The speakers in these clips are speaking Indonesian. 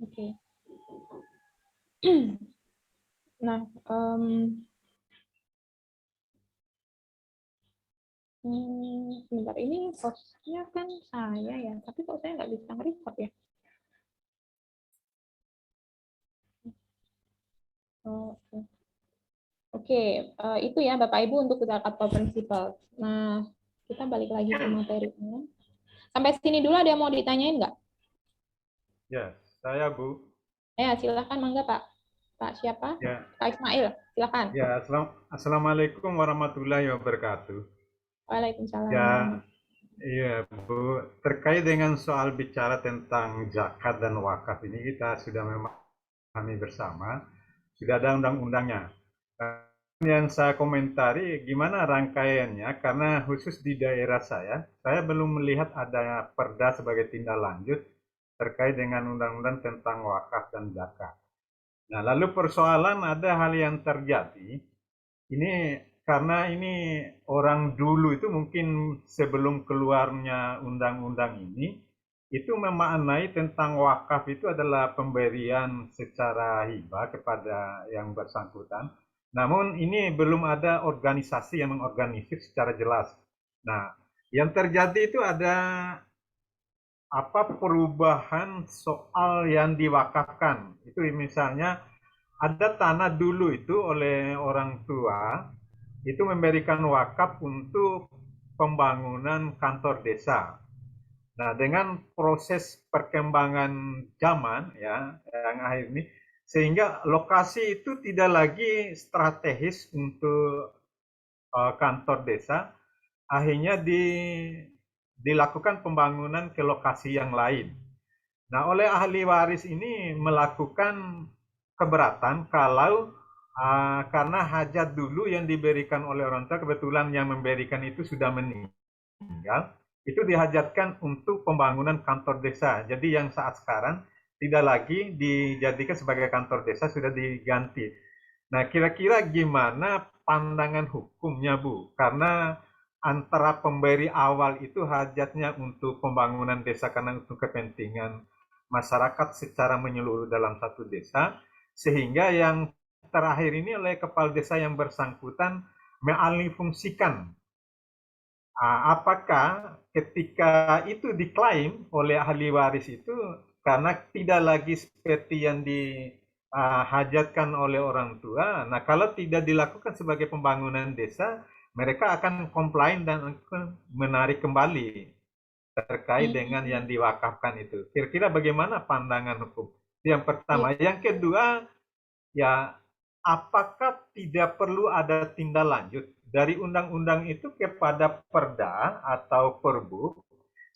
Oke. Nah, sebentar ini hostnya kan saya ya, tapi kok saya nggak bisa nge-record ya? Oh, oke. Oke, itu ya Bapak Ibu untuk zakat principle. Nah, kita balik lagi ke materinya. Sampai sini dulu ada yang mau ditanyain nggak? Ya, saya Bu. Ya, silakan mangga Pak. Pak siapa? Ya, Pak Ismail, silakan. ya. Assalamualaikum warahmatullahi wabarakatuh. Waalaikumsalam Ya, warahmatullahi. iya Bu. Terkait dengan soal bicara tentang zakat dan wakaf ini kita sudah memahami bersama. Sudah ada undang-undangnya. Yang saya komentari gimana rangkaiannya karena khusus di daerah saya belum melihat ada perda sebagai tindak lanjut terkait dengan undang-undang tentang wakaf dan zakat. Nah, lalu persoalan ada hal yang terjadi. Ini karena ini orang dulu itu mungkin sebelum keluarnya undang-undang ini, itu memaknai tentang wakaf itu adalah pemberian secara hibah kepada yang bersangkutan. Namun ini belum ada organisasi yang mengorganisir secara jelas. Nah, yang terjadi itu ada apa perubahan soal yang diwakafkan. Itu misalnya ada tanah dulu itu oleh orang tua itu memberikan wakaf untuk pembangunan kantor desa. Nah, dengan proses perkembangan zaman ya yang akhir ini sehingga lokasi itu tidak lagi strategis untuk kantor desa, akhirnya dilakukan pembangunan ke lokasi yang lain. Nah, oleh ahli waris ini melakukan keberatan kalau karena hajat dulu yang diberikan oleh orang tua, kebetulan yang memberikan itu sudah meninggal, itu dihajatkan untuk pembangunan kantor desa. Jadi yang saat sekarang tidak lagi dijadikan sebagai kantor desa, sudah diganti. Nah, kira-kira gimana pandangan hukumnya, Bu? Karena antara pemberi awal itu hajatnya untuk pembangunan desa karena untuk kepentingan masyarakat secara menyeluruh dalam satu desa, sehingga yang terakhir ini oleh kepala desa yang bersangkutan mengalih fungsikan. Apakah ketika itu diklaim oleh ahli waris itu karena tidak lagi seperti yang dihajatkan oleh orang tua, nah kalau tidak dilakukan sebagai pembangunan desa, mereka akan komplain dan akan menarik kembali terkait dengan yang Hmm, diwakafkan itu. Kira-kira bagaimana pandangan hukum? Yang iya. pertama. Yang kedua, ya apakah tidak perlu ada tindak lanjut dari undang-undang itu kepada perda atau perbu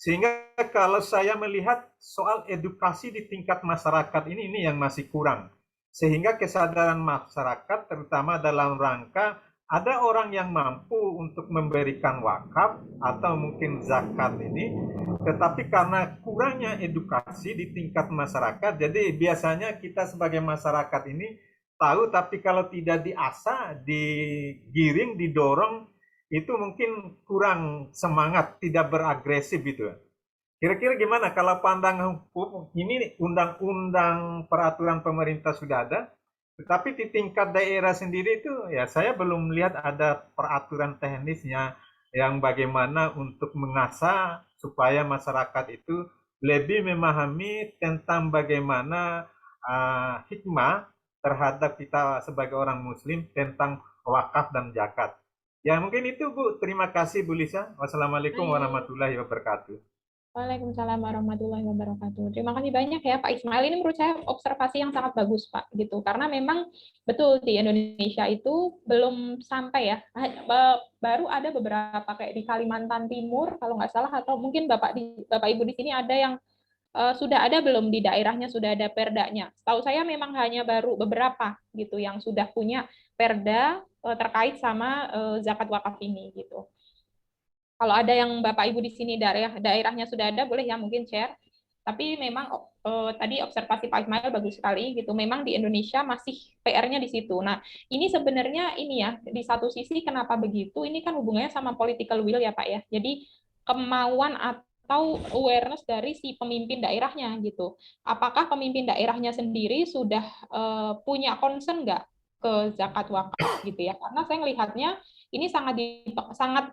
sehingga kalau saya melihat soal edukasi di tingkat masyarakat ini yang masih kurang sehingga kesadaran masyarakat terutama dalam rangka ada orang yang mampu untuk memberikan wakaf atau mungkin zakat ini tetapi karena kurangnya edukasi di tingkat masyarakat jadi biasanya kita sebagai masyarakat ini tahu tapi kalau tidak diasah, digiring, didorong itu mungkin kurang semangat, tidak beragresif gitu. Kira-kira gimana kalau pandangan hukum ini undang-undang peraturan pemerintah sudah ada, tetapi di tingkat daerah sendiri itu ya saya belum melihat ada peraturan teknisnya yang bagaimana untuk mengasah supaya masyarakat itu lebih memahami tentang bagaimana hikmah terhadap kita sebagai orang muslim tentang wakaf dan zakat. Ya mungkin itu Bu. Terima kasih Bu Lisa. Wassalamualaikum Baik. warahmatullahi wabarakatuh. Waalaikumsalam warahmatullahi wabarakatuh. Terima kasih banyak ya Pak Ismail. Ini menurut saya observasi yang sangat bagus Pak, gitu. Karena memang betul di Indonesia itu belum sampai ya. Baru ada beberapa kayak di Kalimantan Timur kalau nggak salah atau mungkin Bapak Ibu di sini ada yang sudah ada belum di daerahnya sudah ada perdanya. Tahu saya memang hanya baru beberapa gitu yang sudah punya perda terkait sama zakat wakaf ini gitu. Kalau ada yang Bapak Ibu di sini daerahnya sudah ada, boleh ya mungkin share. Tapi memang tadi observasi Pak Ismail bagus sekali gitu. Memang di Indonesia masih PR-nya di situ. Nah, ini sebenarnya ini ya di satu sisi kenapa begitu? Ini kan hubungannya sama political will ya Pak ya. Jadi kemauan atau awareness dari si pemimpin daerahnya gitu. Apakah pemimpin daerahnya sendiri sudah punya concern nggak ke zakat wakaf gitu ya? Karena saya melihatnya ini sangat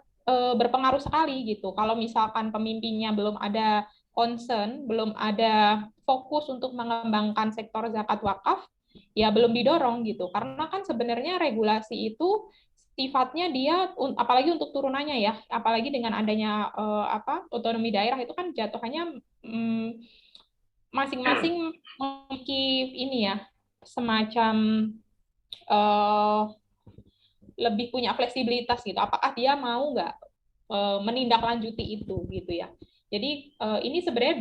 berpengaruh sekali gitu. Kalau misalkan pemimpinnya belum ada concern, belum ada fokus untuk mengembangkan sektor zakat wakaf, ya belum didorong gitu. Karena kan sebenarnya regulasi itu sifatnya dia apalagi untuk turunannya ya, apalagi dengan adanya otonomi daerah itu kan jatuhannya masing-masing memiliki ini ya semacam uh, lebih punya fleksibilitas gitu. Apakah dia mau nggak menindaklanjuti itu gitu ya. Jadi ini sebenarnya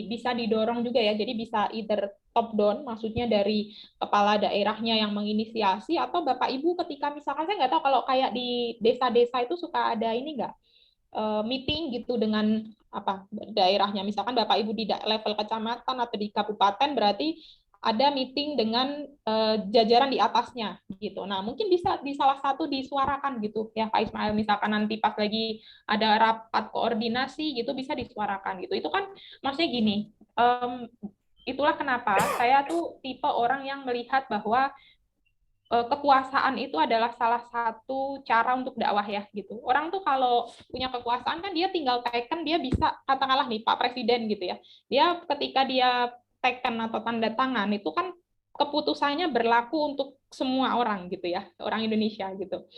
bisa didorong juga ya. Jadi bisa either top down, maksudnya dari kepala daerahnya yang menginisiasi, atau Bapak Ibu ketika misalkan saya nggak tahu kalau kayak di desa-desa itu suka ada ini nggak meeting gitu dengan apa daerahnya. Misalkan Bapak Ibu di level kecamatan atau di kabupaten berarti ada meeting dengan jajaran di atasnya gitu. Nah, mungkin bisa di salah satu disuarakan gitu ya Pak Ismail, misalkan nanti pas lagi ada rapat koordinasi gitu bisa disuarakan gitu. Itu kan maksudnya gini, itulah kenapa saya tuh tipe orang yang melihat bahwa kekuasaan itu adalah salah satu cara untuk dakwah ya gitu. Orang tuh kalau punya kekuasaan kan dia tinggal tekan, dia bisa katakanlah nih Pak Presiden gitu ya. Dia ketika dia tekan atau tanda tangan itu kan keputusannya berlaku untuk semua orang gitu ya, orang Indonesia gitu.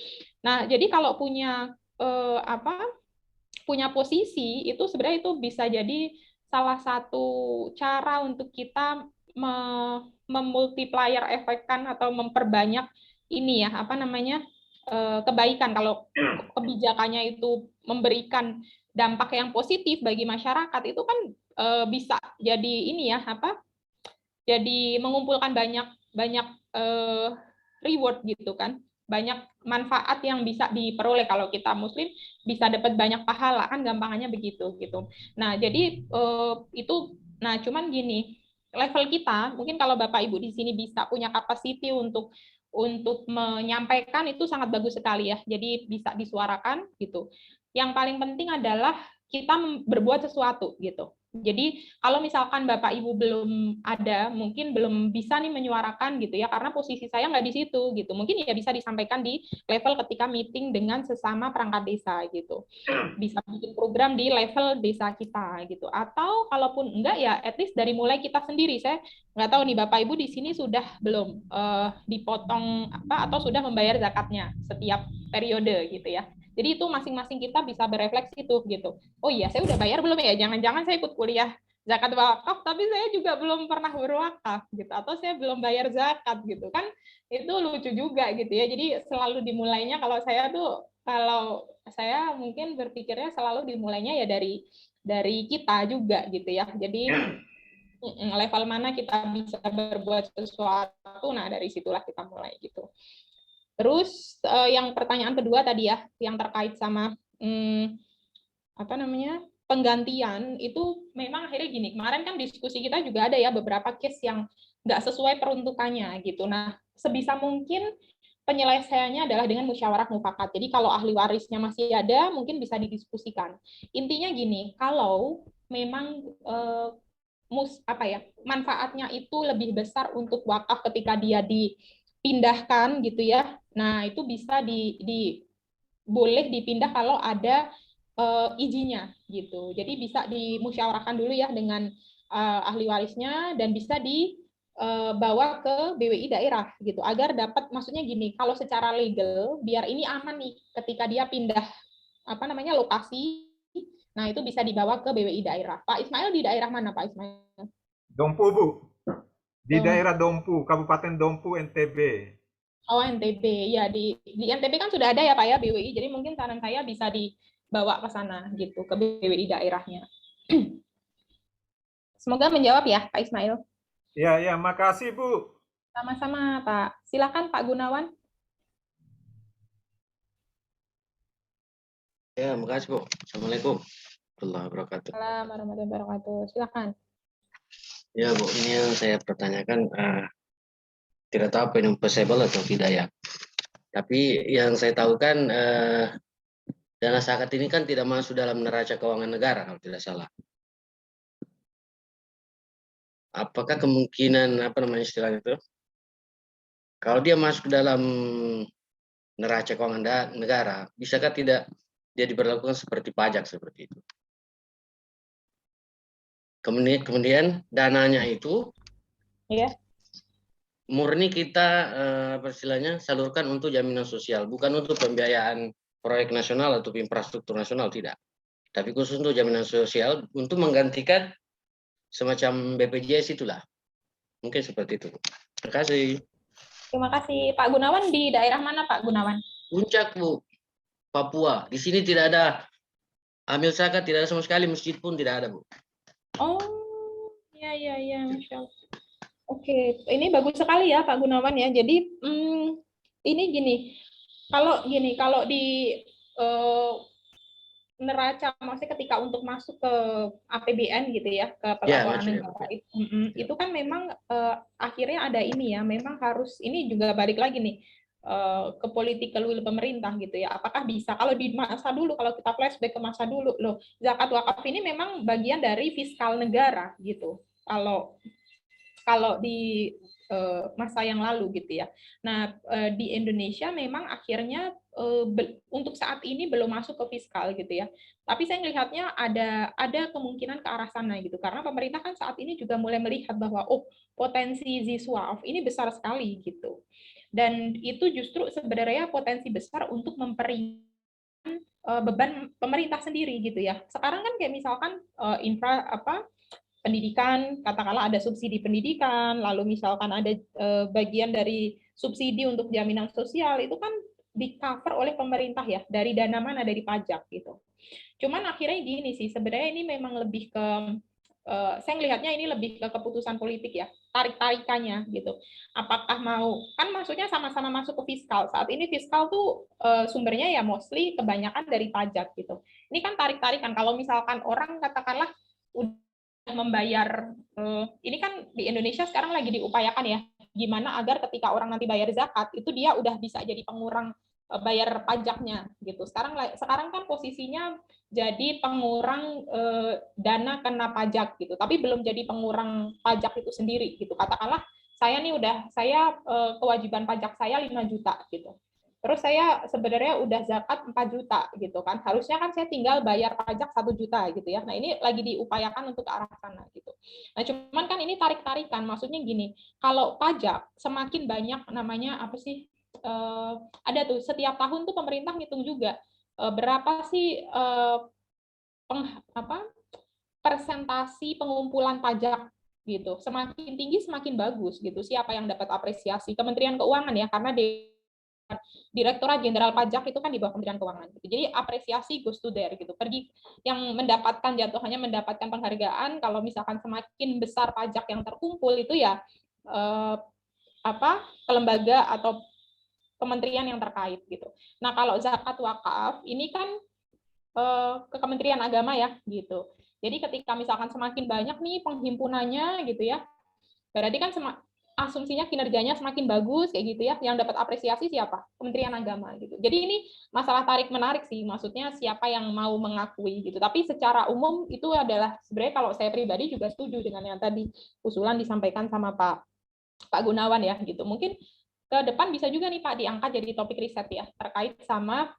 Nah, jadi kalau punya punya posisi itu sebenarnya itu bisa jadi salah satu cara untuk kita memultiplier efekkan atau memperbanyak ini ya apa namanya kebaikan kalau kebijakannya itu memberikan dampak yang positif bagi masyarakat itu kan bisa jadi ini ya apa jadi mengumpulkan banyak banyak reward gitu kan banyak manfaat yang bisa diperoleh kalau kita muslim bisa dapat banyak pahala kan gampangannya begitu gitu. Nah, jadi itu nah cuman gini, level kita mungkin kalau Bapak Ibu di sini bisa punya capacity untuk menyampaikan itu sangat bagus sekali ya. Jadi bisa disuarakan gitu. Yang paling penting adalah kita berbuat sesuatu gitu. Jadi kalau misalkan Bapak Ibu belum ada, mungkin belum bisa nih menyuarakan gitu ya, karena posisi saya nggak di situ gitu. Mungkin ya bisa disampaikan di level ketika meeting dengan sesama perangkat desa gitu. Bisa bikin program di level desa kita gitu. Atau kalaupun enggak ya, at least dari mulai kita sendiri. Saya nggak tahu nih Bapak Ibu di sini sudah belum dipotong apa atau sudah membayar zakatnya setiap periode gitu ya. Jadi itu masing-masing kita bisa berefleksi tuh gitu. Oh iya, saya udah bayar belum ya? Jangan-jangan saya ikut kuliah zakat wakaf, tapi saya juga belum pernah berwakaf gitu. Atau saya belum bayar zakat gitu kan? Itu lucu juga gitu ya. Jadi selalu dimulainya kalau saya mungkin berpikirnya selalu dimulainya ya dari kita juga gitu ya. Jadi level mana kita bisa berbuat sesuatu, nah dari situlah kita mulai gitu. Terus yang pertanyaan kedua tadi ya, yang terkait sama apa namanya penggantian itu memang akhirnya gini. Kemarin kan diskusi kita juga ada ya beberapa case yang nggak sesuai peruntukannya gitu. Nah, sebisa mungkin penyelesaiannya adalah dengan musyawarah mufakat. Jadi kalau ahli warisnya masih ada, mungkin bisa didiskusikan. Intinya gini, kalau memang manfaatnya itu lebih besar untuk wakaf ketika dia dipindahkan gitu ya. Nah, itu bisa boleh dipindah kalau ada izinnya gitu. Jadi bisa dimusyawarahkan dulu ya dengan ahli warisnya dan bisa dibawa ke BWI daerah gitu agar dapat maksudnya gini, kalau secara legal biar ini aman nih ketika dia pindah lokasi. Nah, itu bisa dibawa ke BWI daerah. Pak Ismail di daerah mana, Pak Ismail? Dompu, Bu. Di daerah Dompu, Kabupaten Dompu, NTB. Oh, NTB. Ya, di NTB kan sudah ada ya, Pak ya, BWI. Jadi mungkin saran saya bisa dibawa ke sana gitu, ke BWI daerahnya. Semoga menjawab ya, Pak Ismail. Ya, makasih, Bu. Sama-sama, Pak. Silakan, Pak Gunawan. Ya, makasih, Bu. Assalamualaikum warahmatullahi wabarakatuh. Assalamualaikum warahmatullahi wabarakatuh. Silakan. Ya, Bu, ini yang saya pertanyakan, tidak tahu apa possible atau tidak ya. Tapi yang saya tahu kan dana zakat ini kan tidak masuk dalam neraca keuangan negara kalau tidak salah. Apakah kemungkinan apa namanya istilahnya itu? Kalau dia masuk dalam neraca keuangan negara, bisakah tidak dia diberlakukan seperti pajak seperti itu? Kemudian dananya itu Ya. murni kita apa istilahnya salurkan untuk jaminan sosial, bukan untuk pembiayaan proyek nasional atau infrastruktur nasional, tidak. Tapi khusus untuk jaminan sosial untuk menggantikan semacam BPJS itulah. Mungkin seperti itu. Terima kasih. Terima kasih. Pak Gunawan di daerah mana, Pak Gunawan? Puncak, Bu. Papua. Di sini tidak ada amil zakat, tidak ada sama sekali, masjid pun tidak ada, Bu. Oh, ya, Masya Allah. Oke, ini bagus sekali ya Pak Gunawan ya. Jadi ini kalau di neraca, maksudnya ketika untuk masuk ke APBN gitu ya, ke pelaporan negara itu kan memang akhirnya ada ini ya, memang harus ini juga balik lagi nih ke political will pemerintah gitu ya. Apakah bisa kalau di masa dulu, kalau kita flashback ke masa dulu loh, zakat wakaf ini memang bagian dari fiskal negara gitu. Kalau di masa yang lalu gitu ya. Nah, di Indonesia memang akhirnya untuk saat ini belum masuk ke fiskal gitu ya. Tapi saya melihatnya ada kemungkinan ke arah sana gitu. Karena pemerintah kan saat ini juga mulai melihat bahwa potensi Ziswaf ini besar sekali gitu. Dan itu justru sebenarnya potensi besar untuk memperingan beban pemerintah sendiri gitu ya. Sekarang kan kayak misalkan pendidikan, katakanlah ada subsidi pendidikan, lalu misalkan ada bagian dari subsidi untuk jaminan sosial, itu kan di-cover oleh pemerintah ya, dari dana mana, dari pajak gitu. Cuman akhirnya gini sih, sebenarnya ini memang lebih ke, saya melihatnya ini lebih ke keputusan politik ya, tarik-tarikannya gitu. Apakah mau, kan maksudnya sama-sama masuk ke fiskal, saat ini fiskal tuh sumbernya ya mostly kebanyakan dari pajak gitu. Ini kan tarik-tarikan, kalau misalkan orang katakanlah membayar, ini kan di Indonesia sekarang lagi diupayakan ya, gimana agar ketika orang nanti bayar zakat itu dia udah bisa jadi pengurang bayar pajaknya gitu. Sekarang kan posisinya jadi pengurang dana kena pajak gitu, tapi belum jadi pengurang pajak itu sendiri gitu. Katakanlah saya kewajiban pajak saya 5 juta gitu. Terus saya sebenarnya udah zakat 4 juta gitu kan. Harusnya kan saya tinggal bayar pajak 1 juta gitu ya. Nah, ini lagi diupayakan untuk ke arah sana gitu. Nah, cuman kan ini tarik-tarikan. Maksudnya gini, kalau pajak semakin banyak namanya apa sih? Ada tuh setiap tahun tuh pemerintah ngitung juga berapa sih persentasi pengumpulan pajak gitu. Semakin tinggi semakin bagus gitu. Siapa yang dapat apresiasi? Kementerian Keuangan ya, karena Direktorat Jenderal Pajak itu kan di bawah Kementerian Keuangan. Gitu. Jadi apresiasi goes to there gitu. Pergi yang mendapatkan jatuhannya mendapatkan penghargaan kalau misalkan semakin besar pajak yang terkumpul itu ya ke lembaga atau kementerian yang terkait gitu. Nah, kalau zakat wakaf ini kan ke Kementerian Agama ya gitu. Jadi ketika misalkan semakin banyak nih penghimpunannya gitu ya, berarti kan asumsinya kinerjanya semakin bagus kayak gitu ya, yang dapat apresiasi siapa? Kementerian Agama gitu. Jadi ini masalah tarik menarik sih, maksudnya siapa yang mau mengakui gitu. Tapi secara umum itu adalah sebenarnya kalau saya pribadi juga setuju dengan yang tadi usulan disampaikan sama Pak Gunawan ya gitu. Mungkin ke depan bisa juga nih Pak diangkat jadi topik riset ya terkait sama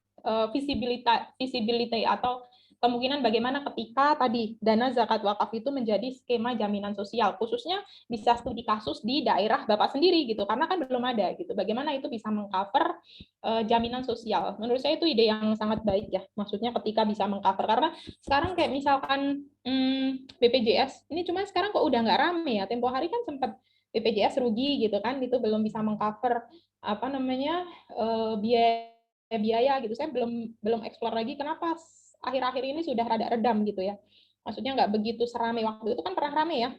visibility atau kemungkinan bagaimana ketika tadi dana zakat wakaf itu menjadi skema jaminan sosial, khususnya bisa studi kasus di daerah Bapak sendiri gitu, karena kan belum ada gitu. Bagaimana itu bisa mengcover jaminan sosial? Menurut saya itu ide yang sangat baik ya. Maksudnya ketika bisa mengcover, karena sekarang kayak misalkan BPJS ini cuma sekarang kok udah nggak rame ya. Tempo hari kan sempat BPJS rugi gitu kan, itu belum bisa mengcover apa namanya biaya gitu. Saya belum eksplor lagi kenapa akhir-akhir ini sudah rada redam gitu ya. Maksudnya nggak begitu seramai waktu itu kan pernah rame ya,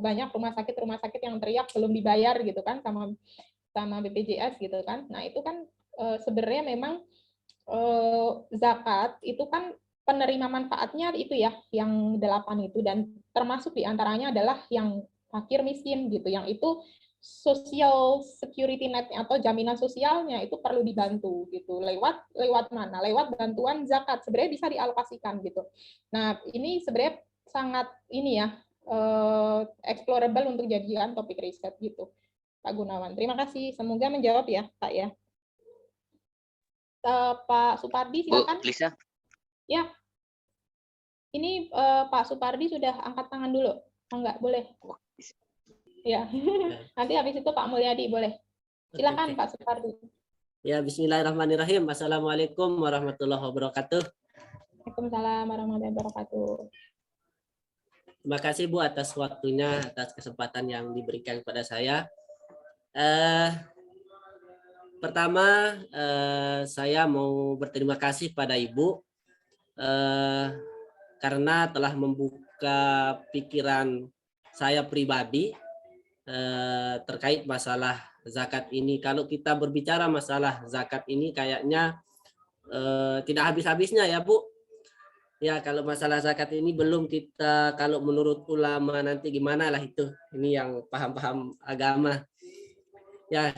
banyak rumah sakit yang teriak belum dibayar gitu kan sama BPJS gitu kan. Nah itu kan sebenarnya memang zakat itu kan penerima manfaatnya itu ya yang 8 itu, dan termasuk diantaranya adalah yang fakir miskin gitu, yang itu social security net atau jaminan sosialnya itu perlu dibantu gitu. Lewat mana? Lewat bantuan zakat. Sebenarnya bisa dialokasikan gitu. Nah, ini sebenarnya sangat ini ya, explorable untuk jadikan topik riset gitu. Pak Gunawan. Terima kasih. Semoga menjawab ya, Pak ya. Pak Supardi silakan. Bu, Lisa. Ya. Ini Pak Supardi sudah angkat tangan dulu. Enggak, boleh. Ya. Nanti habis itu Pak Mulyadi boleh. Silakan Pak Supardi. Ya, bismillahirrahmanirrahim. Assalamualaikum warahmatullahi wabarakatuh. Waalaikumsalam warahmatullahi wabarakatuh. Terima kasih Bu atas waktunya, atas kesempatan yang diberikan kepada saya. Pertama, saya mau berterima kasih pada Ibu karena telah membuka pikiran saya pribadi terkait masalah zakat ini. Kalau kita berbicara masalah zakat ini kayaknya tidak habis-habisnya ya Bu. Ya, kalau masalah zakat ini belum kita, kalau menurut ulama nanti gimana lah itu. Ini yang paham-paham agama. Ya,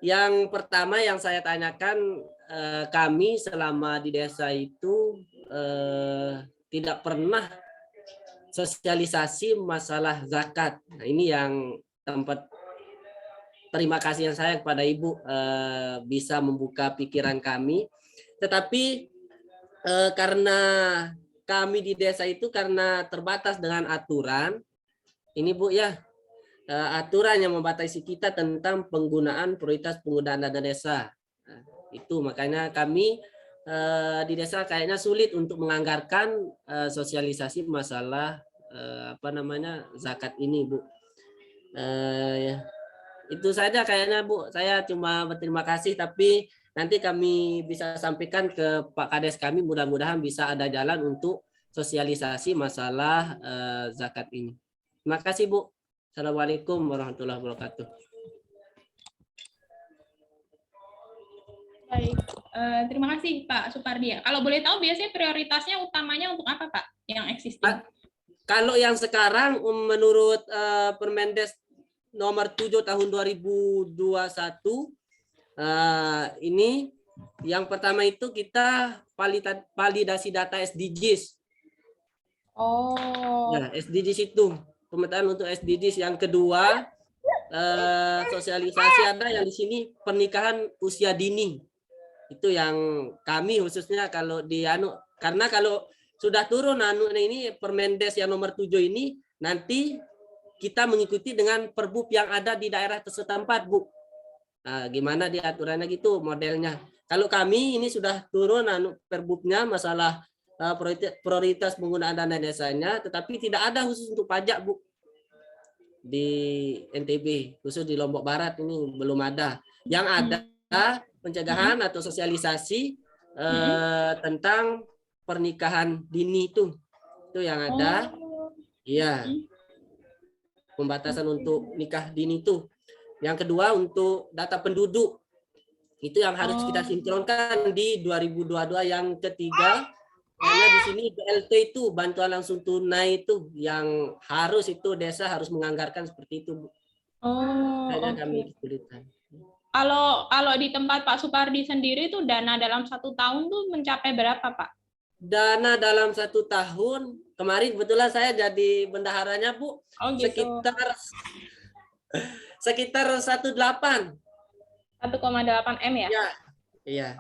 yang pertama yang saya tanyakan, kami selama di desa itu tidak pernah sosialisasi masalah zakat. Nah, ini yang tempat terima kasih yang saya kepada Ibu bisa membuka pikiran kami. Tetapi karena kami di desa itu karena terbatas dengan aturan, ini Bu ya, aturan yang membatasi kita tentang penggunaan prioritas penggunaan dana desa. Nah, itu makanya kami di desa kayaknya sulit untuk menganggarkan sosialisasi masalah zakat ini Bu. Ya. Itu saja kayaknya Bu, saya cuma berterima kasih, tapi nanti kami bisa sampaikan ke Pak Kades kami, mudah-mudahan bisa ada jalan untuk sosialisasi masalah zakat ini. Terima kasih Bu. Assalamualaikum warahmatullahi wabarakatuh. Baik, terima kasih Pak Supardi. Kalau boleh tahu biasanya prioritasnya utamanya untuk apa Pak yang existing? Kalau yang sekarang menurut Permendes nomor 7 tahun 2021 ini yang pertama itu kita validasi data SDGs. Oh. Ya, SDGs itu pemetaan untuk SDGs. Yang kedua sosialisasi ada yang di sini pernikahan usia dini. Itu yang kami khususnya kalau di karena kalau sudah turun ini Permendes yang nomor 7 ini nanti kita mengikuti dengan perbub yang ada di daerah setempat Bu. Nah, gimana di aturannya gitu modelnya. Kalau kami ini sudah turun perbubnya masalah prioritas penggunaan dana desanya, tetapi tidak ada khusus untuk pajak Bu. Di NTB khusus di Lombok Barat ini belum ada. Yang ada pencegahan atau sosialisasi tentang pernikahan dini itu yang ada. Iya. Pembatasan untuk nikah dini itu. Yang kedua untuk data penduduk. Itu yang harus kita sinkronkan di 2022. Yang ketiga, karena di sini BLT itu bantuan langsung tunai itu yang harus itu desa harus menganggarkan seperti itu Bu. Kami kesulitan. Kalau di tempat Pak Supardi sendiri itu dana dalam 1 tahun tuh mencapai berapa Pak? Dana dalam 1 tahun kemarin kebetulan saya jadi bendaharanya Bu. Gitu. Sekitar 1,8 M ya? Iya.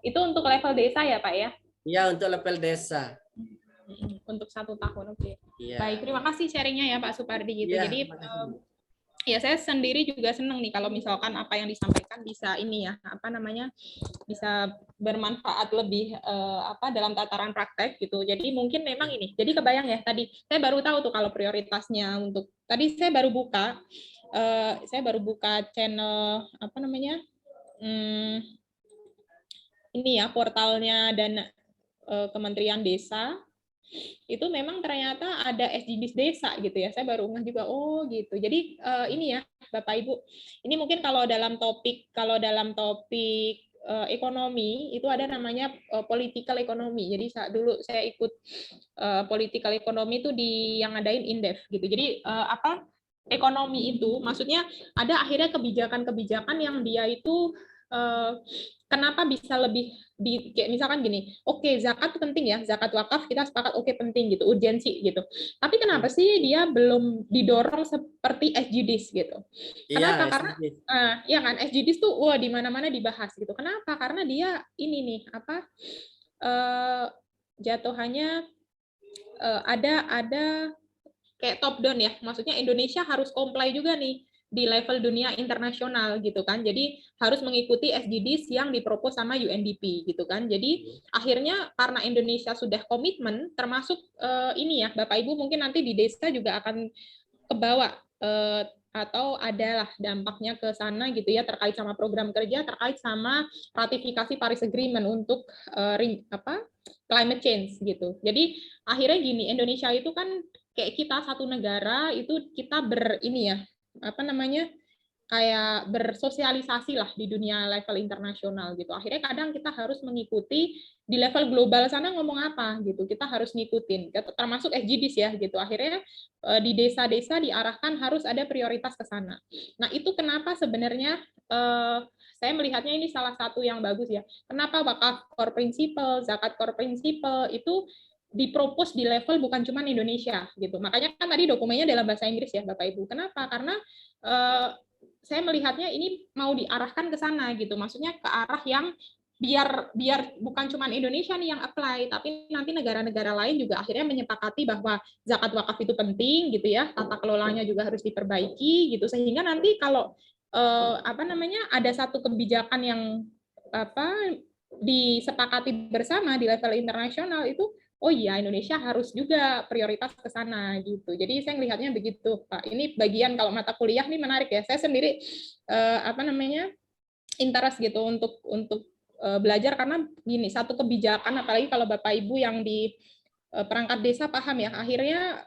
Itu untuk level desa ya Pak ya? Iya, untuk level desa. Untuk 1 tahun, oke. Iya. Baik, terima kasih sharingnya ya Pak Supardi gitu. Iya, jadi ya saya sendiri juga senang nih kalau misalkan apa yang disampaikan bisa ini ya bisa bermanfaat lebih dalam tataran praktek gitu. Jadi mungkin memang ini. Jadi kebayang ya tadi saya baru tahu tuh kalau prioritasnya untuk tadi saya baru buka channel ini ya portalnya dan Kementerian Desa. Itu memang ternyata ada SDGs desa gitu ya. Saya baru ngeh juga gitu. Jadi ini ya Bapak Ibu. Ini mungkin kalau dalam topik ekonomi itu ada namanya political economy. Jadi dulu saya ikut political economy itu yang ngadain Indef gitu. Jadi ekonomi itu, maksudnya ada akhirnya kebijakan-kebijakan yang dia itu kenapa bisa lebih kayak misalkan gini, oke, zakat itu penting ya, zakat wakaf kita sepakat oke penting gitu, urgensi gitu. Tapi kenapa sih dia belum didorong seperti SDGs gitu? Kenapa? Iya, Karena SDGs. ya kan SDGs tuh wah di mana-mana dibahas gitu. Kenapa? Karena dia ini nih apa jatuhannya ada kayak top down ya, maksudnya Indonesia harus comply juga nih di level dunia internasional gitu kan, jadi harus mengikuti SDGs yang dipropos sama UNDP gitu kan. Jadi akhirnya karena Indonesia sudah komitmen, termasuk ini ya Bapak Ibu mungkin nanti di desa juga akan kebawa atau adalah dampaknya ke sana gitu ya, terkait sama program kerja, terkait sama ratifikasi Paris Agreement untuk climate change gitu. Jadi akhirnya gini, Indonesia itu kan kayak kita satu negara itu kita ini ya kayak bersosialisasi lah di dunia level internasional gitu. Akhirnya kadang kita harus mengikuti di level global sana ngomong apa gitu. Kita harus ngikutin, termasuk SDGs ya gitu. Akhirnya di desa-desa diarahkan harus ada prioritas ke sana. Nah itu kenapa sebenarnya saya melihatnya ini salah satu yang bagus ya. Kenapa wakaf core principle, zakat core principle itu dipropos di level bukan cuma Indonesia gitu. Makanya kan tadi dokumennya dalam bahasa Inggris ya Bapak Ibu. Kenapa? Karena saya melihatnya ini mau diarahkan ke sana gitu. Maksudnya ke arah yang biar bukan cuma Indonesia nih yang apply, tapi nanti negara-negara lain juga akhirnya menyepakati bahwa zakat wakaf itu penting gitu ya. Tata kelolanya juga harus diperbaiki gitu, sehingga nanti kalau ada satu kebijakan yang disepakati bersama di level internasional itu, oh iya Indonesia harus juga prioritas ke sana gitu. Jadi saya melihatnya begitu, Pak. Ini bagian kalau mata kuliah nih menarik ya. Saya sendiri interest gitu untuk belajar karena gini, satu kebijakan apalagi kalau Bapak Ibu yang di perangkat desa paham ya, akhirnya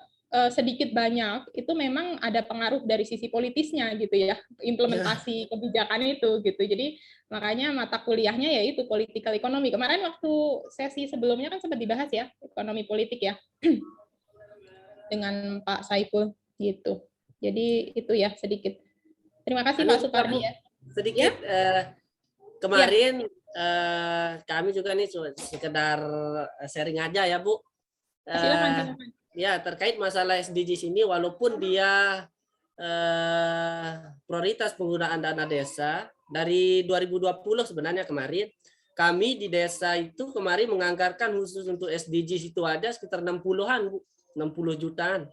sedikit banyak itu memang ada pengaruh dari sisi politisnya gitu ya, implementasi kebijakan itu gitu. Jadi makanya mata kuliahnya yaitu political economy. Kemarin waktu sesi sebelumnya kan sempat dibahas ya, ekonomi politik ya dengan Pak Saiful gitu. Jadi itu ya sedikit. Terima kasih Pak Supardi ya. Sedikit kemarin kami juga nih sekedar sharing aja ya Bu. Silakan. Ya, terkait masalah SDGs ini, walaupun dia prioritas penggunaan dana desa, dari 2020 sebenarnya kemarin, kami di desa itu kemarin menganggarkan khusus untuk SDGs itu ada sekitar 60-an, Bu. 60 jutaan.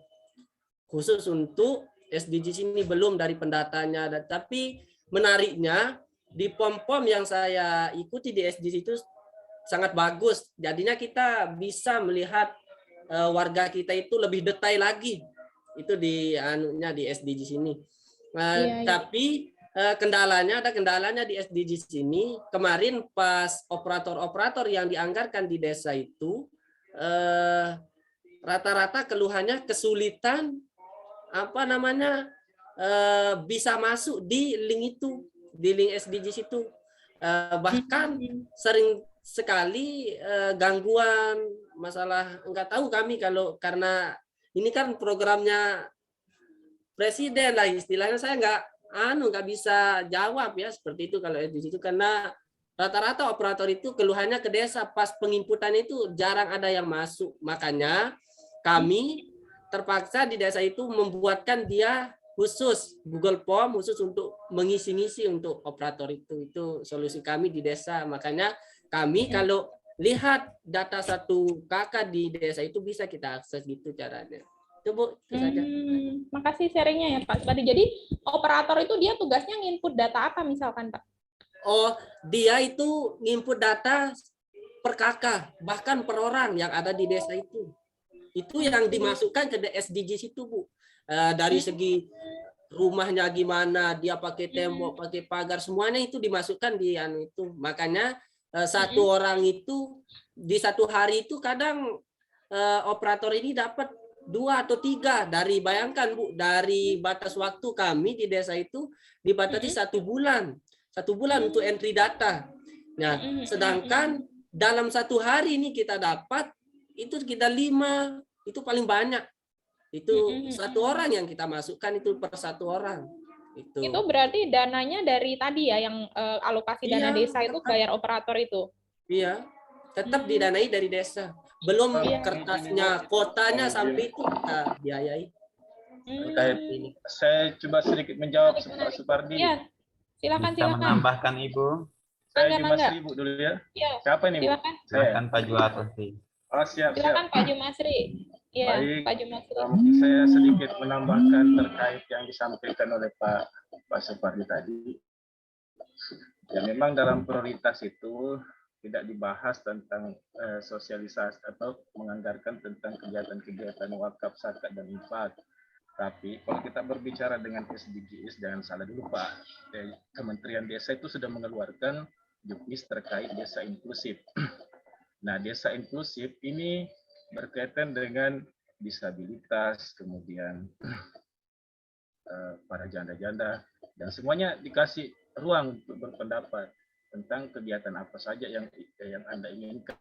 Khusus untuk SDGs ini belum dari pendatanya. Tapi menariknya, di POM-POM yang saya ikuti di SDGs itu sangat bagus. Jadinya kita bisa melihat warga kita itu lebih detail lagi itu di SDGs ini. Tapi ada kendalanya di SDGs ini. Kemarin pas operator-operator yang dianggarkan di desa itu rata-rata keluhannya kesulitan bisa masuk di link itu, di link SDGs itu. Bahkan sering sekali gangguan masalah, enggak tahu kami kalau karena ini kan programnya presiden lah istilahnya, saya nggak bisa jawab ya seperti itu kalau di situ, karena rata-rata operator itu keluhannya ke desa pas penginputan itu jarang ada yang masuk. Makanya kami terpaksa di desa itu membuatkan dia khusus Google Form khusus untuk mengisi-ngisi untuk operator itu solusi kami di desa. Makanya kami kalau lihat data satu kakak di desa itu bisa kita akses gitu caranya. Itu Bu, itu saja. Makasih sharingnya ya Pak Supardi. Jadi operator itu dia tugasnya nginput data apa misalkan Pak? Oh, dia itu nginput data per kakak, bahkan per orang yang ada di desa itu. Itu yang dimasukkan ke SDGs itu Bu. Dari segi rumahnya gimana, dia pakai tembok, pakai pagar, semuanya itu dimasukkan di itu. Makanya satu orang itu di satu hari itu kadang operator ini dapat 2 atau 3 dari, bayangkan Bu, dari batas waktu kami di desa itu dibatasi 1 bulan untuk entry data. Nah, sedangkan dalam 1 hari ini kita dapat itu sekitar 5, itu paling banyak. Itu satu orang yang kita masukkan itu per satu orang. Itu berarti dananya dari tadi ya yang alokasi dana desa itu bayar operator itu. Iya, tetap didanai dari desa. Belum kertasnya, kotanya sampai itu kita biayai. Terkait ini, saya coba sedikit menjawab Pak Supardi. Iya, silakan. Menambahkan Ibu. Saya Jumasri Bu dulu ya. Siapa ini Bu? Silakan. Pak Juwasri. Oh siap. Silakan Pak Jumasri. Iya, Baik. Pak Jumasri. Mungkin saya sedikit menambahkan terkait yang disampaikan oleh Pak Supardi tadi. Ya memang dalam prioritas itu tidak dibahas tentang sosialisasi atau menganggarkan tentang kegiatan-kegiatan wakaf, zakat dan infak. Tapi kalau kita berbicara dengan SDGs, jangan salah dulu Pak, Kementerian Desa itu sudah mengeluarkan juknis terkait desa inklusif. Nah, desa inklusif ini berkaitan dengan disabilitas, kemudian para janda-janda, dan semuanya dikasih ruang untuk berpendapat tentang kegiatan apa saja yang Anda inginkan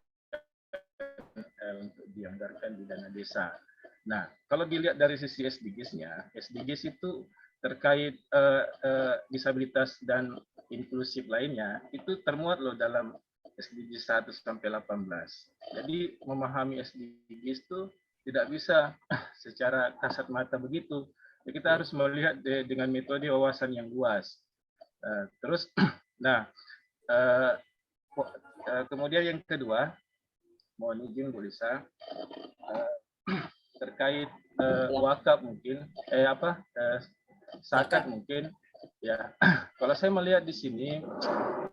untuk dianggarkan di dana desa. Nah, kalau dilihat dari sisi SDGs-nya, SDGs itu terkait disabilitas dan inklusif lainnya, itu termuat loh dalam SDGs 1 sampai 18. Jadi memahami SDGs itu tidak bisa secara kasat mata begitu. Jadi kita harus melihat dengan metode wawasan yang luas. Terus, nah, kemudian yang kedua, mohon izin Bu Lisa, terkait wakaf mungkin, zakat mungkin, ya. Kalau saya melihat di sini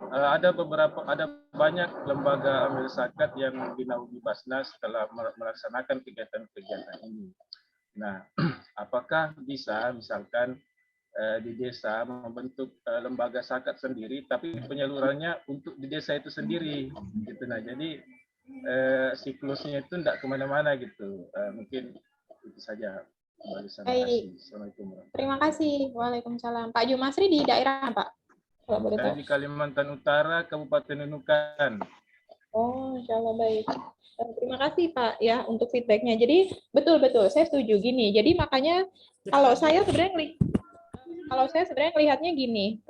ada banyak lembaga amil zakat yang dinaungi Basnas setelah melaksanakan kegiatan-kegiatan ini. Nah, apakah bisa misalkan di desa membentuk lembaga zakat sendiri, tapi penyalurannya untuk di desa itu sendiri, gitu. Nah, jadi siklusnya itu tidak kemana-mana gitu. Mungkin itu saja. Baik. Terima kasih. Waalaikumsalam. Pak Jumasri di daerah apa? Kalau boleh tahu. Saya di Kalimantan Utara, Kabupaten Nunukan. Oh, insya Allah baik. Terima kasih Pak ya untuk feedbacknya. Jadi betul saya setuju gini. Jadi makanya kalau saya sebenarnya melihatnya gini.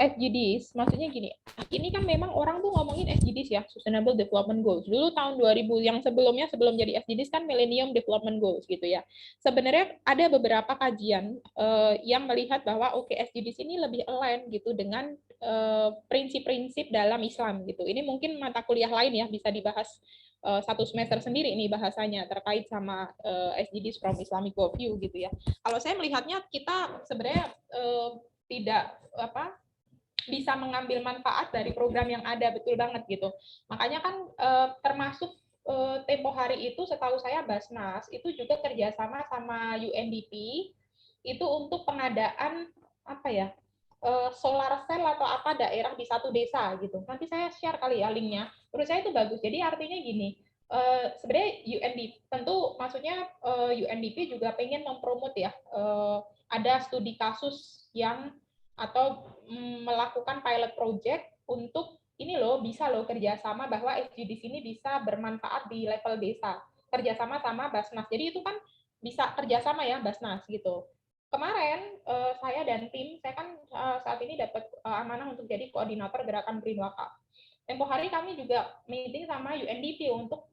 SDGs, maksudnya gini, ini kan memang orang tuh ngomongin SDGs ya, Sustainable Development Goals. Dulu tahun 2000 yang sebelum jadi SDGs kan Millennium Development Goals gitu ya. Sebenarnya ada beberapa kajian yang melihat bahwa SDGs ini lebih align gitu dengan prinsip-prinsip dalam Islam gitu. Ini mungkin mata kuliah lain ya bisa dibahas satu semester sendiri ini bahasanya terkait sama SDGs from Islamic worldview gitu ya. Kalau saya melihatnya kita sebenarnya tidak bisa mengambil manfaat dari program yang ada, betul banget gitu. Makanya kan termasuk tempo hari itu setahu saya Basnas itu juga kerjasama sama UNDP itu untuk pengadaan solar cell atau apa daerah di satu desa gitu. Nanti saya share kali ya linknya. Menurut saya itu bagus. Jadi artinya gini, sebenarnya UNDP tentu maksudnya UNDP juga pengen mempromot ya ada studi kasus yang atau melakukan pilot project untuk ini loh bisa loh kerjasama bahwa SDGs ini bisa bermanfaat di level desa kerjasama sama Basnas. Jadi itu kan bisa kerjasama ya Basnas gitu. Kemarin saya dan tim saya kan saat ini dapat amanah untuk jadi koordinator gerakan Green Wakaf. Tempo hari kami juga meeting sama UNDP untuk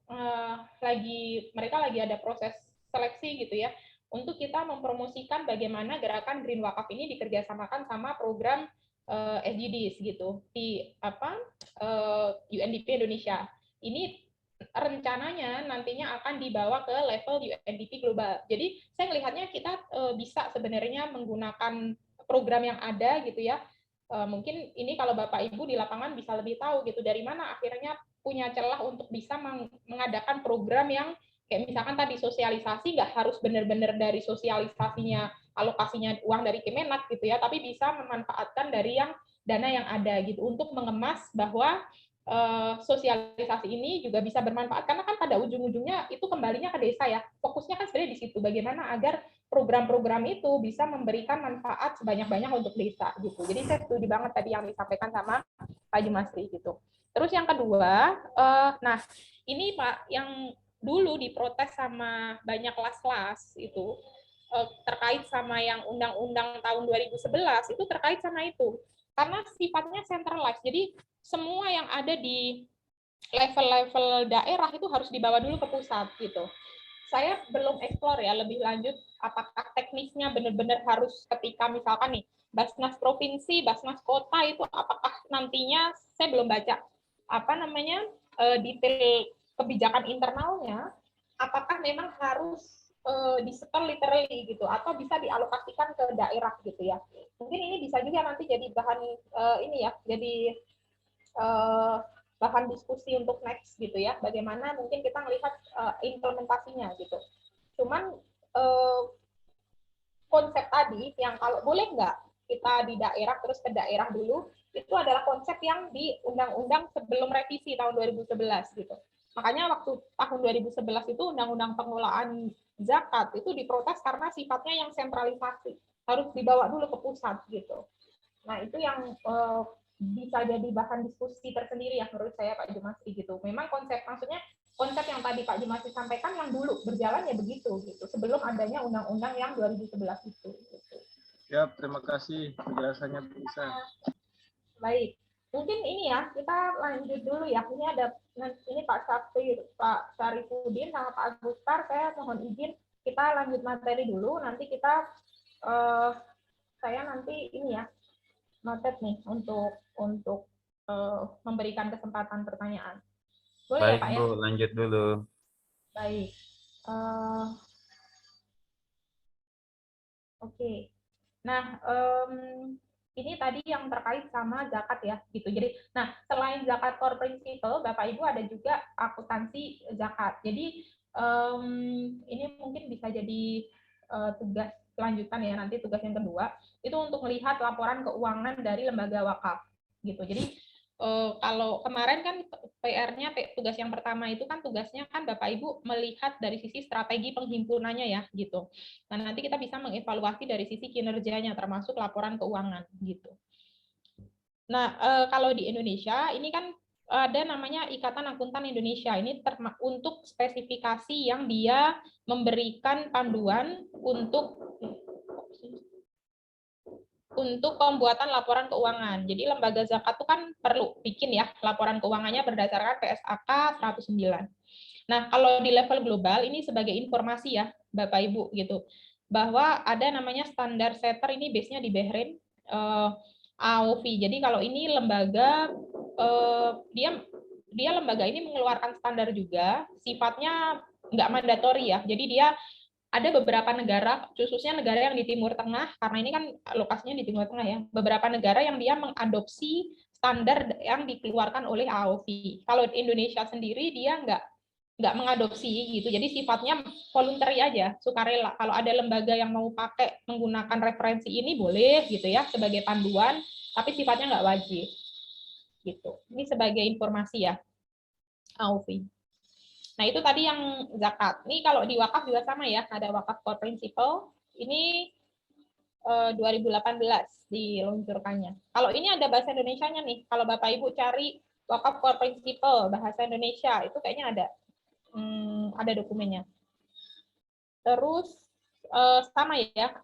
mereka lagi ada proses seleksi gitu ya. Untuk kita mempromosikan bagaimana gerakan Green Wakaf ini dikerjasamakan sama program SDGs gitu di UNDP Indonesia. Ini rencananya nantinya akan dibawa ke level UNDP global. Jadi saya melihatnya kita bisa sebenarnya menggunakan program yang ada gitu ya. Mungkin ini kalau Bapak Ibu di lapangan bisa lebih tahu gitu dari mana akhirnya punya celah untuk bisa mengadakan program yang kayak misalkan tadi sosialisasi nggak harus benar-benar dari sosialisasinya alokasinya uang dari Kemenak gitu ya, tapi bisa memanfaatkan dari yang dana yang ada gitu untuk mengemas bahwa sosialisasi ini juga bisa bermanfaat karena kan pada ujung-ujungnya itu kembalinya ke desa ya. Fokusnya kan sebenarnya di situ bagaimana agar program-program itu bisa memberikan manfaat sebanyak-banyak untuk desa gitu. Jadi saya setuju banget tadi yang disampaikan sama Pak Jumasri gitu. Terus yang kedua, nah ini Pak yang dulu diprotes sama banyak kelas-kelas itu terkait sama yang undang-undang tahun 2011 itu terkait sama itu. Karena sifatnya centralized. Jadi semua yang ada di level-level daerah itu harus dibawa dulu ke pusat gitu. Saya belum explore ya lebih lanjut apakah teknisnya benar-benar harus ketika misalkan nih Basnas provinsi, Basnas kota itu apakah nantinya saya belum baca apa namanya detail kebijakan internalnya, apakah memang harus disetel literally gitu atau bisa dialokasikan ke daerah gitu ya. Mungkin ini bisa juga nanti jadi bahan ini ya, jadi bahan diskusi untuk next gitu ya, bagaimana mungkin kita melihat implementasinya gitu. Cuman konsep tadi yang kalau boleh nggak kita di daerah terus ke daerah dulu, itu adalah konsep yang di undang-undang sebelum revisi tahun 2011 gitu. Makanya waktu tahun 2011 itu undang-undang pengelolaan zakat itu diprotes karena sifatnya yang sentralisasi, harus dibawa dulu ke pusat gitu. Nah, itu yang bisa jadi bahan diskusi tersendiri ya menurut saya Pak Jumasri gitu. Memang maksudnya konsep yang tadi Pak Jumasri sampaikan yang dulu berjalan ya begitu gitu. Sebelum adanya undang-undang yang 2011 itu. Gitu. Ya, terima kasih penjelasannya bisa. Baik. Mungkin ini ya, kita lanjut dulu ya. Ini ada ini Pak Syarifudin sama Pak Agustar, saya mohon izin kita lanjut materi dulu. Nanti kita saya nanti ini ya noted nih untuk memberikan kesempatan pertanyaan. Boleh Baik, ya Pak Bu, ya? lanjut dulu. Baik. Oke. Nah, ini tadi yang terkait sama zakat ya, gitu. Jadi, nah selain zakat core principle, Bapak Ibu ada juga akuntansi zakat. Jadi ini mungkin bisa jadi tugas lanjutan ya, nanti tugas yang kedua itu untuk melihat laporan keuangan dari lembaga wakaf gitu. Jadi kalau kemarin kan PR-nya tugas yang pertama itu kan tugasnya kan Bapak Ibu melihat dari sisi strategi penghimpunannya ya gitu. Nah, nanti kita bisa mengevaluasi dari sisi kinerjanya termasuk laporan keuangan gitu. Nah, kalau di Indonesia ini kan ada namanya Ikatan Akuntan Indonesia. Ini untuk spesifikasi yang dia memberikan panduan untuk pembuatan laporan keuangan. Jadi lembaga zakat itu kan perlu bikin ya laporan keuangannya berdasarkan PSAK 109. Nah, kalau di level global ini sebagai informasi ya Bapak Ibu gitu, bahwa ada namanya standar setter, ini base-nya di Bahrain, AOV. Jadi kalau ini lembaga dia lembaga ini mengeluarkan standar juga, sifatnya nggak mandatori ya. Jadi dia ada beberapa negara, khususnya negara yang di Timur Tengah, karena ini kan lokasinya di Timur Tengah ya, beberapa negara yang dia mengadopsi standar yang dikeluarkan oleh AOV. Kalau di Indonesia sendiri dia nggak mengadopsi gitu, jadi sifatnya voluntary aja, sukarela. Kalau ada lembaga yang mau pakai menggunakan referensi ini boleh gitu ya sebagai panduan, tapi sifatnya nggak wajib gitu. Ini sebagai informasi ya AOV. Nah, itu tadi yang zakat. Ini kalau di wakaf juga sama ya, ada wakaf core principle. Ini 2018 diluncurkannya. Kalau ini ada bahasa Indonesianya nih. Kalau Bapak Ibu cari wakaf core principle bahasa Indonesia, itu kayaknya ada dokumennya. Terus sama ya,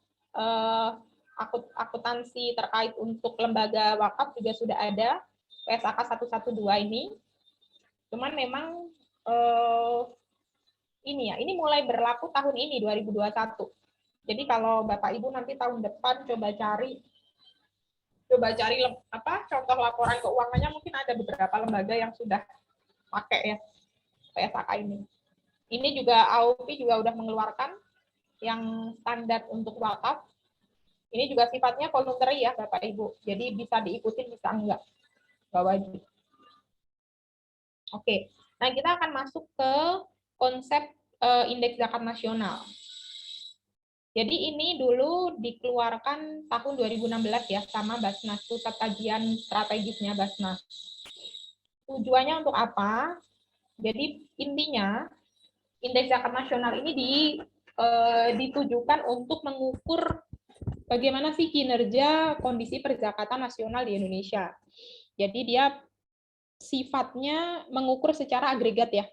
akuntansi terkait untuk lembaga wakaf juga sudah ada, PSAK 112 ini. Cuman memang ini mulai berlaku tahun ini 2021. Jadi kalau Bapak Ibu nanti tahun depan coba cari contoh laporan keuangannya, mungkin ada beberapa lembaga yang sudah pakai ya PSAK ini. Ini juga AOP juga udah mengeluarkan yang standar untuk wakaf. Ini juga sifatnya voluntary ya Bapak Ibu. Jadi bisa diikuti bisa enggak wajib. Oke. Nah, kita akan masuk ke konsep indeks zakat nasional. Jadi ini dulu dikeluarkan tahun 2016 ya sama Basnas, Pusat Kajian Strategisnya Basnas. Tujuannya untuk apa? Jadi intinya indeks zakat nasional ini ditujukan untuk mengukur bagaimana sih kinerja kondisi perzakatan nasional di Indonesia. Jadi dia sifatnya mengukur secara agregat ya,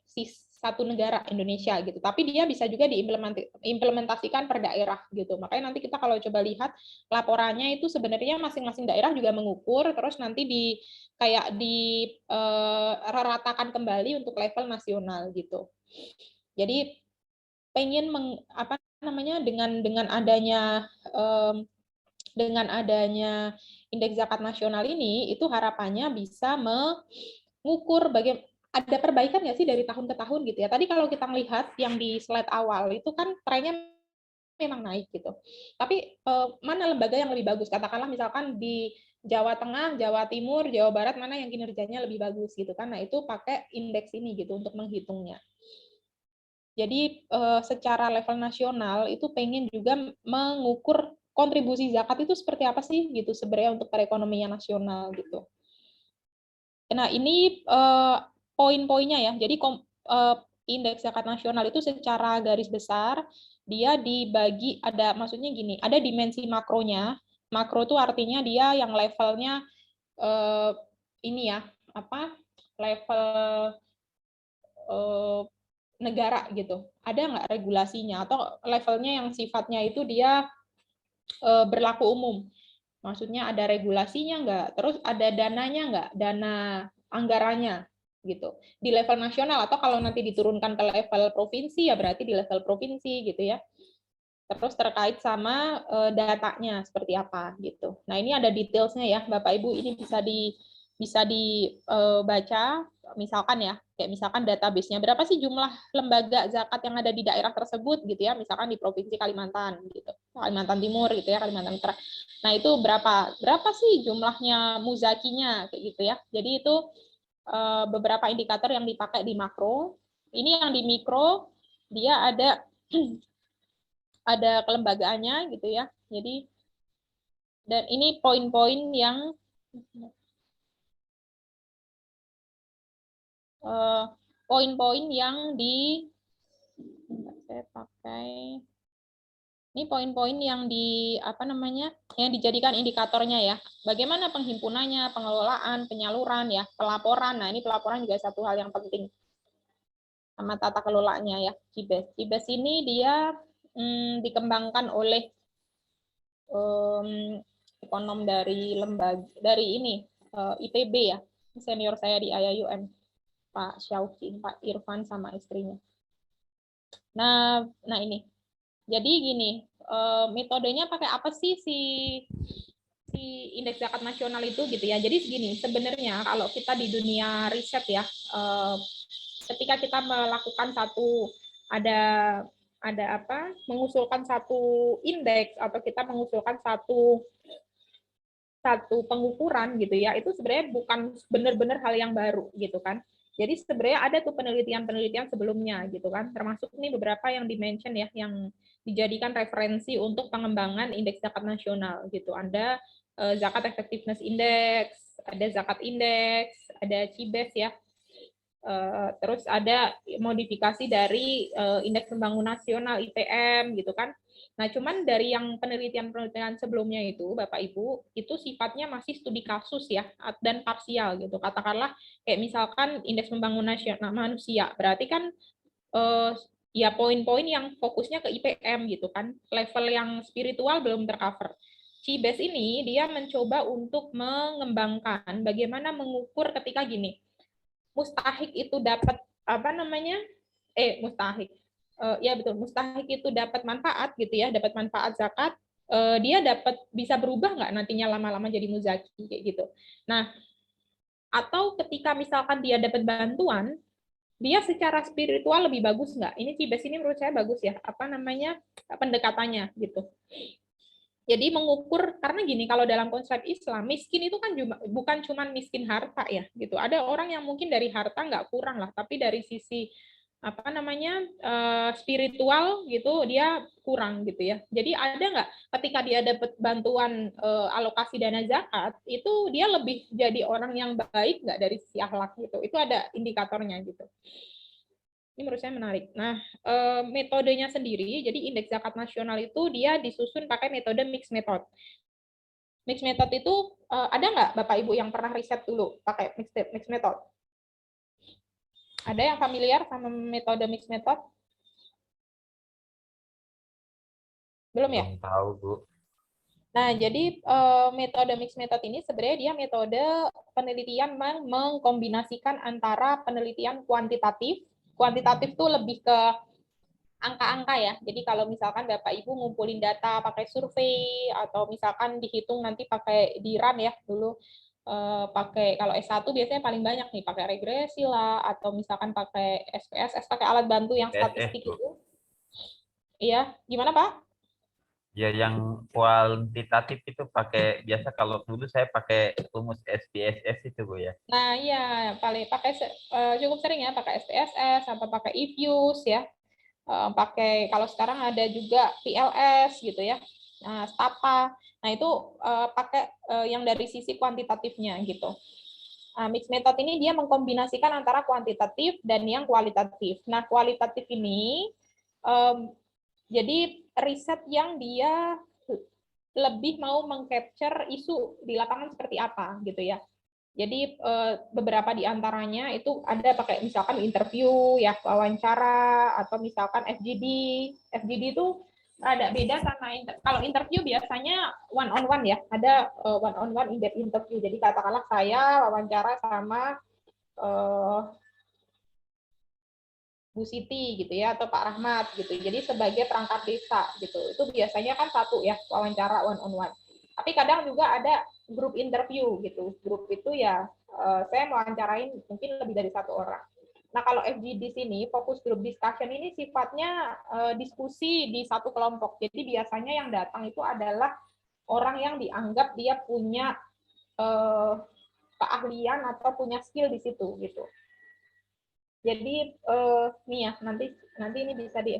satu negara Indonesia gitu, tapi dia bisa juga diimplementasikan per daerah gitu. Makanya nanti kita kalau coba lihat laporannya itu sebenarnya masing-masing daerah juga mengukur, terus nanti ratakan kembali untuk level nasional gitu. Jadi pengen dengan adanya indeks zakat nasional ini, itu harapannya bisa mengukur ada perbaikan nggak sih dari tahun ke tahun gitu ya. Tadi kalau kita melihat yang di slide awal itu kan trennya memang naik gitu. Tapi mana lembaga yang lebih bagus? Katakanlah misalkan di Jawa Tengah, Jawa Timur, Jawa Barat, mana yang kinerjanya lebih bagus gitu kan. Nah, itu pakai indeks ini gitu untuk menghitungnya. Jadi secara level nasional itu pengen juga mengukur kontribusi zakat itu seperti apa sih gitu sebenarnya untuk perekonomian nasional gitu. Nah, ini poin-poinnya ya. Jadi indeks zakat nasional itu secara garis besar dia dibagi, maksudnya gini, ada dimensi makronya. Makro itu artinya dia yang levelnya level negara gitu. Ada nggak regulasinya atau levelnya yang sifatnya itu dia berlaku umum. Maksudnya ada regulasinya nggak, terus ada dananya nggak, dana anggarannya gitu. Di level nasional atau kalau nanti diturunkan ke level provinsi ya berarti di level provinsi gitu ya. Terus terkait sama datanya seperti apa gitu. Nah, ini ada detailsnya ya Bapak Ibu, ini bisa dibaca misalkan ya, kayak misalkan database-nya berapa sih jumlah lembaga zakat yang ada di daerah tersebut gitu ya, misalkan di provinsi Kalimantan gitu, Kalimantan Timur gitu ya, Kalimantan Utara. Nah, itu berapa sih jumlahnya muzakinya kayak gitu ya. Jadi itu beberapa indikator yang dipakai di makro. Ini yang di mikro dia ada kelembagaannya gitu ya. Jadi dan ini poin-poin yang saya pakai ini poin-poin yang yang dijadikan indikatornya ya. Bagaimana penghimpunannya, pengelolaan, penyaluran ya, pelaporan. Nah, ini pelaporan juga satu hal yang penting. Sama tata kelolanya ya, CIBES. CIBES ini dia dikembangkan oleh ekonom dari ITB ya, senior saya di IAIUM, Pak Syauki, Pak Irfan sama istrinya. Nah ini. Jadi gini, metodenya pakai apa sih si indeks zakat nasional itu gitu ya. Jadi segini, sebenarnya kalau kita di dunia riset ya, ketika kita melakukan mengusulkan satu indeks atau kita mengusulkan satu pengukuran gitu ya, itu sebenarnya bukan benar-benar hal yang baru gitu kan. Jadi sebenarnya ada tuh penelitian-penelitian sebelumnya gitu kan, termasuk nih beberapa yang dimention ya, yang dijadikan referensi untuk pengembangan indeks zakat nasional gitu. Ada zakat effectiveness index, ada zakat index, ada CIBES ya. Terus ada modifikasi dari indeks pembangunan nasional IPM gitu kan. Nah, cuman dari yang penelitian-penelitian sebelumnya itu, Bapak Ibu, itu sifatnya masih studi kasus ya, dan parsial gitu. Katakanlah kayak misalkan indeks pembangunan manusia, berarti kan ya poin-poin yang fokusnya ke IPM gitu kan. Level yang spiritual belum tercover. CIBES ini dia mencoba untuk mengembangkan bagaimana mengukur ketika gini, mustahik itu dapat ya betul, mustahik itu dapat manfaat gitu ya, dapat manfaat zakat, dia bisa berubah nggak nantinya lama-lama jadi muzaki kayak gitu. Nah, atau ketika misalkan dia dapat bantuan, dia secara spiritual lebih bagus nggak? Ini CIBES ini menurut saya bagus ya, pendekatannya gitu. Jadi mengukur, karena gini, kalau dalam konsep Islam, miskin itu kan bukan cuma miskin harta ya, gitu. Ada orang yang mungkin dari harta nggak kurang lah, tapi dari sisi spiritual gitu dia kurang gitu ya. Jadi ada nggak ketika dia dapat bantuan alokasi dana zakat, itu dia lebih jadi orang yang baik nggak dari sisi akhlak gitu. Itu ada indikatornya gitu. Ini menurut saya menarik. Nah, metodenya sendiri, jadi indeks zakat nasional itu dia disusun pakai metode mixed method. Mixed method itu ada nggak Bapak Ibu yang pernah riset dulu pakai mixed method? Ada yang familiar sama metode mixed method? Belum ya? Belum tahu, Bu. Nah, jadi metode mixed method ini sebenarnya dia metode penelitian yang mengkombinasikan antara penelitian kuantitatif. Kuantitatif itu lebih ke angka-angka ya. Jadi kalau misalkan Bapak Ibu ngumpulin data pakai survei atau misalkan dihitung nanti pakai di run ya dulu, pakai kalau S1 biasanya paling banyak nih pakai regresi lah atau misalkan pakai SPSS, pakai alat bantu yang PSS, statistik Bu. itu. Iya, gimana Pak? Ya, yang kuantitatif itu pakai biasa kalau dulu saya pakai rumus SPSS itu, Bu ya. Nah, iya, paling pakai cukup sering ya pakai SPSS sampai pakai IFUS ya. Pakai kalau sekarang ada juga PLS gitu ya. Nah, Stapa. Nah, itu pakai yang dari sisi kuantitatifnya gitu. Nah, mixed method ini dia mengkombinasikan antara kuantitatif dan yang kualitatif. Nah, kualitatif ini jadi riset yang dia lebih mau mengcapture isu di lapangan seperti apa gitu ya. Jadi beberapa di antaranya itu ada pakai misalkan interview ya, wawancara atau misalkan FGD. FGD itu ada beda sama kalau interview biasanya one on one ya, ada one on one in-depth interview. Jadi katakanlah saya wawancara sama Bu Siti gitu ya atau Pak Rahmat gitu. Jadi sebagai perangkat desa gitu. Itu biasanya kan satu ya wawancara one on one. Tapi kadang juga ada grup interview gitu. Grup itu ya saya mau wawancarain mungkin lebih dari satu orang. Nah, kalau FG di sini fokus group discussion ini sifatnya diskusi di satu kelompok. Jadi biasanya yang datang itu adalah orang yang dianggap dia punya keahlian atau punya skill di situ gitu. Jadi nih ya nanti ini bisa di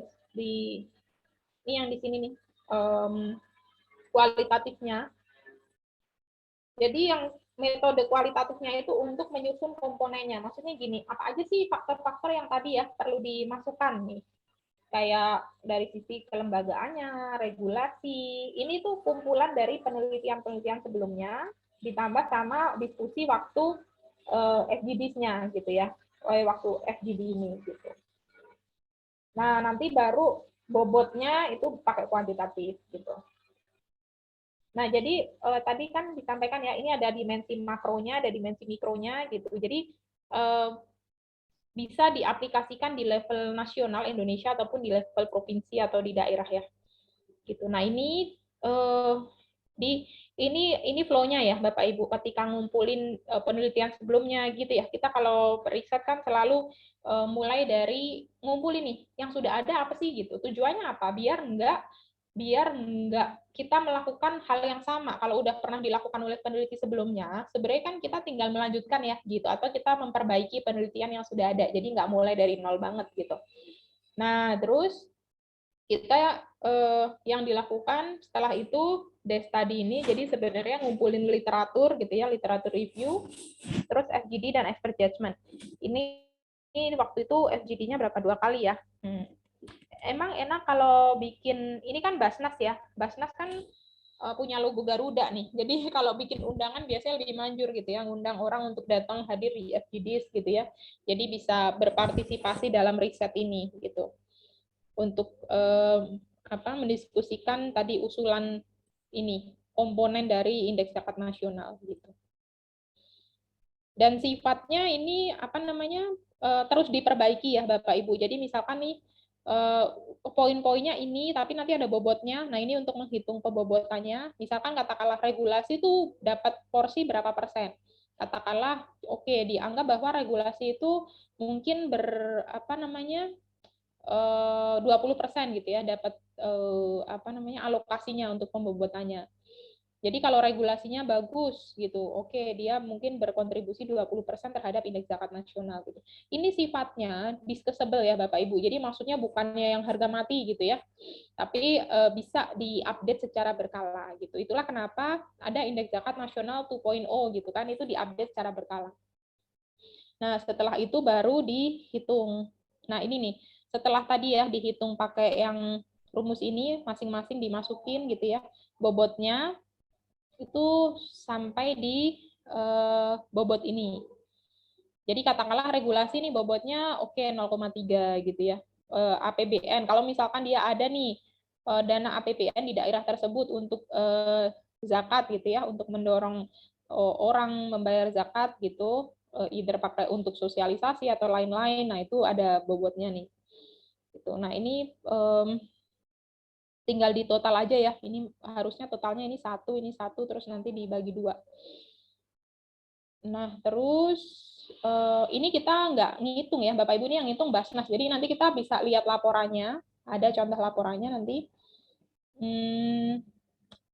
ini yang di sini nih kualitatifnya. Jadi yang metode kualitatifnya itu untuk menyusun komponennya. Maksudnya gini, apa aja sih faktor-faktor yang tadi ya perlu dimasukkan nih? Kayak dari sisi kelembagaannya, regulasi. Ini tuh kumpulan dari penelitian-penelitian sebelumnya ditambah sama diskusi waktu FGD-nya gitu ya. Waktu FGD ini gitu. Nah, nanti baru bobotnya itu pakai kuantitatif gitu. Nah, jadi tadi kan disampaikan ya, ini ada dimensi makronya, ada dimensi mikronya gitu. Jadi bisa diaplikasikan di level nasional Indonesia ataupun di level provinsi atau di daerah ya. Gitu. Nah, ini ini flow-nya ya Bapak Ibu ketika ngumpulin penelitian sebelumnya gitu ya. Kita kalau riset kan selalu mulai dari ngumpulin nih yang sudah ada apa sih gitu. Tujuannya apa? Biar enggak kita melakukan hal yang sama. Kalau udah pernah dilakukan oleh peneliti sebelumnya, sebenarnya kan kita tinggal melanjutkan ya gitu atau kita memperbaiki penelitian yang sudah ada. Jadi nggak mulai dari nol banget gitu. Nah, terus kita yang dilakukan setelah itu desk study ini jadi sebenarnya ngumpulin literatur gitu ya, literatur review, terus FGD dan expert judgment. Ini waktu itu FGD-nya berapa 2 kali ya. Emang enak kalau bikin ini kan Basnas ya. Basnas kan punya logo Garuda nih. Jadi kalau bikin undangan biasanya lebih manjur gitu ya, ngundang orang untuk datang hadir di FGD gitu ya. Jadi bisa berpartisipasi dalam riset ini gitu. Untuk mendiskusikan tadi usulan ini komponen dari indeks zakat nasional gitu. Dan sifatnya ini terus diperbaiki ya Bapak Ibu. Jadi misalkan nih poin-poinnya ini tapi nanti ada bobotnya. Nah, ini untuk menghitung pebobotannya. Misalkan katakanlah regulasi itu dapat porsi berapa persen. Katakanlah oke, dianggap bahwa regulasi itu mungkin 20% gitu ya dapat alokasinya untuk pembobotannya. Jadi kalau regulasinya bagus gitu, oke dia mungkin berkontribusi 20% terhadap indeks zakat nasional gitu. Ini sifatnya discussable ya Bapak Ibu. Jadi maksudnya bukannya yang harga mati gitu ya. Tapi bisa diupdate secara berkala gitu. Itulah kenapa ada indeks zakat nasional 2.0 gitu kan, itu diupdate secara berkala. Nah, setelah itu baru dihitung. Nah, ini nih, setelah tadi ya dihitung pakai yang rumus ini masing-masing dimasukin gitu ya. Bobotnya itu sampai di bobot ini. Jadi katakanlah regulasi nih bobotnya oke 0,3 gitu ya. APBN, kalau misalkan dia ada nih dana APBN di daerah tersebut untuk zakat gitu ya, untuk mendorong orang membayar zakat gitu, either pakai untuk sosialisasi atau lain-lain. Nah, itu ada bobotnya nih. Gitu. Nah, ini tinggal di total aja ya. Ini harusnya totalnya ini satu, terus nanti dibagi 2. Nah, terus ini kita nggak ngitung ya, Bapak Ibu, ini yang ngitung Basnas. Jadi nanti kita bisa lihat laporannya, ada contoh laporannya nanti.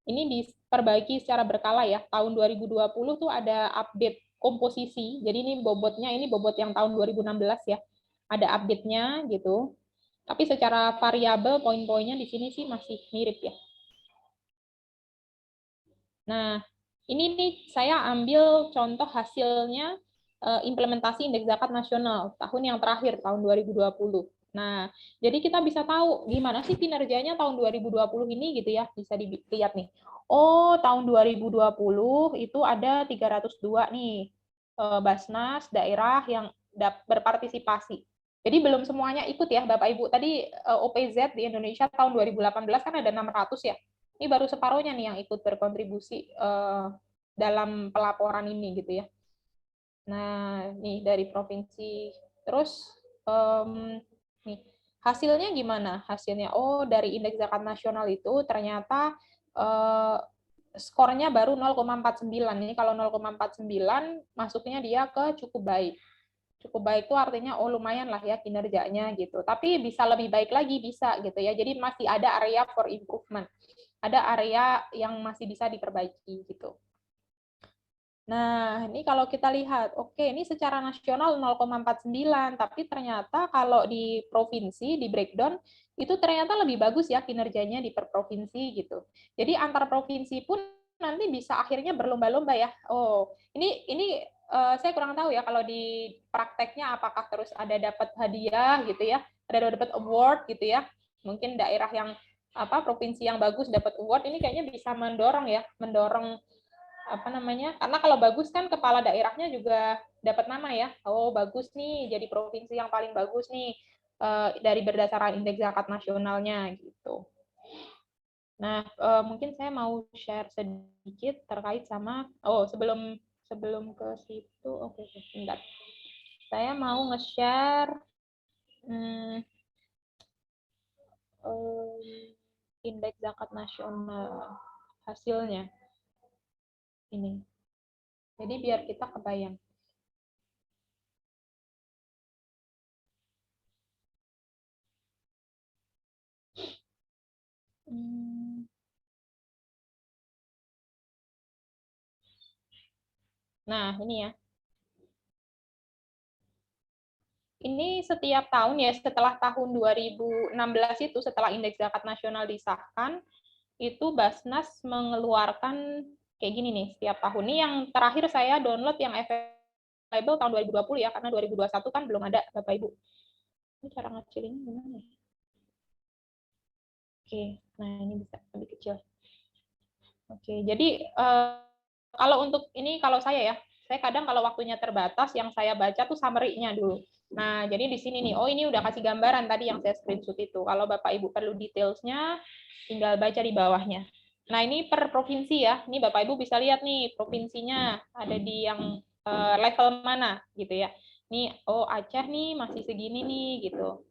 Ini diperbaiki secara berkala ya. Tahun 2020 tuh ada update komposisi. Jadi ini bobotnya, ini bobot yang tahun 2016 ya. Ada update-nya gitu. Tapi secara variabel poin-poinnya di sini sih masih mirip ya. Nah, ini nih saya ambil contoh hasilnya implementasi indeks zakat nasional tahun yang terakhir, tahun 2020. Nah, jadi kita bisa tahu gimana sih kinerjanya tahun 2020 ini gitu ya, bisa dilihat nih. Oh, tahun 2020 itu ada 302 nih Basnas daerah yang berpartisipasi. Jadi belum semuanya ikut ya Bapak Ibu. Tadi OPZ di Indonesia tahun 2018 kan ada 600 ya. Ini baru separuhnya nih yang ikut berkontribusi dalam pelaporan ini gitu ya. Nah, nih dari provinsi. Terus nih hasilnya gimana? Hasilnya dari indeks zakat nasional itu ternyata skornya baru 0,49. Ini kalau 0,49 masuknya dia ke cukup baik. Cukup baik itu artinya lumayan lah ya kinerjanya gitu. Tapi bisa lebih baik lagi bisa gitu ya. Jadi masih ada area for improvement. Ada area yang masih bisa diperbaiki gitu. Nah, ini kalau kita lihat, oke, ini secara nasional 0,49, tapi ternyata kalau di provinsi, di breakdown, itu ternyata lebih bagus ya kinerjanya di per provinsi gitu. Jadi antar provinsi pun nanti bisa akhirnya berlomba-lomba ya. Oh, ini saya kurang tahu ya kalau di prakteknya apakah terus ada dapat hadiah gitu ya, ada dapat award gitu ya. Mungkin daerah yang provinsi yang bagus dapat award, ini kayaknya bisa mendorong karena kalau bagus kan kepala daerahnya juga dapat nama ya. Oh, bagus nih jadi provinsi yang paling bagus nih dari berdasarkan indeks zakat nasionalnya gitu. Nah, mungkin saya mau share sedikit terkait sama sebelum ke situ. Oke, sebentar. Saya mau nge-share indeks zakat nasional hasilnya. Ini. Jadi biar kita kebayang. Nah, ini ya. Ini setiap tahun ya, setelah tahun 2016 itu, setelah indeks zakat nasional disahkan, itu Basnas mengeluarkan kayak gini nih, setiap tahun. Ini yang terakhir saya download yang available tahun 2020 ya, karena 2021 kan belum ada, Bapak Ibu. Ini cara ngecilinnya gimana ya? Oke, nah ini bisa lebih kecil. Oke, jadi kalau untuk ini, kalau saya ya, saya kadang kalau waktunya terbatas, yang saya baca tuh summary-nya dulu. Nah, jadi di sini nih, ini udah kasih gambaran tadi yang saya screenshot itu. Kalau Bapak Ibu perlu details-nya, tinggal baca di bawahnya. Nah, ini per provinsi ya. Ini Bapak Ibu bisa lihat nih, provinsinya ada di yang level mana gitu ya. Nih, Aceh nih masih segini nih gitu.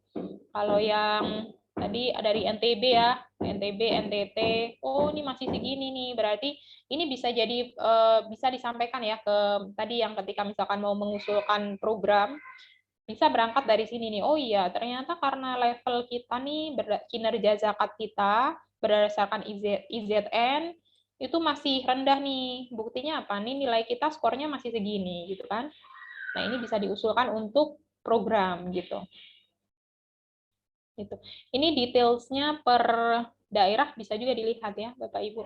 Kalau yang tadi dari NTB ya, NTB, NTT, ini masih segini nih. Berarti ini bisa jadi bisa disampaikan ya ke tadi yang ketika misalkan mau mengusulkan program, bisa berangkat dari sini nih. Oh iya, ternyata karena level kita nih kinerja zakat kita berdasarkan IZN itu masih rendah nih. Buktinya apa? Nih nilai kita skornya masih segini gitu kan. Nah, ini bisa diusulkan untuk program gitu. Gitu. Ini detailsnya per daerah bisa juga dilihat ya, Bapak Ibu.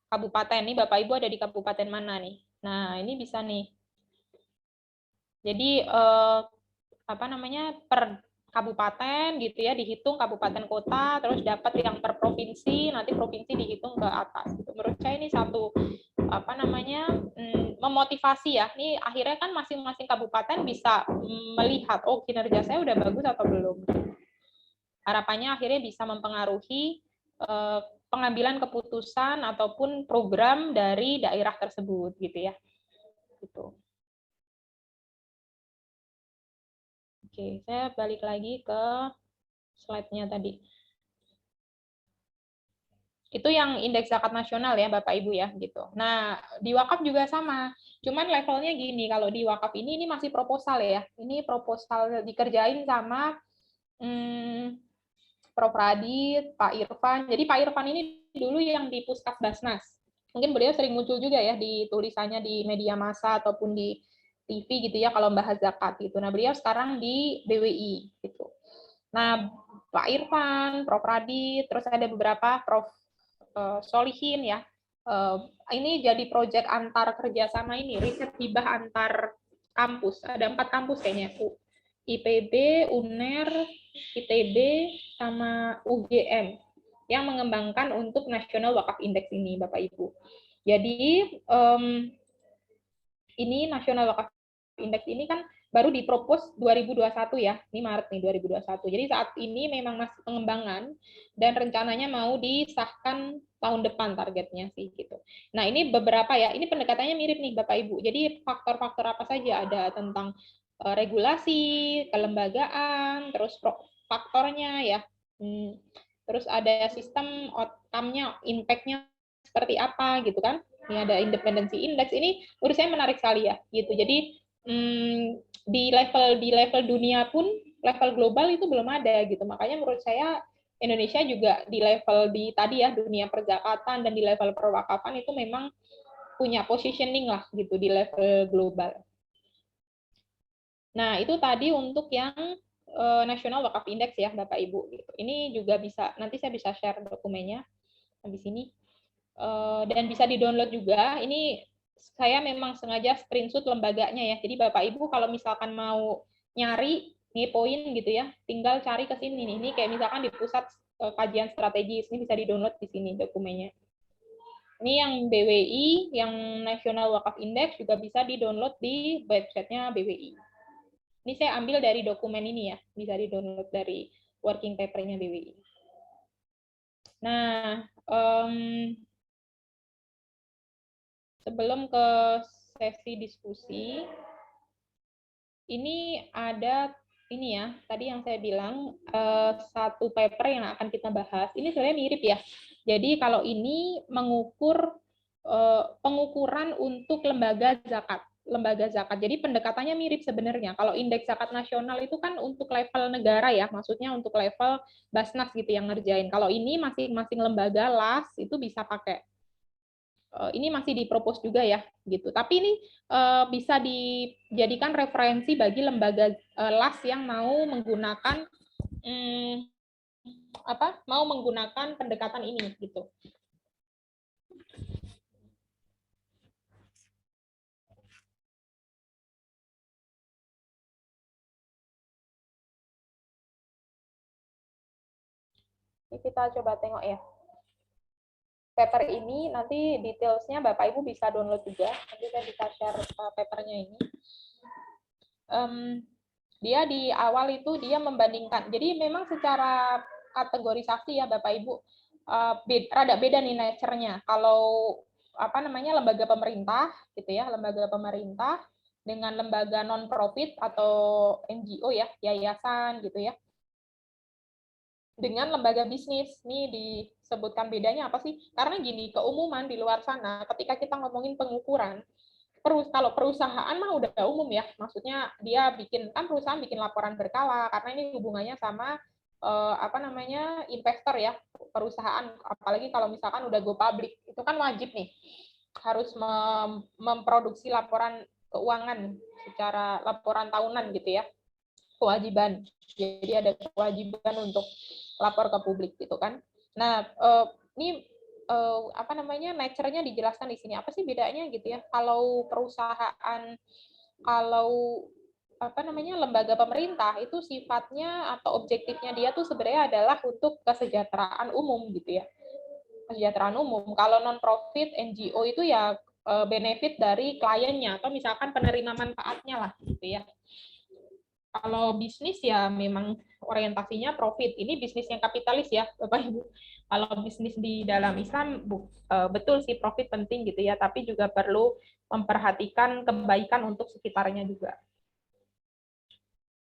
Kabupaten nih, Bapak Ibu ada di kabupaten mana nih? Nah, ini bisa nih. Jadi per kabupaten gitu ya, dihitung kabupaten kota, terus dapat yang per provinsi, nanti provinsi dihitung ke atas gitu. Menurut saya ini satu memotivasi ya. Ini akhirnya kan masing-masing kabupaten bisa melihat, oh kinerja saya udah bagus atau belum. Harapannya akhirnya bisa mempengaruhi pengambilan keputusan ataupun program dari daerah tersebut gitu ya. Gitu. Oke, saya balik lagi ke slide-nya tadi. Itu yang indeks zakat nasional ya Bapak Ibu ya gitu. Nah, di wakaf juga sama. Cuman levelnya gini, kalau di wakaf ini masih proposal ya. Ini proposal dikerjain sama Prof. Radit, Pak Irfan. Jadi Pak Irfan ini dulu yang di Puskes Basnas. Mungkin beliau sering muncul juga ya di tulisannya di media massa ataupun di TV gitu ya kalau bahas zakat gitu. Nah, beliau sekarang di BWI gitu. Nah, Pak Irfan, Prof. Radit, terus ada beberapa Prof. Solihin ya. Ini jadi proyek antar kerjasama ini, riset hibah antar kampus. Ada 4 kampus kayaknya. IPB, UNER, ITB, sama UGM yang mengembangkan untuk National Wakaf Index ini, Bapak Ibu. Jadi ini National Wakaf Index ini kan baru dipropos 2021 ya, ini Maret nih 2021. Jadi saat ini memang masih pengembangan dan rencananya mau disahkan tahun depan targetnya sih gitu. Nah ini beberapa ya, ini pendekatannya mirip nih Bapak Ibu. Jadi faktor-faktor apa saja ada tentang regulasi, kelembagaan, terus faktornya ya, terus ada sistem outcome-nya, impact-nya seperti apa gitu kan. Ini ada independensi index, ini menurut saya menarik sekali ya gitu. Jadi di level dunia pun, level global itu belum ada gitu. Makanya menurut saya Indonesia juga di level di tadi ya dunia perzakatan dan di level perwakafan itu memang punya positioning lah gitu di level global. Nah, itu tadi untuk yang National Wakaf Index ya Bapak Ibu gitu. Ini juga bisa, nanti saya bisa share dokumennya di sini. Dan bisa di-download juga. Ini saya memang sengaja screenshot lembaganya ya. Jadi Bapak Ibu kalau misalkan mau nyari ngepoin gitu ya, tinggal cari ke sini nih. Ini kayak misalkan di pusat kajian strategis, ini bisa di-download di sini dokumennya. Ini yang BWI, yang National Wakaf Index juga bisa di-download di websitenya BWI. Ini saya ambil dari dokumen ini ya, bisa di-download dari working paper-nya BWI. Nah, sebelum ke sesi diskusi, ini ada ini ya, tadi yang saya bilang satu paper yang akan kita bahas. Ini sebenarnya mirip ya. Jadi kalau ini mengukur pengukuran untuk lembaga zakat. Jadi pendekatannya mirip sebenarnya. Kalau indeks zakat nasional itu kan untuk level negara ya, maksudnya untuk level Basnas gitu yang ngerjain. Kalau ini masing-masing lembaga LAS itu bisa pakai. Ini masih dipropos juga ya gitu. Tapi ini bisa dijadikan referensi bagi lembaga LAS yang mau menggunakan pendekatan ini gitu. Ini kita coba tengok ya. Paper ini nanti detailsnya Bapak Ibu bisa download juga. Nanti saya bisa share papernya ini. Dia di awal itu dia membandingkan. Jadi memang secara kategorisasi ya Bapak Ibu rada beda nih nature-nya. Kalau lembaga pemerintah gitu ya, lembaga pemerintah dengan lembaga non profit atau NGO ya, yayasan gitu ya. Dengan lembaga bisnis. Nih disebutkan bedanya apa sih? Karena gini, keumuman di luar sana, ketika kita ngomongin pengukuran, kalau perusahaan mah udah umum ya, maksudnya dia perusahaan bikin laporan berkala, karena ini hubungannya sama investor ya, perusahaan, apalagi kalau misalkan udah go public, itu kan wajib nih, harus memproduksi laporan keuangan secara laporan tahunan gitu ya, kewajiban. Jadi ada kewajiban untuk lapor ke publik gitu kan. Nah, ini nature-nya dijelaskan di sini. Apa sih bedanya gitu ya? Kalau perusahaan, kalau lembaga pemerintah itu sifatnya atau objektifnya dia tuh sebenarnya adalah untuk kesejahteraan umum gitu ya. Kesejahteraan umum. Kalau non-profit NGO itu ya benefit dari kliennya atau misalkan penerima manfaatnya lah gitu ya. Kalau bisnis ya memang orientasinya profit. Ini bisnis yang kapitalis ya, Bapak Ibu. Kalau bisnis di dalam Islam betul sih profit penting gitu ya, tapi juga perlu memperhatikan kebaikan untuk sekitarnya juga.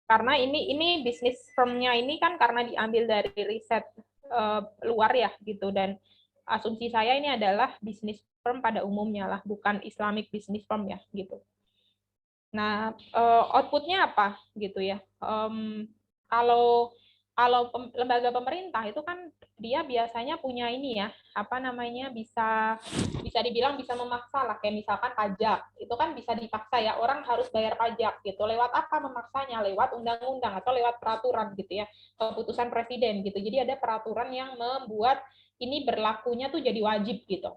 Karena ini bisnis firm-nya ini kan karena diambil dari riset luar ya gitu, dan asumsi saya ini adalah bisnis firm pada umumnya lah, bukan Islamic business firm ya gitu. Nah, output-nya apa gitu ya? Kalau lembaga pemerintah itu kan dia biasanya punya ini ya, bisa dibilang bisa memaksa lah, kayak misalkan pajak itu kan bisa dipaksa ya, orang harus bayar pajak gitu. Lewat apa memaksanya? Lewat undang-undang atau lewat peraturan gitu ya, keputusan presiden gitu. Jadi ada peraturan yang membuat ini berlakunya tuh jadi wajib gitu.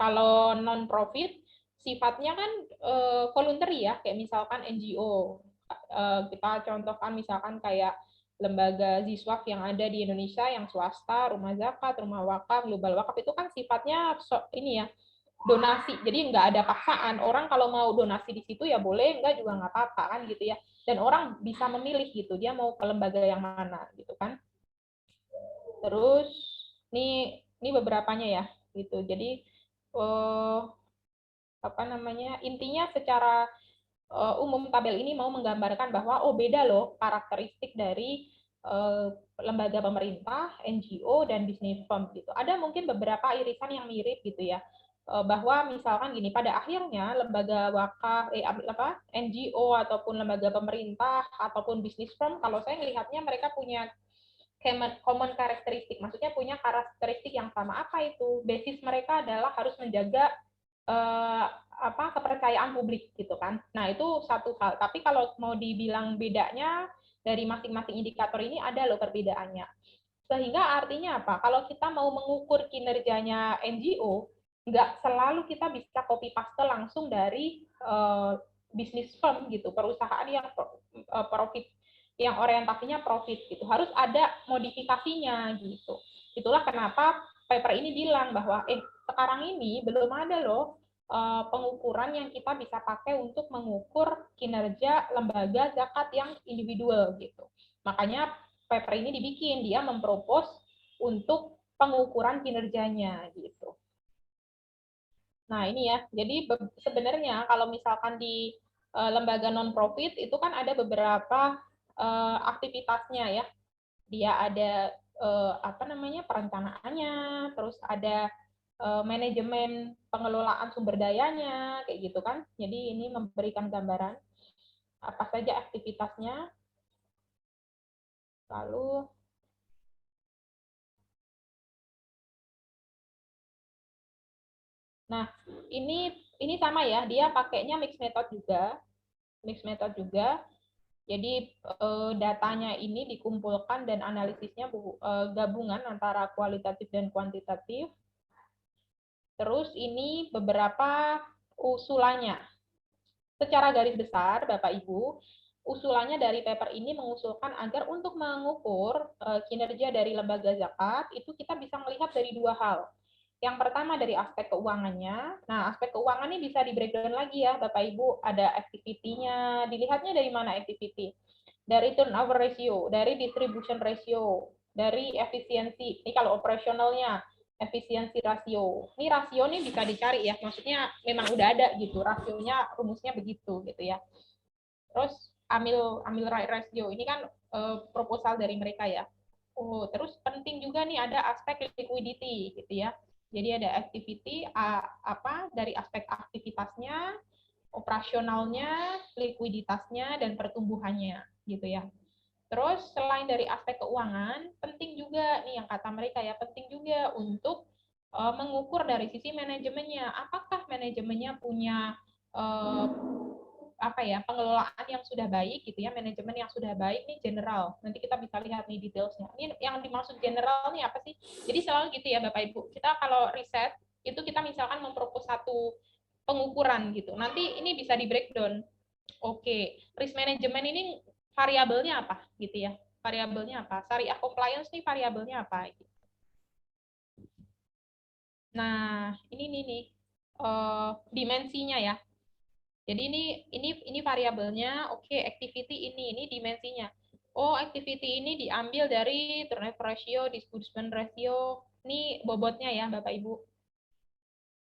Kalau non profit sifatnya kan voluntary ya, kayak misalkan NGO. Kita contohkan misalkan kayak lembaga Ziswaf yang ada di Indonesia, yang swasta, rumah zakat, rumah wakaf, global wakaf, itu kan sifatnya ini ya, donasi. Jadi nggak ada paksaan. Orang kalau mau donasi di situ ya boleh, nggak juga nggak apa-apa kan gitu ya. Dan orang bisa memilih gitu, dia mau ke lembaga yang mana gitu kan. Terus ini beberapanya ya gitu. Jadi intinya secara umum tabel ini mau menggambarkan bahwa beda loh karakteristik dari lembaga pemerintah, NGO dan business firm gitu. Ada mungkin beberapa irisan yang mirip gitu ya. Bahwa misalkan gini, pada akhirnya lembaga wakaf NGO ataupun lembaga pemerintah ataupun business firm, kalau saya melihatnya mereka punya common karakteristik, maksudnya punya karakteristik yang sama. Apa itu? Basis mereka adalah harus menjaga kepercayaan publik gitu kan. Nah, itu satu hal. Tapi kalau mau dibilang bedanya dari masing-masing indikator ini ada loh perbedaannya. Sehingga artinya apa? Kalau kita mau mengukur kinerjanya NGO, nggak selalu kita bisa copy paste langsung dari bisnis firm gitu, perusahaan yang profit, yang orientasinya profit gitu. Harus ada modifikasinya gitu. Itulah kenapa paper ini bilang bahwa sekarang ini belum ada loh pengukuran yang kita bisa pakai untuk mengukur kinerja lembaga zakat yang individual gitu. Makanya paper ini dibikin, dia mempropos untuk pengukuran kinerjanya gitu. Nah ini ya, jadi sebenarnya kalau misalkan di lembaga non-profit itu kan ada beberapa aktivitasnya ya. Dia ada perencanaannya, terus ada manajemen pengelolaan sumber dayanya, kayak gitu kan. Jadi ini memberikan gambaran apa saja aktivitasnya. Lalu nah, ini sama ya, dia pakainya mixed method juga. Jadi datanya ini dikumpulkan dan analisisnya gabungan antara kualitatif dan kuantitatif. Terus ini beberapa usulannya. Secara garis besar, Bapak Ibu, usulannya dari paper ini mengusulkan agar untuk mengukur kinerja dari lembaga zakat, itu kita bisa melihat dari dua hal. Yang pertama dari aspek keuangannya. Nah, aspek keuangan ini bisa di breakdown lagi ya, Bapak Ibu. Ada activity-nya. Dilihatnya dari mana activity? Dari turnover ratio, dari distribution ratio, dari efisiensi. Ini kalau operasionalnya, efisiensi rasio. Ini rasio nih bisa dicari ya. Maksudnya memang udah ada gitu. Rasionya, rumusnya begitu gitu ya. Terus amil right ratio. Ini kan proposal dari mereka ya. Terus penting juga nih ada aspek liquidity gitu ya. Jadi ada activity dari aspek aktivitasnya, operasionalnya, likuiditasnya, dan pertumbuhannya gitu ya. Terus selain dari aspek keuangan, penting juga nih yang kata mereka ya, penting juga untuk mengukur dari sisi manajemennya. Apakah manajemennya punya pengelolaan yang sudah baik gitu ya, manajemen yang sudah baik nih general. Nanti kita bisa lihat nih detailsnya. Ini yang dimaksud general nih apa sih? Jadi selalu gitu ya Bapak Ibu. Kita kalau riset itu kita misalkan mempropos satu pengukuran gitu. Nanti ini bisa di breakdown. Oke, risk management ini variabelnya apa gitu ya? Variabelnya apa? Syariah compliance nih variabelnya apa? Nah, ini nih dimensinya ya. Jadi ini variabelnya, oke, activity ini dimensinya. Oh, activity ini diambil dari turnover ratio, disbursement ratio. Ini bobotnya ya, Bapak Ibu.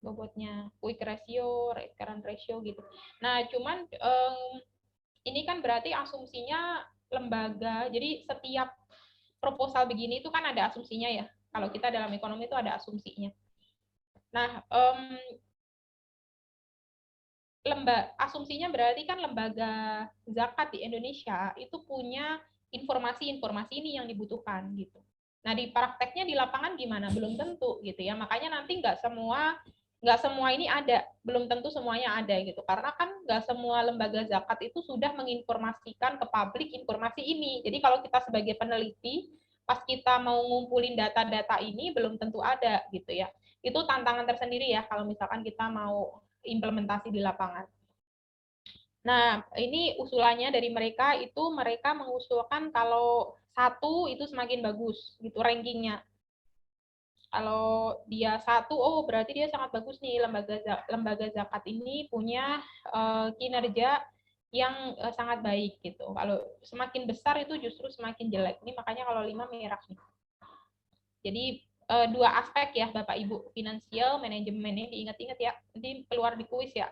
Bobotnya, quick ratio, recurrent ratio gitu. Nah, cuman ini kan berarti asumsinya lembaga. Jadi setiap proposal begini itu kan ada asumsinya ya. Kalau kita dalam ekonomi itu ada asumsinya. Nah, asumsinya berarti kan lembaga zakat di Indonesia itu punya informasi-informasi ini yang dibutuhkan gitu. Nah, di prakteknya di lapangan gimana? Belum tentu gitu ya. Makanya nanti nggak semua ini ada, belum tentu semuanya ada gitu. Karena kan nggak semua lembaga zakat itu sudah menginformasikan ke publik informasi ini. Jadi kalau kita sebagai peneliti, pas kita mau ngumpulin data-data ini belum tentu ada gitu ya. Itu tantangan tersendiri ya kalau misalkan kita mau implementasi di lapangan. Nah, ini usulannya dari mereka itu mereka mengusulkan kalau 1 itu semakin bagus gitu rankingnya. Kalau dia 1, oh berarti dia sangat bagus nih lembaga zakat ini punya kinerja yang sangat baik gitu. Kalau semakin besar itu justru semakin jelek. Ini makanya kalau 5 merah nih. Jadi 2 aspek ya Bapak Ibu, finansial manajemen ini diingat-ingat ya, nanti keluar di kuis ya.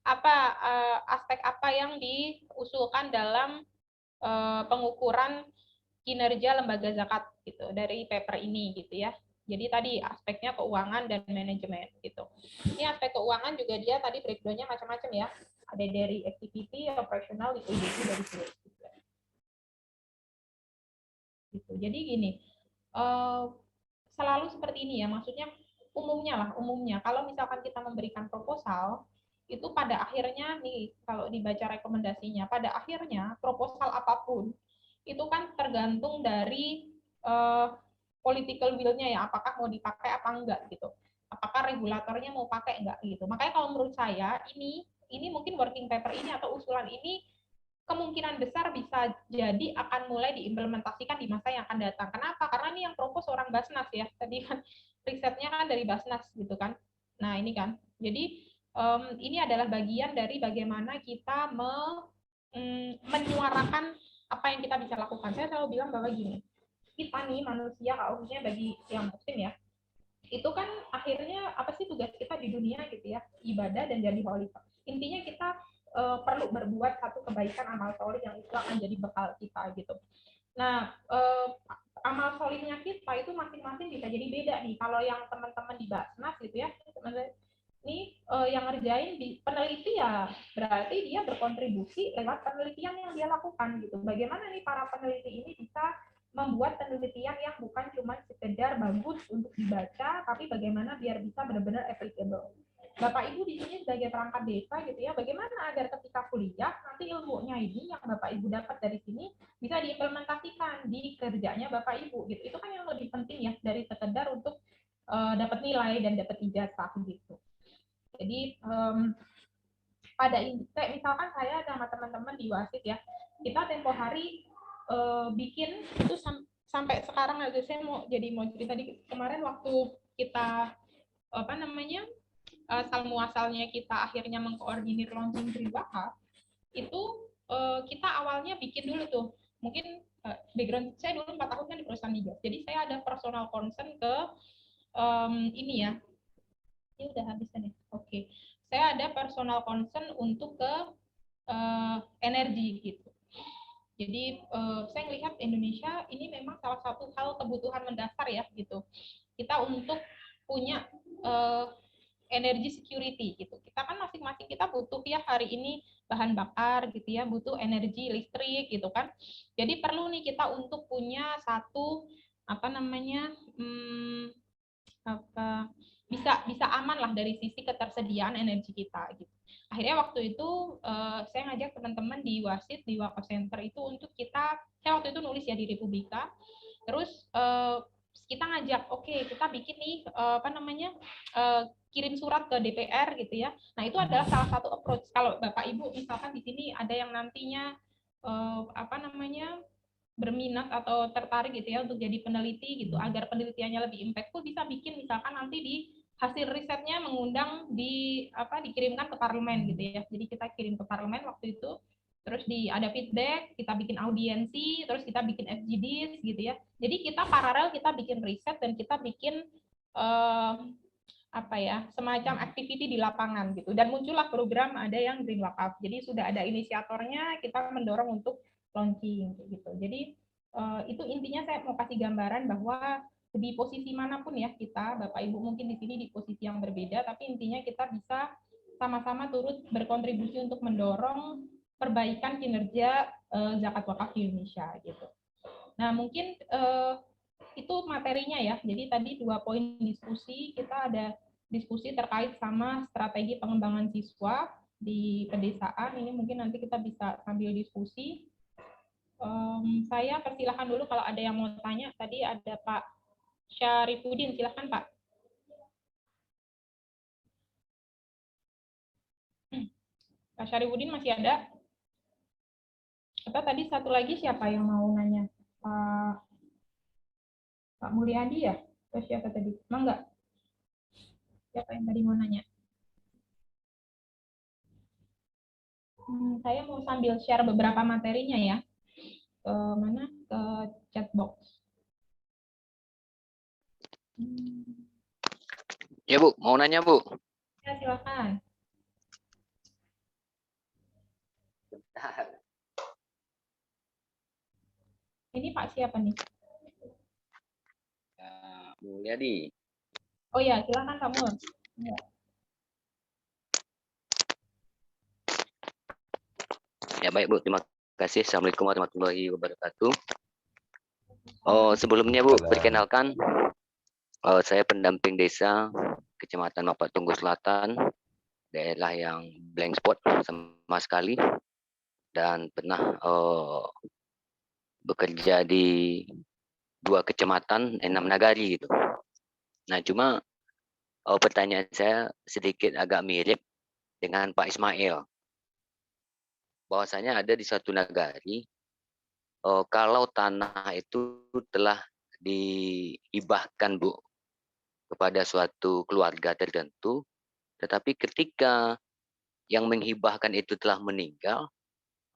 Aspek apa yang diusulkan dalam pengukuran kinerja lembaga zakat gitu dari paper ini gitu ya. Jadi tadi aspeknya keuangan dan manajemen gitu. Ini aspek keuangan juga dia tadi breakdown-nya macam-macam ya. Ada dari activity, operational, liquidity dari sales gitu. Jadi gini, selalu seperti ini ya, maksudnya umumnya kalau misalkan kita memberikan proposal itu pada akhirnya nih kalau dibaca rekomendasinya pada akhirnya proposal apapun itu kan tergantung dari political will-nya ya, apakah mau dipakai apa enggak gitu, apakah regulatornya mau pakai enggak gitu. Makanya kalau menurut saya ini mungkin working paper ini atau usulan ini kemungkinan besar bisa jadi akan mulai diimplementasikan di masa yang akan datang. Kenapa? Karena ini yang propose orang Basnas ya. Tadi kan risetnya kan dari Basnas gitu kan. Nah, ini kan. Jadi ini adalah bagian dari bagaimana kita menyuarakan apa yang kita bisa lakukan. Saya selalu bilang bahwa gini, kita nih manusia, khususnya bagi yang muslim ya, itu kan akhirnya apa sih tugas kita di dunia gitu ya, ibadah dan jadi khalifah. Intinya kita perlu berbuat satu kebaikan amal soleh yang itu akan jadi bekal kita gitu. Nah, amal solehnya kita itu masing-masing bisa jadi beda nih. Kalau yang teman-teman di Basnas gitu ya, teman-teman ini yang ngerjain di peneliti ya berarti dia berkontribusi lewat penelitian yang dia lakukan gitu. Bagaimana nih para peneliti ini bisa membuat penelitian yang bukan cuma sekedar bagus untuk dibaca, tapi bagaimana biar bisa benar-benar applicable. Bapak Ibu di sini sebagai perangkat desa gitu ya, bagaimana agar ketika kuliah nanti ilmunya ini yang Bapak Ibu dapat dari sini bisa diimplementasikan di kerjanya Bapak Ibu gitu. Itu kan yang lebih penting ya dari sekedar untuk dapat nilai dan dapat ijazah gitu. Jadi kayak misalkan saya sama teman-teman di Wasit ya, kita tempo hari bikin itu sampai sekarang aja saya mau cerita di kemarin waktu kita asal muasalnya kita akhirnya mengkoordinir launching Triwaka itu kita awalnya bikin dulu tuh mungkin background saya dulu 4 tahun kan di perusahaan migas, jadi saya ada personal concern ke ini ya udah habis kan ya. Oke. Saya ada personal concern untuk ke energi gitu. Jadi saya melihat Indonesia ini memang salah satu hal kebutuhan mendasar ya gitu. Kita untuk punya energy security gitu. Kita kan masing-masing kita butuh ya hari ini bahan bakar gitu ya, butuh energi listrik gitu kan. Jadi perlu nih kita untuk punya satu bisa aman lah dari sisi ketersediaan energi kita gitu. Akhirnya waktu itu saya ngajak teman-teman di Wasit di Waka Center itu untuk saya waktu itu nulis ya di Republika. Terus kita ngajak, oke, kita bikin nih kirim surat ke DPR gitu ya. Nah, itu adalah salah satu approach. Kalau Bapak Ibu misalkan di sini ada yang nantinya berminat atau tertarik gitu ya untuk jadi peneliti gitu, agar penelitiannya lebih impactful, bisa bikin misalkan nanti di hasil risetnya mengundang dikirimkan ke parlemen gitu ya. Jadi kita kirim ke parlemen waktu itu, terus ada feedback, kita bikin audiensi, terus kita bikin FGDs gitu ya. Jadi kita paralel, kita bikin riset dan kita bikin semacam activity di lapangan gitu, dan muncullah program ada yang Green Wakaf. Jadi sudah ada inisiatornya, kita mendorong untuk launching gitu. Jadi itu intinya saya mau kasih gambaran bahwa di posisi manapun ya kita, Bapak Ibu mungkin di sini di posisi yang berbeda, tapi intinya kita bisa sama-sama turut berkontribusi untuk mendorong perbaikan kinerja zakat wakaf di Indonesia gitu. Nah, mungkin itu materinya ya. Jadi tadi 2 poin diskusi, kita ada diskusi terkait sama strategi pengembangan siswa di pedesaan. Ini mungkin nanti kita bisa sambil diskusi. Saya persilahkan dulu kalau ada yang mau tanya. Tadi ada Pak Syarifudin, silahkan Pak. Pak Syarifudin masih ada? Atau tadi satu lagi siapa yang mau nanya? Pak Mulyadi ya? Atau siapa tadi? Enggak? Siapa yang tadi mau nanya? Saya mau sambil share beberapa materinya ya. Ke mana? Ke chat box. Ya Bu, mau nanya Bu. Ya, silakan. Ini Pak siapa nih? Mulyadi. Oh ya, silakan kamu. Ya. Ya baik Bu, terima kasih. Assalamualaikum warahmatullahi wabarakatuh. Sebelumnya Bu, perkenalkan, saya pendamping desa Kecamatan Mapak Tunggu Selatan, daerah yang blank spot sama sekali, dan pernah bekerja di 2 kecamatan, 6 nagari gitu. Nah cuma pertanyaan saya sedikit agak mirip dengan Pak Ismail. Bahwasanya ada di suatu nagari, kalau tanah itu telah dihibahkan Bu kepada suatu keluarga tertentu, tetapi ketika yang menghibahkan itu telah meninggal,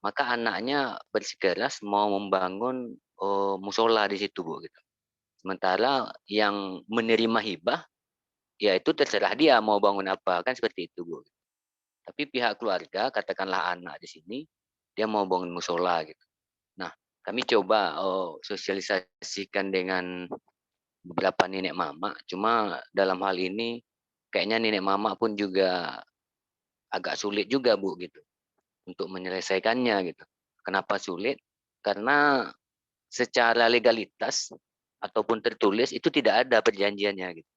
maka anaknya bersikeras mau membangun musola di situ Bu gitu. Sementara yang menerima hibah, ya itu terserah dia mau bangun apa, kan seperti itu Bu. Tapi pihak keluarga, katakanlah anak di sini, dia mau bangun musola gitu. Nah, kami coba sosialisasikan dengan beberapa nenek mama, cuma dalam hal ini kayaknya nenek mama pun juga agak sulit juga Bu gitu untuk menyelesaikannya gitu. Kenapa sulit? Karena secara legalitas ataupun tertulis itu tidak ada perjanjiannya gitu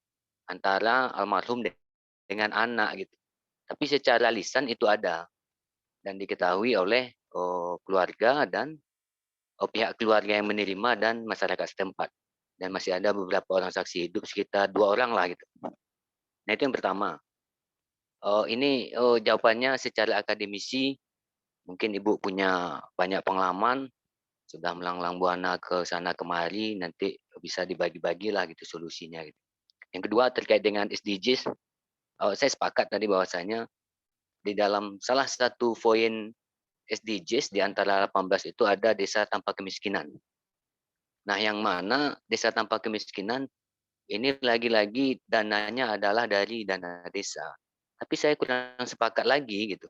antara almarhum dengan anak gitu. Tapi secara lisan itu ada dan diketahui oleh keluarga dan pihak keluarga yang menerima dan masyarakat setempat. Dan masih ada beberapa orang saksi hidup, sekitar 2 orang lah gitu. Nah itu yang pertama. Ini jawabannya secara akademisi, mungkin Ibu punya banyak pengalaman, sudah melanglang buana ke sana kemari, nanti bisa dibagi-bagi lah gitu solusinya. Gitu. Yang kedua terkait dengan SDGs, saya sepakat tadi bahwasanya di dalam salah satu poin SDGs di antara 18 itu ada desa tanpa kemiskinan. Nah, yang mana desa tanpa kemiskinan ini lagi-lagi dananya adalah dari dana desa. Tapi saya kurang sepakat lagi gitu.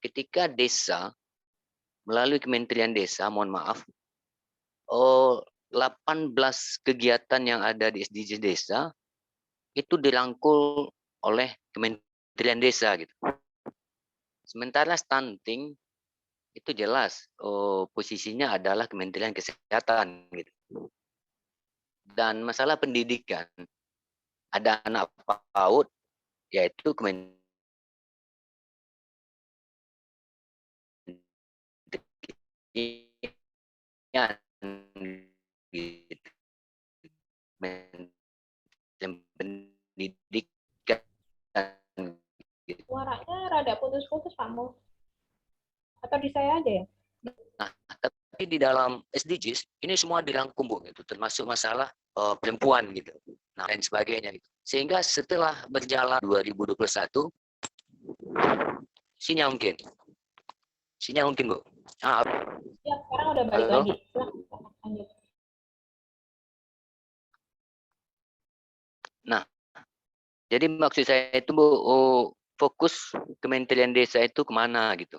Ketika desa melalui Kementerian Desa, mohon maaf, 18 kegiatan yang ada di SDGs desa itu dirangkul oleh Kementerian Desa gitu. Sementara stunting itu jelas posisinya adalah Kementerian Kesehatan gitu. Dan masalah pendidikan ada anak PAUD yaitu Kementerian gitu. pendidikan. Suaranya rada putus-putus, Pak Mul. Atau di saya aja ya? Nah, tapi di dalam SDGs ini semua dirangkum Bu, gitu, termasuk masalah perempuan gitu, nah dan sebagainya gitu. Sehingga setelah berjalan 2021, sinyal mungkin Bu. Ya, sekarang udah balik Halo? lagi. Silahkan lanjut. Nah, jadi maksud saya itu Bu, fokus Kementerian Desa itu kemana gitu.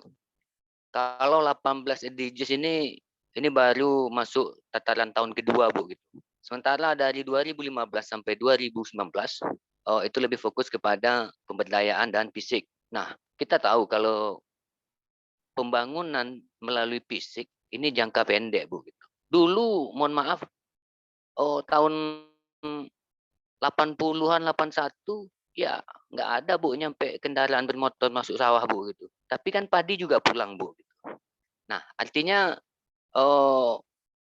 Kalau 18 SDGs ini baru masuk tataran tahun kedua Bu gitu. Sementara dari 2015 sampai 2019 itu lebih fokus kepada pemberdayaan dan fisik. Nah, kita tahu kalau pembangunan melalui fisik ini jangka pendek Bu gitu. Dulu mohon maaf tahun 80-an 81 ya nggak ada Bu nyampe kendaraan bermotor masuk sawah Bu gitu. Tapi kan padi juga pulang Bu gitu. Nah, artinya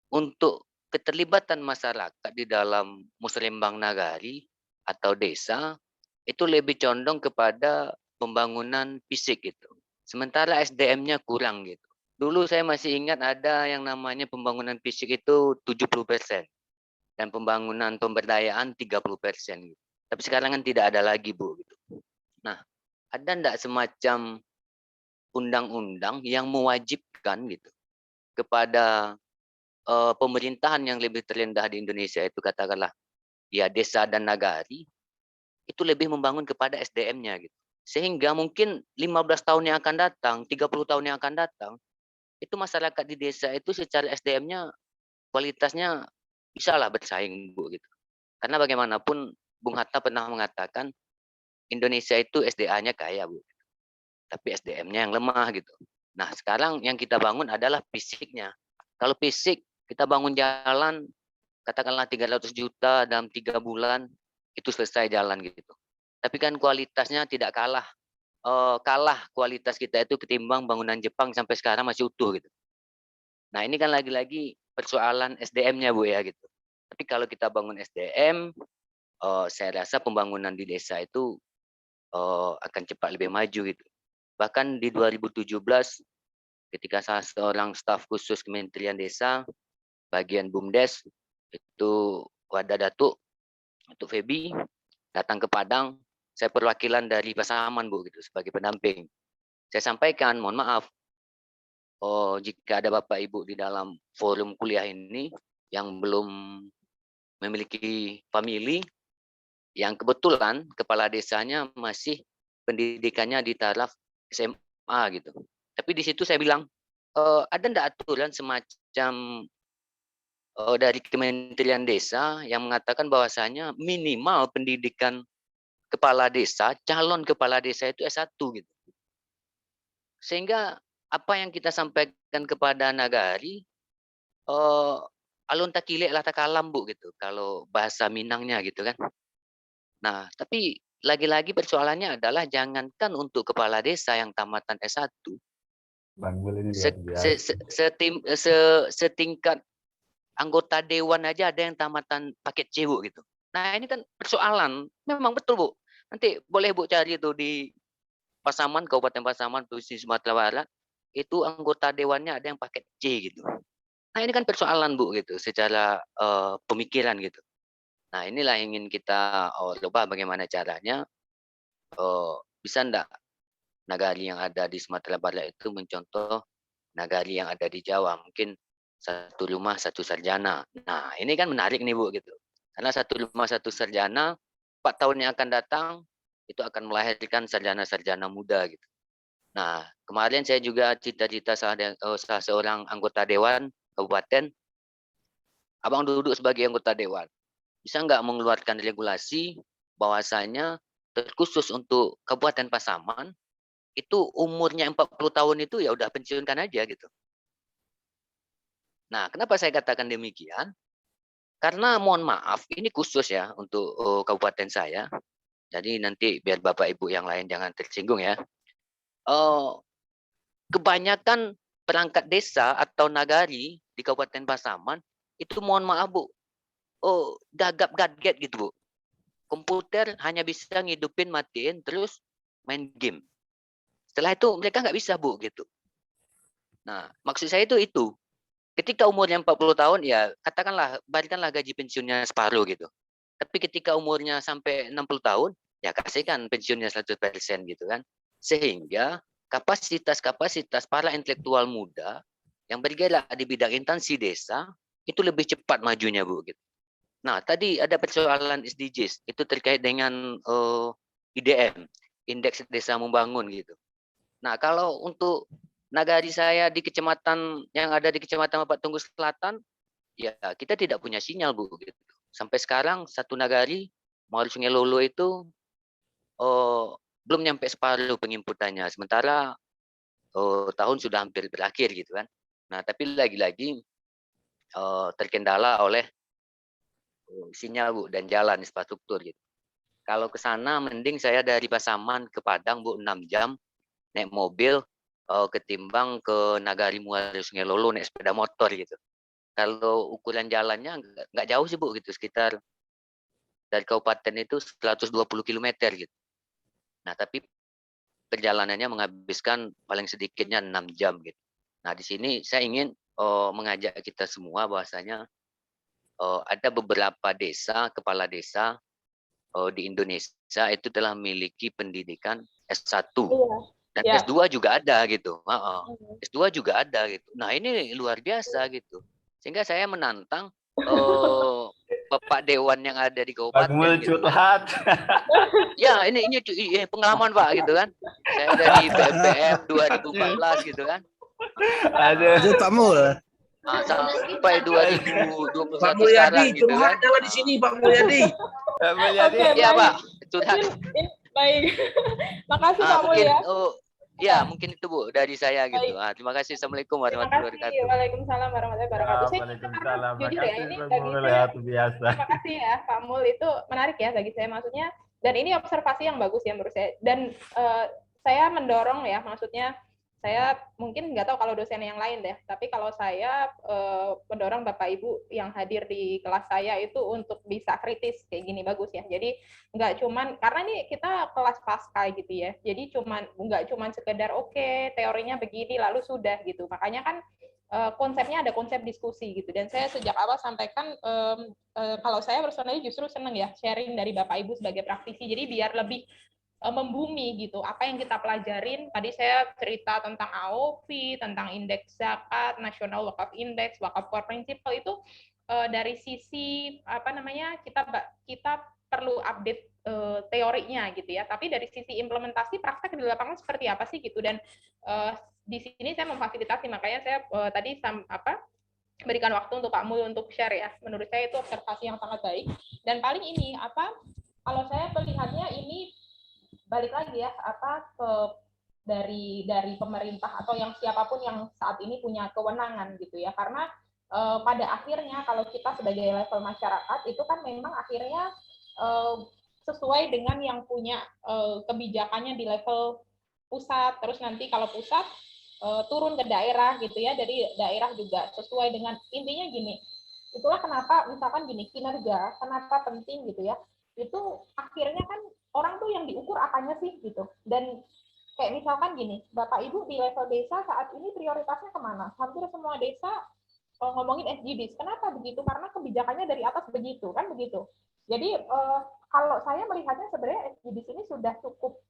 untuk keterlibatan masyarakat di dalam musrembang nagari atau desa itu lebih condong kepada pembangunan fisik gitu. Sementara SDM-nya kurang gitu. Dulu saya masih ingat ada yang namanya pembangunan fisik itu 70% dan pembangunan pemberdayaan 30% gitu. Tapi sekarang kan tidak ada lagi Bu gitu. Nah, ada enggak semacam undang-undang yang mewajibkan gitu kepada pemerintahan yang lebih terendah di Indonesia itu katakanlah ya desa dan nagari itu lebih membangun kepada SDM-nya gitu. Sehingga mungkin 15 tahun yang akan datang, 30 tahun yang akan datang, itu masyarakat di desa itu secara SDM-nya kualitasnya bisalah bersaing Bu gitu. Karena bagaimanapun Bung Hatta pernah mengatakan Indonesia itu SDA-nya kaya Bu, tapi SDM-nya yang lemah gitu. Nah, sekarang yang kita bangun adalah fisiknya. Kalau fisik kita bangun jalan katakanlah 300 juta dalam 3 bulan itu selesai jalan gitu. Tapi kan kualitasnya tidak kalah kualitas kita itu ketimbang bangunan Jepang sampai sekarang masih utuh gitu. Nah, ini kan lagi-lagi persoalan SDM-nya Bu ya gitu. Tapi kalau kita bangun SDM, saya rasa pembangunan di desa itu akan cepat lebih maju gitu. Bahkan di 2017 ketika salah seorang staf khusus Kementerian Desa bagian BUMDes itu Wadah Datuk Feby datang ke Padang, saya perwakilan dari Pasaman Bu gitu sebagai pendamping. Saya sampaikan, mohon maaf, jika ada Bapak Ibu di dalam forum kuliah ini yang belum memiliki famili, yang kebetulan kepala desanya masih pendidikannya di taraf SMA gitu. Tapi di situ saya bilang, ada enggak aturan semacam dari Kementerian Desa yang mengatakan bahwasanya minimal pendidikan kepala desa, calon kepala desa itu S1 gitu. Sehingga apa yang kita sampaikan kepada nagari, alun takilek lah takalam Bu gitu, kalau bahasa Minangnya gitu kan. Nah, tapi lagi-lagi persoalannya adalah jangankan untuk kepala desa yang tamatan S1, Bang Gul ini luar biasa. setingkat anggota dewan aja ada yang tamatan paket C Bu gitu. Nah ini kan persoalan, memang betul Bu. Nanti boleh Bu cari itu di Pasaman, Kabupaten Pasaman, Provinsi Sumatera Barat, itu anggota dewannya ada yang paket C gitu. Nah ini kan persoalan Bu gitu, secara pemikiran gitu. Nah inilah yang ingin kita coba bagaimana caranya bisa enggak nagari yang ada di Sumatera Barat itu mencontoh nagari yang ada di Jawa. Mungkin satu rumah satu sarjana. Nah ini kan menarik nih Bu gitu. Karena satu rumah satu sarjana 4 tahun yang akan datang itu akan melahirkan sarjana-sarjana muda gitu. Nah kemarin saya juga cita-cita salah seorang anggota dewan kabupaten, abang duduk sebagai anggota dewan, bisa nggak mengeluarkan regulasi bahwasanya terkhusus untuk Kabupaten Pasaman itu umurnya 40 tahun itu ya udah pensiunkan aja gitu. Nah, kenapa saya katakan demikian? Karena mohon maaf, ini khusus ya untuk kabupaten saya. Jadi nanti biar Bapak Ibu yang lain jangan tersinggung ya. Kebanyakan perangkat desa atau nagari di Kabupaten Pasaman itu mohon maaf Bu, gagap gadget gitu, Bu. Komputer hanya bisa ngidupin, matiin, terus main game. Setelah itu mereka nggak bisa, Bu, gitu. Nah, maksud saya itu. Ketika umurnya 40 tahun, ya katakanlah, berikanlah gaji pensiunnya separuh gitu. Tapi ketika umurnya sampai 60 tahun, ya kasihkan pensiunnya 100% gitu kan. Sehingga kapasitas para intelektual muda yang bergerak di bidang instansi desa, itu lebih cepat majunya, Bu. Gitu. Nah, tadi ada persoalan SDGs, itu terkait dengan IDM, Indeks Desa Membangun gitu. Nah, kalau untuk nagari saya di kecamatan yang ada di Kecamatan Bapak Tunggu Selatan, ya kita tidak punya sinyal, Bu. Gitu. Sampai sekarang satu nagari, Muara Sungai Lolo itu belum nyampe separuh penginputannya. Sementara tahun sudah hampir berakhir gitu kan. Nah, tapi lagi-lagi terkendala oleh sinyal, Bu, dan jalan infrastruktur gitu. Kalau ke sana mending saya dari Pasaman ke Padang, Bu, 6 jam naik mobil ketimbang ke Nagari Muara Sungai Lolo naik sepeda motor gitu. Kalau ukuran jalannya nggak jauh sih, Bu, gitu, sekitar dari kabupaten itu 120 km gitu. Nah, tapi perjalanannya menghabiskan paling sedikitnya 6 jam gitu. Nah, di sini saya ingin mengajak kita semua bahwasanya ada beberapa desa, kepala desa di Indonesia itu telah memiliki pendidikan S1. Dan S2 juga ada gitu. S2 juga ada gitu. Nah, ini luar biasa gitu. Sehingga saya menantang Bapak Dewan yang ada di kabupaten gitu. Ya, ini pengalaman, Pak, gitu kan. Saya dari BMPM 2014 gitu kan. Ada Pak Mul. Sampai 2021 Pak Mulyadi, sekarang gitu kan. Curhat di sini, Pak Mulyadi. Pak Mulyadi. Iya, Pak. Curhat. Baik. Makasih Pak Mul ya. Ya, mungkin itu, Bu, dari saya gitu. Terima kasih. Assalamualaikum warahmatullahi wabarakatuh. Waalaikumsalam warahmatullahi wabarakatuh. Waalaikumsalam. Jujur ya, ini bagi saya biasa. Terima kasih ya, Pak Mul, itu menarik ya bagi saya, maksudnya, dan ini observasi yang bagus ya menurut saya. Dan saya mendorong ya, maksudnya saya mungkin nggak tahu kalau dosen yang lain deh, tapi kalau saya mendorong Bapak Ibu yang hadir di kelas saya itu untuk bisa kritis kayak gini, bagus ya. Jadi nggak cuman, karena ini kita kelas pasca gitu ya, jadi nggak cuman sekedar oke, teorinya begini lalu sudah gitu. Makanya kan konsepnya ada konsep diskusi gitu. Dan saya sejak awal sampaikan kalau saya personally justru seneng ya sharing dari Bapak Ibu sebagai praktisi, jadi biar lebih membumi gitu, apa yang kita pelajarin. Tadi saya cerita tentang AOV, tentang indeks zakat, National Wakaf Index, Wakaf Core Principle itu dari sisi apa namanya, kita perlu update teorinya gitu ya, tapi dari sisi implementasi praktek di lapangan seperti apa sih gitu. Dan di sini saya memfasilitasi, makanya saya tadi berikan waktu untuk Pak Mul untuk share ya. Menurut saya itu observasi yang sangat baik. Dan paling ini kalau saya melihatnya ini balik lagi ya, dari pemerintah atau yang siapapun yang saat ini punya kewenangan gitu ya. Karena pada akhirnya kalau kita sebagai level masyarakat itu kan memang akhirnya sesuai dengan yang punya kebijakannya di level pusat, terus nanti kalau pusat turun ke daerah gitu ya, dari daerah juga sesuai dengan, intinya gini, itulah kenapa misalkan gini, kinerja kenapa penting gitu ya, itu akhirnya kan orang tuh yang diukur apanya sih gitu. Dan kayak misalkan gini, Bapak Ibu di level desa saat ini prioritasnya kemana? Hampir semua desa ngomongin SDGs. Kenapa begitu? Karena kebijakannya dari atas begitu, kan begitu. Jadi kalau saya melihatnya sebenarnya SDGs ini sudah cukup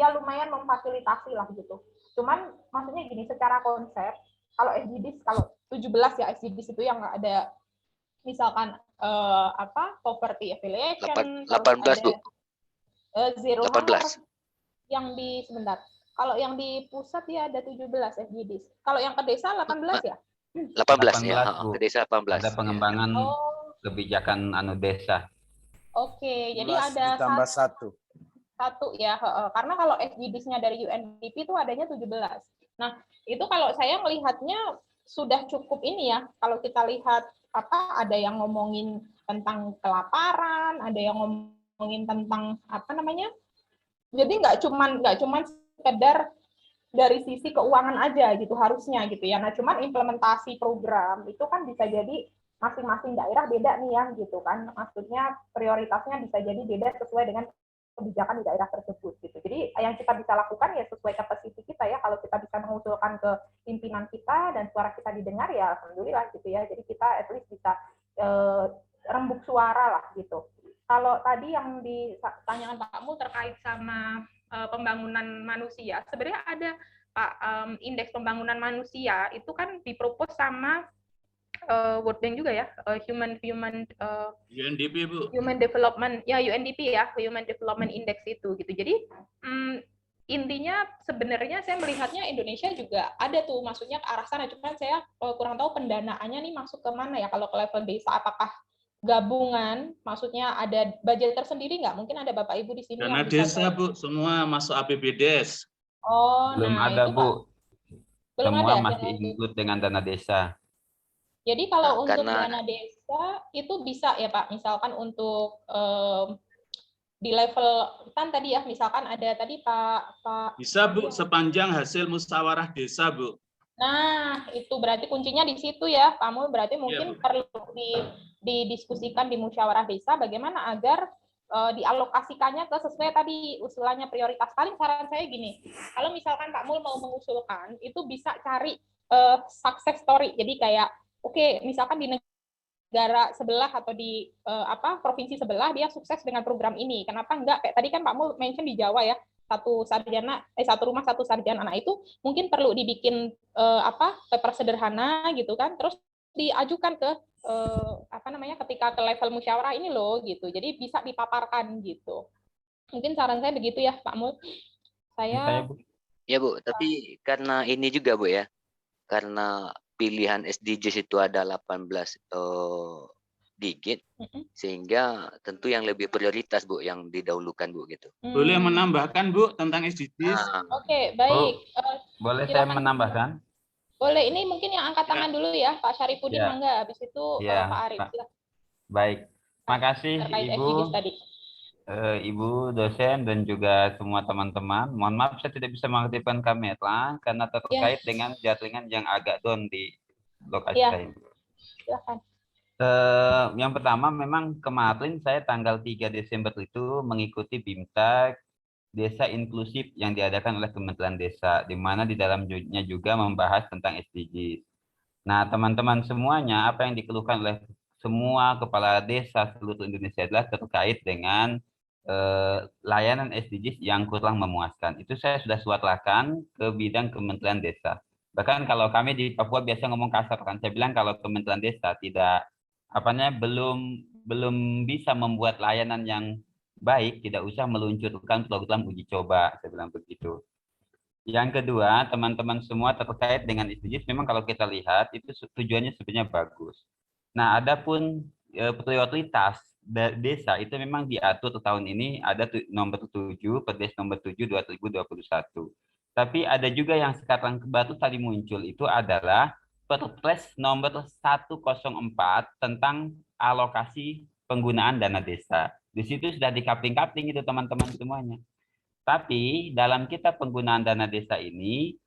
lumayan memfasilitasi lah gitu. Cuman maksudnya gini, secara konsep, kalau SDGs, kalau 17 ya SDGs itu yang ada misalkan poverty affiliation, 18, Bu. Zero 18. Hunger, yang di sebentar. Kalau yang di pusat ya ada 17 SDGs. Kalau yang ke desa 18 ya? 18 ya, Bu. ke desa 18. Ada pengembangan kebijakan desa. Oke, jadi ada ditambah satu ya, karena kalau SDGs-nya dari UNDP itu adanya 17. Nah, itu kalau saya melihatnya sudah cukup ini ya. Kalau kita lihat ada yang ngomongin tentang kelaparan, ada yang ngomongin tentang jadi nggak cuman sekedar dari sisi keuangan aja gitu harusnya gitu ya. Nah, cuman implementasi program itu kan bisa jadi masing-masing daerah beda nih ya gitu kan. Maksudnya prioritasnya bisa jadi beda sesuai dengan kebijakan di daerah tersebut gitu. Jadi yang kita bisa lakukan ya sesuai kapasiti kita ya. Kalau kita bisa mengusulkan ke pimpinan kita dan suara kita didengar ya alhamdulillah gitu ya. Jadi kita at least bisa rembuk suara lah gitu. Kalau tadi yang ditanyakan Pak Mul terkait sama pembangunan manusia, sebenarnya ada Pak indeks pembangunan manusia itu kan dipropos sama World Bank juga ya, UNDP Bu. Human Development ya UNDP ya, Human Development Index itu gitu. Jadi intinya sebenarnya saya melihatnya Indonesia juga ada tuh maksudnya ke arah sana, cuman saya kurang tahu pendanaannya nih masuk ke mana ya, kalau ke level desa apakah gabungan, maksudnya ada budget tersendiri nggak? Mungkin ada Bapak Ibu di sini Dana yang bisa desa Bu, semua masuk APBDes. Oh, Belum nah ada itu Bu. Pak. Belum Semua ada. masih include dengan dana desa. Jadi kalau untuk karena dana desa itu bisa ya Pak, misalkan untuk di level kan tadi ya, misalkan ada tadi Pak. Bisa Bu, sepanjang hasil musyawarah desa Bu. Nah, itu berarti kuncinya di situ ya, Pak Mul. Berarti mungkin perlu didiskusikan di musyawarah desa bagaimana agar dialokasikannya ke sesuai tadi usulannya prioritas. Paling saran saya gini, kalau misalkan Pak Mul mau mengusulkan, itu bisa cari success story. Jadi kayak, oke, misalkan di negara sebelah atau di provinsi sebelah dia sukses dengan program ini. Kenapa enggak? Kayak tadi kan Pak Mul mention di Jawa ya, satu rumah satu sarjana. Nah itu mungkin perlu dibikin paper sederhana gitu kan, terus diajukan ke ketika ke level musyawarah ini loh gitu. Jadi bisa dipaparkan gitu. Mungkin saran saya begitu ya Pak Mul. Saya ya Bu, tapi karena ini juga Bu ya, karena pilihan SDGs itu ada 18 digit, sehingga tentu yang lebih prioritas Bu, yang didahulukan Bu gitu. Boleh menambahkan Bu tentang SDGs? Oke, baik. Boleh saya menambahkan? Boleh, ini mungkin yang angkat tangan dulu ya, Pak Syarifudin, mangga. Habis itu Pak Arif. Baik, makasih Ibu, Ibu dosen dan juga semua teman-teman. Mohon maaf saya tidak bisa mengaktifkan kamera karena terkait dengan jaringan yang agak down di lokasi saya. Silakan. Yang pertama memang kemarin saya tanggal 3 Desember itu mengikuti BIMTEK Desa Inklusif yang diadakan oleh Kementerian Desa, di mana di dalamnya juga membahas tentang SDGs. Nah, teman-teman semuanya, apa yang dikeluhkan oleh semua kepala desa seluruh Indonesia adalah terkait dengan layanan SDGs yang kurang memuaskan. Itu saya sudah suarakan ke bidang Kementerian Desa. Bahkan kalau kami di Papua biasa ngomong kasar kan, saya bilang kalau Kementerian Desa belum bisa membuat layanan yang baik, tidak usah meluncurkan program uji coba, saya bilang begitu. Yang kedua, teman-teman semua terkait dengan SDGs, memang kalau kita lihat itu tujuannya sebenarnya bagus. Nah, adapun prioritas desa itu memang diatur tahun ini ada nomor 7, Perdes nomor 7 2021. Tapi ada juga yang sekarang baru tadi muncul itu adalah Perpres nomor 104 tentang alokasi penggunaan dana desa. Di situ sudah dikapling-kapling itu teman-teman semuanya. Tapi dalam kita penggunaan dana desa ini,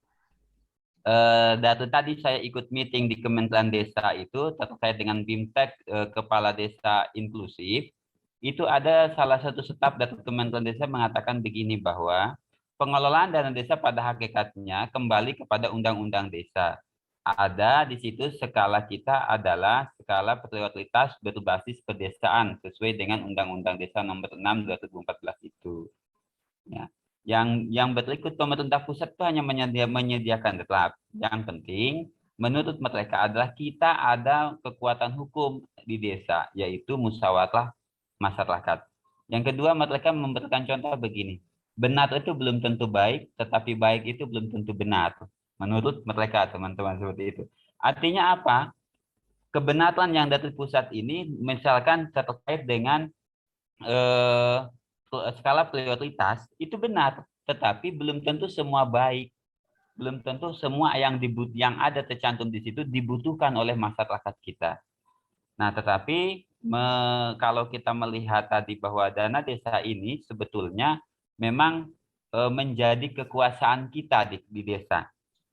dari tadi saya ikut meeting di Kementerian Desa itu terkait dengan BIMTEK Kepala Desa Inklusif, itu ada salah satu staf dari Kementerian Desa mengatakan begini bahwa pengelolaan dana desa pada hakikatnya kembali kepada Undang-Undang Desa. Ada di situ skala kita adalah skala prioritas berbasis pedesaan sesuai dengan Undang-Undang Desa nomor 6 2014 itu. Ya. Yang berikut pemerintah pusat itu hanya menyediakan tetap. Yang penting menurut mereka adalah kita ada kekuatan hukum di desa, yaitu musyawarah masyarakat. Yang kedua, mereka memberikan contoh begini. Benar itu belum tentu baik, tetapi baik itu belum tentu benar. Menurut mereka, teman-teman, seperti itu. Artinya apa? Kebenaran yang dari pusat ini, misalkan terkait dengan skala prioritas, itu benar. Tetapi belum tentu semua baik. Belum tentu semua yang ada tercantum di situ dibutuhkan oleh masyarakat kita. Nah, tetapi kalau kita melihat tadi bahwa dana desa ini sebetulnya memang menjadi kekuasaan kita di desa.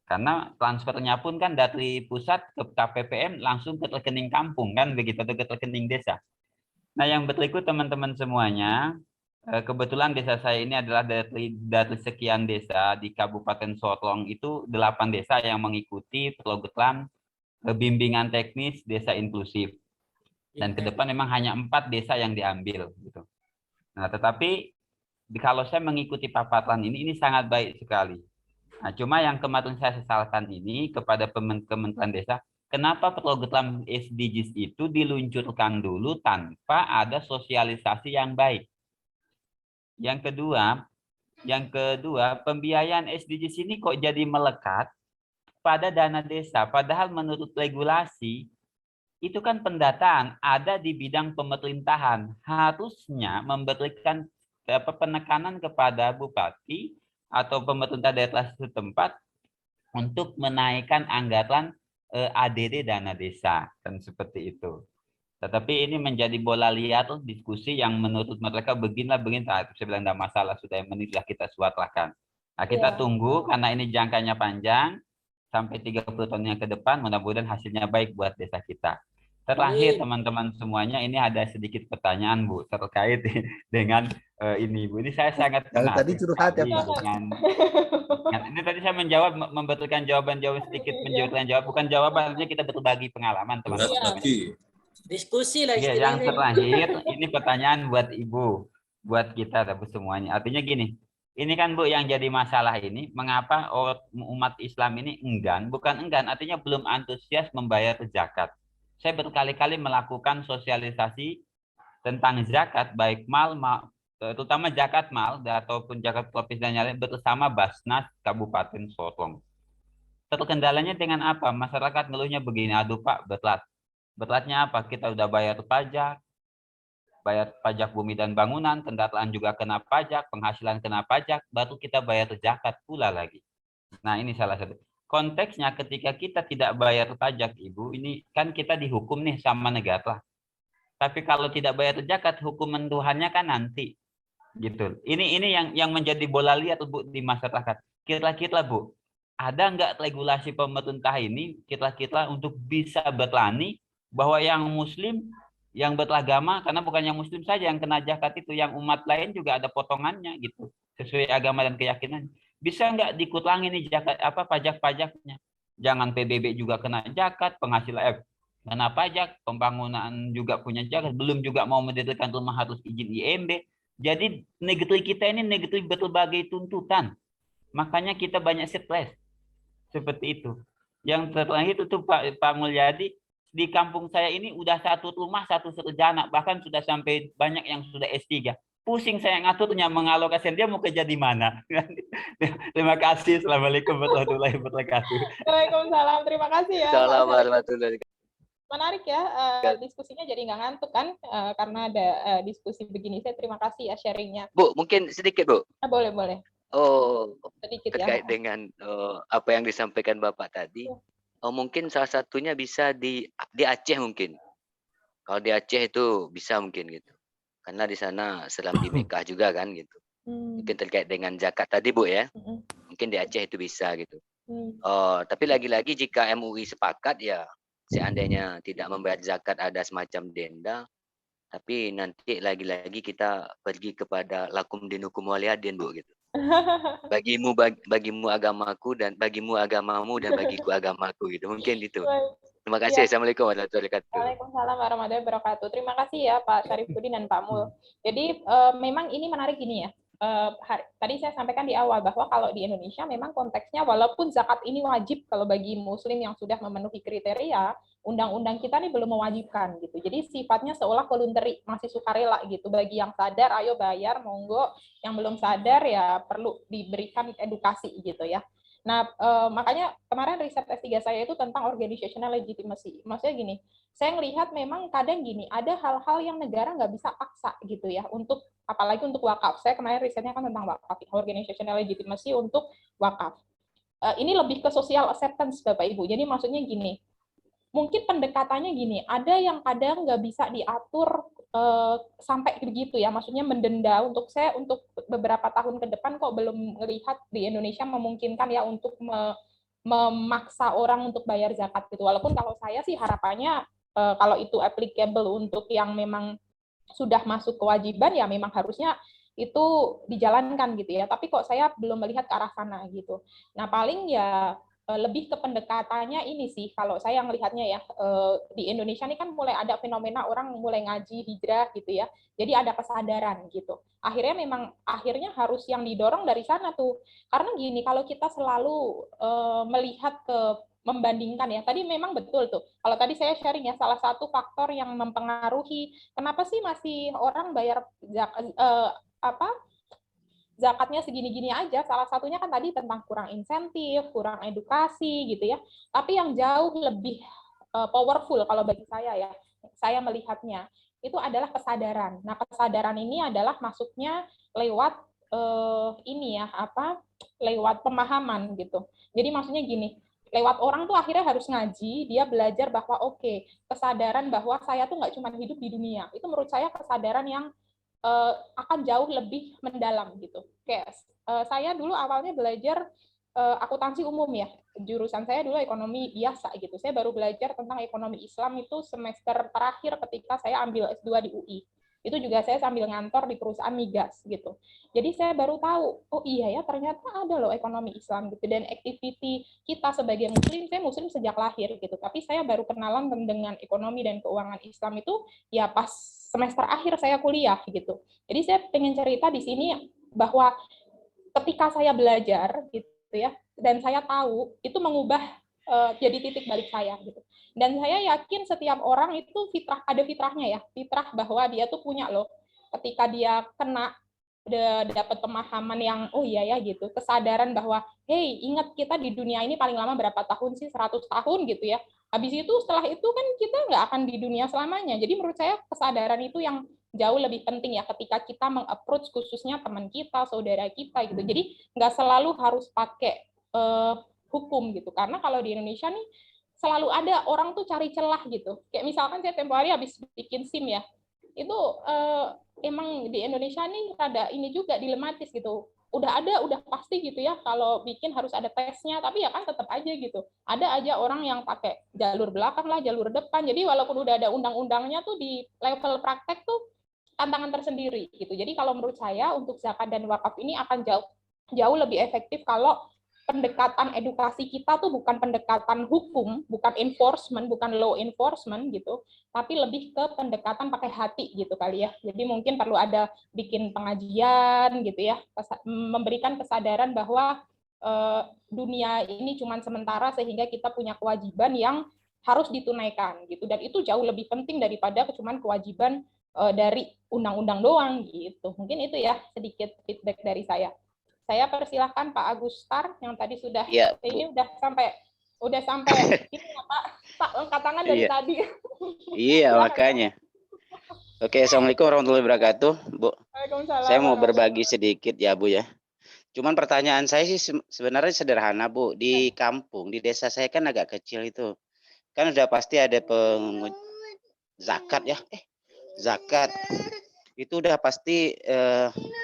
Karena transfernya pun kan dari pusat ke KPPM langsung ke rekening kampung kan begitu, atau ke rekening desa. Nah, yang berikut teman-teman semuanya, kebetulan desa saya ini adalah dari sekian desa di Kabupaten Sorong, itu 8 desa yang mengikuti program bimbingan teknis desa inklusif. Dan ke depan memang hanya 4 desa yang diambil gitu. Nah, tetapi kalau saya mengikuti paparan ini sangat baik sekali. Nah, cuma yang kemarin saya sesalkan ini kepada Kementerian Desa, kenapa program SDGs itu diluncurkan dulu tanpa ada sosialisasi yang baik? Yang kedua, pembiayaan SDGs ini kok jadi melekat pada dana desa, padahal menurut regulasi itu kan pendataan ada di bidang pemerintahan, harusnya memberikan penekanan kepada bupati atau pemerintah daerah setempat untuk menaikkan anggaran ADD dana desa, dan seperti itu. Tetapi ini menjadi bola liar diskusi yang menurut mereka begini, saya bilang tidak masalah, sudah yang penting kita suarakan. Nah, kita tunggu karena ini jangkanya panjang sampai 30 tahun yang ke depan, mudah-mudahan hasilnya baik buat desa kita. Terakhir teman-teman semuanya, ini ada sedikit pertanyaan Bu terkait dengan ini Bu. Ini saya sangat tadi curhat ya Pak. Ini tadi saya menjawab, memberikan jawaban-jawaban sedikit, menjawabkan jawab, bukan jawaban, artinya kita berbagi pengalaman teman-teman. Diskusi lah istilahnya. Yang terakhir, ini pertanyaan buat Ibu, buat kita tapi semuanya. Artinya gini, ini kan Bu yang jadi masalah ini, mengapa umat Islam ini enggan, bukan enggan, artinya belum antusias membayar zakat. Saya berkali-kali melakukan sosialisasi tentang zakat, baik mal, terutama zakat mal ataupun zakat provinsi dan lain bersama Basnas Kabupaten Sorong. Terkendalanya dengan apa? Masyarakat ngeluhnya begini, aduh Pak, berat. Beratnya apa? Kita udah bayar pajak bumi dan bangunan, kendaraan juga kena pajak, penghasilan kena pajak, baru kita bayar zakat pula lagi. Nah, ini salah satu. Konteksnya ketika kita tidak bayar pajak, Ibu, ini kan kita dihukum nih sama negara. Tapi kalau tidak bayar zakat, hukuman Tuhannya kan nanti. Gitu. Ini yang menjadi bola liar Bu di masyarakat. Kira-kira Bu, ada nggak regulasi pemerintah ini kira-kira untuk bisa berani bahwa yang muslim, yang beragama, karena bukan yang muslim saja yang kena zakat itu, yang umat lain juga ada potongannya gitu, sesuai agama dan keyakinan. Bisa nggak dikurangi nih zakat pajak-pajaknya? Jangan PBB juga kena zakat, penghasilan kena pajak, pembangunan juga punya zakat, belum juga mau mendirikan rumah harus izin IMB. Jadi negeri kita ini negeri berbagai tuntutan. Makanya kita banyak stres. Seperti itu. Yang terakhir itu Pak Mulyadi, di kampung saya ini udah 1 rumah 1 sarjana, bahkan sudah sampai banyak yang sudah S3. Pusing saya ngaturnya, mengalokasikan, dia mau kerja di mana. Terima kasih. Assalamualaikum warahmatullahi wabarakatuh. Waalaikumsalam. Terima kasih ya. Assalamualaikum warahmatullahi wabarakatuh. Menarik ya, diskusinya jadi nggak ngantuk kan, karena ada diskusi begini. Saya terima kasih ya sharingnya. Bu, mungkin sedikit Bu. Boleh, boleh. Sedikit Terkait ya. dengan apa yang disampaikan Bapak tadi, mungkin salah satunya bisa di Aceh mungkin. Kalau di Aceh itu bisa mungkin gitu. Karena di sana Selam di Mekah juga kan gitu. Mungkin terkait dengan zakat tadi Bu ya. Mungkin di Aceh itu bisa gitu. Tapi lagi-lagi jika MUI sepakat ya, seandainya tidak membayar zakat ada semacam denda, tapi nanti lagi-lagi kita pergi kepada lakum dinukum waliyadin Bu gitu. Bagimu agamaku dan bagimu agamamu dan bagiku agamaku gitu. Mungkin itu. Terima kasih. Assalamualaikum warahmatullahi wabarakatuh. Waalaikumsalam warahmatullahi wabarakatuh. Terima kasih ya Pak Syarifudin dan Pak Mul. Jadi memang ini menarik gini ya. Tadi saya sampaikan di awal bahwa kalau di Indonesia memang konteksnya walaupun zakat ini wajib kalau bagi muslim yang sudah memenuhi kriteria, undang-undang kita ini belum mewajibkan gitu. Jadi sifatnya seolah voluntary, masih sukarela gitu. Bagi yang sadar ayo bayar, monggo. Yang belum sadar ya perlu diberikan edukasi gitu ya. Nah, makanya kemarin riset S3 saya itu tentang organizational legitimacy. Maksudnya gini, saya melihat memang kadang gini, ada hal-hal yang negara nggak bisa paksa gitu ya, untuk apalagi untuk wakaf. Saya kemarin risetnya kan tentang wakaf, organizational legitimacy untuk wakaf. Ini lebih ke social acceptance Bapak Ibu. Jadi maksudnya gini, mungkin pendekatannya gini, ada yang kadang nggak bisa diatur sampai begitu ya, maksudnya mendenda. Untuk saya untuk beberapa tahun ke depan kok belum melihat di Indonesia memungkinkan ya untuk memaksa orang untuk bayar zakat gitu. Walaupun kalau saya sih harapannya kalau itu applicable untuk yang memang sudah masuk kewajiban ya memang harusnya itu dijalankan gitu ya. Tapi kok saya belum melihat ke arah sana gitu. Nah, paling ya lebih ke pendekatannya ini sih kalau saya melihatnya ya di Indonesia ini kan mulai ada fenomena orang mulai ngaji hijrah gitu ya. Jadi ada kesadaran gitu. Akhirnya harus yang didorong dari sana tuh. Karena gini, kalau kita selalu melihat ke membandingkan ya. Tadi memang betul tuh. Kalau tadi saya sharing ya, salah satu faktor yang mempengaruhi kenapa sih masih orang bayar zakatnya segini-gini aja. Salah satunya kan tadi tentang kurang insentif, kurang edukasi gitu ya. Tapi yang jauh lebih powerful kalau bagi saya ya, saya melihatnya itu adalah kesadaran. Nah, kesadaran ini adalah masuknya lewat lewat pemahaman gitu. Jadi maksudnya gini, lewat orang tuh akhirnya harus ngaji, dia belajar bahwa oke, kesadaran bahwa saya tuh nggak cuma hidup di dunia. Itu menurut saya kesadaran yang akan jauh lebih mendalam gitu. Kayak saya dulu awalnya belajar akuntansi umum ya, jurusan saya dulu ekonomi biasa gitu. Saya baru belajar tentang ekonomi Islam itu semester terakhir ketika saya ambil S2 di UI. Itu juga saya sambil ngantor di perusahaan migas gitu. Jadi saya baru tahu, oh iya ya ternyata ada loh ekonomi Islam gitu. Dan activity kita sebagai muslim, saya muslim sejak lahir gitu. Tapi saya baru kenalan dengan ekonomi dan keuangan Islam itu ya pas semester akhir saya kuliah gitu. Jadi saya pengen cerita di sini bahwa ketika saya belajar gitu ya, dan saya tahu itu mengubah jadi titik balik saya gitu. Dan saya yakin setiap orang itu ada fitrahnya ya, fitrah bahwa dia tuh punya loh. Ketika dia kena udah dapat pemahaman yang oh iya ya gitu, kesadaran bahwa hey, ingat kita di dunia ini paling lama berapa tahun sih, 100 tahun gitu ya. Habis itu setelah itu kan kita nggak akan di dunia selamanya. Jadi menurut saya kesadaran itu yang jauh lebih penting ya ketika kita meng-approach khususnya teman kita, saudara kita gitu. Jadi nggak selalu harus pakai hukum gitu. Karena kalau di Indonesia nih selalu ada orang tuh cari celah gitu. Kayak misalkan saya tempo hari habis bikin SIM ya, itu emang di Indonesia nih rada ini juga dilematis gitu. Udah pasti gitu ya kalau bikin harus ada tesnya, tapi ya kan tetap aja gitu. Ada aja orang yang pakai jalur belakang lah, jalur depan. Jadi walaupun udah ada undang-undangnya tuh di level praktek tuh tantangan tersendiri gitu. Jadi kalau menurut saya untuk zakat dan wakaf ini akan jauh lebih efektif kalau pendekatan edukasi kita tuh bukan pendekatan hukum, bukan enforcement, bukan law enforcement gitu, tapi lebih ke pendekatan pakai hati gitu kali ya. Jadi mungkin perlu ada bikin pengajian gitu ya, memberikan kesadaran bahwa dunia ini cuma sementara sehingga kita punya kewajiban yang harus ditunaikan gitu. Dan itu jauh lebih penting daripada cuma kewajiban dari undang-undang doang gitu. Mungkin itu ya sedikit feedback dari saya. Saya persilahkan Pak Agustar yang tadi sudah Ya, ini udah sampai ini Pak angkat tangan dari tadi. Iya, makanya. Oke, Assalamualaikum warahmatullahi wabarakatuh, Bu. Saya mau berbagi sedikit ya, Bu ya. Cuman pertanyaan saya sih sebenarnya sederhana, Bu. Di kampung, di desa saya kan agak kecil itu. Kan udah pasti ada zakat ya. Zakat. Itu udah pasti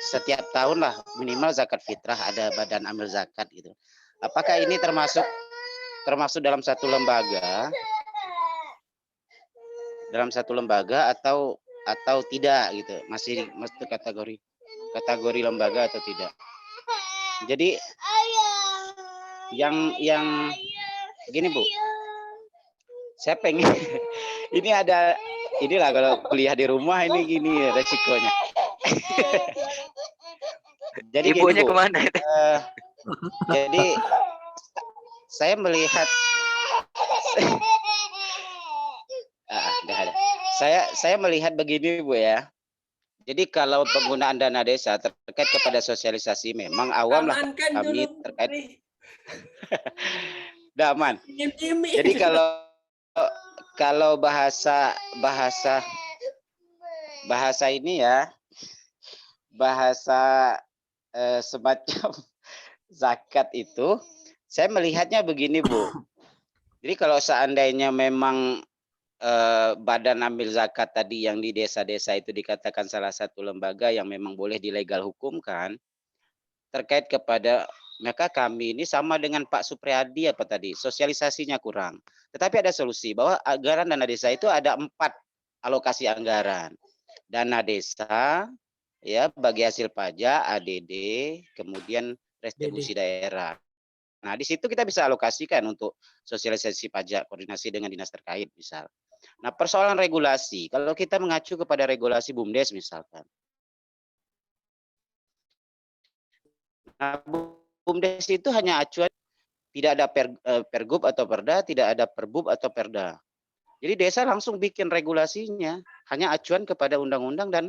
setiap tahun lah minimal zakat fitrah, ada badan amil zakat gitu. Apakah ini termasuk dalam satu lembaga? Dalam satu lembaga atau tidak gitu. Masih kategori lembaga atau tidak. Jadi yang gini, Bu. Saya pengen inilah kalau kuliah di rumah ini gini resikonya. Jadi ibunya gini, Bu, kemana? jadi saya melihat saya melihat begini, Bu ya. Jadi kalau penggunaan dana desa terkait kepada sosialisasi memang awam lah kami terkait aman. Jadi kalau bahasa ini ya, bahasa semacam zakat itu, saya melihatnya begini, Bu. Jadi kalau seandainya memang badan ambil zakat tadi yang di desa-desa itu dikatakan salah satu lembaga yang memang boleh dilegal hukumkan terkait kepada maka kami ini sama dengan Pak Supriyadi apa tadi, sosialisasinya kurang. Tetapi ada solusi bahwa anggaran dana desa itu ada 4 alokasi anggaran. Dana desa, ya bagi hasil pajak, ADD, kemudian retribusi daerah. Nah, di situ kita bisa alokasikan untuk sosialisasi pajak, koordinasi dengan dinas terkait misal. Nah, persoalan regulasi, kalau kita mengacu kepada regulasi BUMDes misalkan. Nah, BUMDes itu hanya acuan, tidak ada pergub atau perda, tidak ada perbub atau perda. Jadi desa langsung bikin regulasinya, hanya acuan kepada undang-undang dan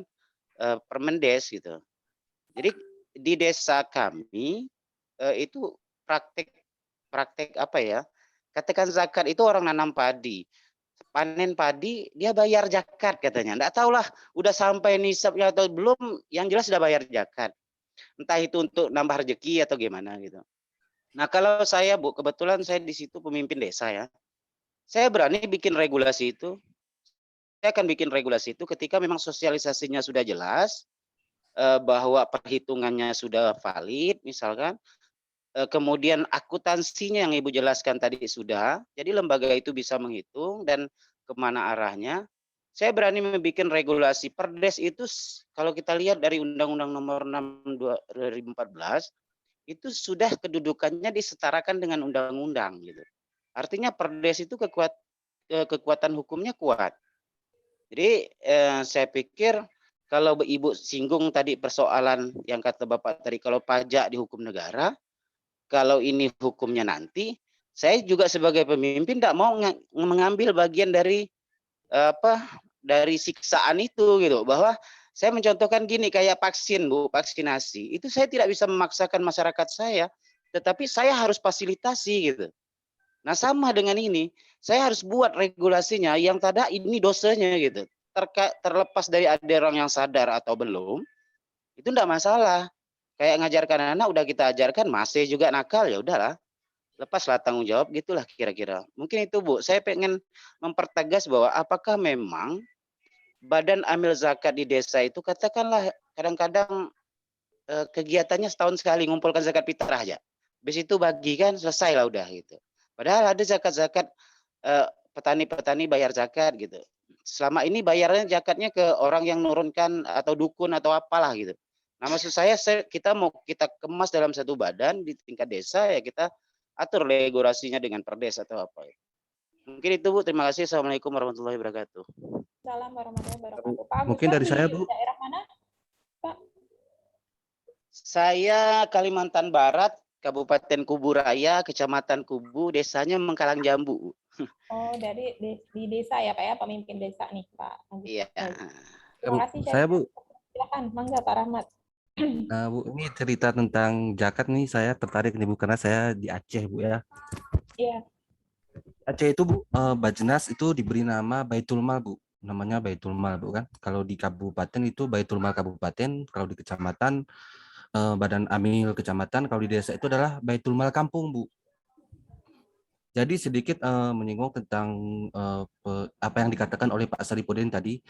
Permendes gitu. Jadi di desa kami itu praktek apa ya? Katakan zakat itu orang nanam padi, panen padi dia bayar zakat katanya. Enggak tahulah udah sampai nisabnya atau belum, yang jelas sudah bayar zakat. Entah itu untuk nambah rezeki atau gimana gitu. Nah, kalau saya Bu, kebetulan saya di situ pemimpin desa ya. Saya berani bikin regulasi itu. Saya akan bikin regulasi itu ketika memang sosialisasinya sudah jelas, bahwa perhitungannya sudah valid misalkan, kemudian akuntansinya yang Ibu jelaskan tadi sudah, jadi lembaga itu bisa menghitung dan kemana arahnya. Saya berani membuat regulasi Perdes itu kalau kita lihat dari Undang-Undang Nomor 6 2014 itu sudah kedudukannya disetarakan dengan undang-undang gitu. Artinya Perdes itu kekuatan hukumnya kuat. Jadi saya pikir kalau Ibu singgung tadi persoalan yang kata Bapak tadi, kalau pajak dihukum negara, kalau ini hukumnya nanti, saya juga sebagai pemimpin tidak mau mengambil bagian dari dari siksaan itu gitu, bahwa saya mencontohkan gini, kayak vaksin Bu, vaksinasi itu saya tidak bisa memaksakan masyarakat saya, tetapi saya harus fasilitasi gitu. Nah, sama dengan ini, saya harus buat regulasinya yang tada ini dosanya gitu. Terlepas dari ada orang yang sadar atau belum, itu enggak masalah. Kayak ngajarkan anak udah kita ajarkan masih juga nakal, ya udahlah. Lepaslah tanggung jawab gitulah kira-kira. Mungkin itu Bu, saya pengen mempertegas bahwa apakah memang badan amil zakat di desa itu katakanlah kadang-kadang kegiatannya setahun sekali ngumpulkan zakat fitrah aja. Habis itu bagikan selesai lah udah gitu. Padahal ada zakat-zakat petani-petani bayar zakat gitu. Selama ini bayarnya zakatnya ke orang yang nurunkan atau dukun atau apalah gitu. Nah, maksud saya kita kemas dalam satu badan di tingkat desa, ya kita atur regulasinya dengan Perdes atau apa ya. Mungkin itu Bu, terima kasih. Assalamualaikum warahmatullahi wabarakatuh. Assalamualaikum warahmatullahi wabarakatuh. Pak Agus, Mungkin dari saya Bu. Daerah mana, Pak? Saya Kalimantan Barat, Kabupaten Kubu Raya, Kecamatan Kubu, desanya Mengkalang Jambu. Oh, dari di desa ya Pak ya, pemimpin desa nih Pak. Iya. Terima kasih. Saya Bu. Silakan, mangga Pak Rahmat. Nah, Bu, ini cerita tentang zakat nih, saya tertarik nih Bu, karena saya di Aceh Bu ya. Iya. Aceh itu Bu, Bajnas itu diberi nama Baitul Mal Bu, namanya Baitul Mal Bu kan. Kalau di kabupaten itu Baitul Mal kabupaten, kalau di kecamatan Badan Amil kecamatan, kalau di desa itu adalah Baitul Mal kampung Bu. Jadi sedikit menyinggung tentang apa yang dikatakan oleh Pak Saripudin tadi.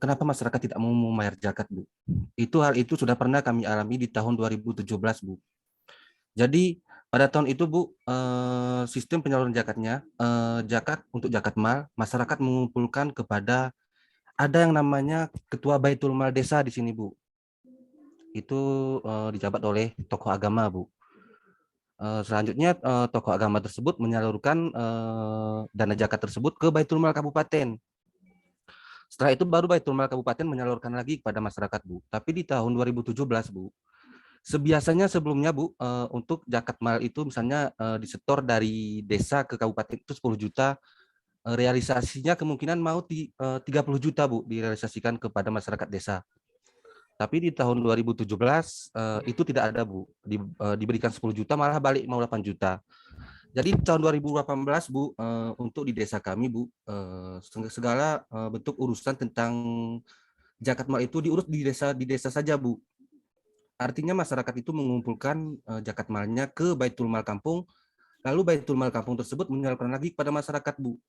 Kenapa masyarakat tidak mau membayar zakat Bu? Hal itu sudah pernah kami alami di tahun 2017 Bu. Jadi pada tahun itu Bu, sistem penyaluran zakatnya, zakat untuk zakat mal, masyarakat mengumpulkan kepada ada yang namanya Ketua Baitul Mal Desa di sini Bu. Itu dijabat oleh tokoh agama Bu. Selanjutnya tokoh agama tersebut menyalurkan dana zakat tersebut ke Baitul Mal Kabupaten. Setelah itu baru Baitul Mal Kabupaten menyalurkan lagi kepada masyarakat Bu. Tapi di tahun 2017 Bu, sebiasanya sebelumnya Bu, untuk zakat mal itu misalnya disetor dari desa ke kabupaten itu 10 juta, realisasinya kemungkinan mau 30 juta Bu direalisasikan kepada masyarakat desa. Tapi di tahun 2017 itu tidak ada Bu, diberikan 10 juta malah balik mau 8 juta. Jadi tahun 2018 Bu, untuk di desa kami Bu, segala bentuk urusan tentang zakat mal itu diurus di desa saja Bu. Artinya masyarakat itu mengumpulkan zakat malnya ke Baitul Mal kampung, lalu Baitul Mal kampung tersebut menyalurkan lagi kepada masyarakat Bu.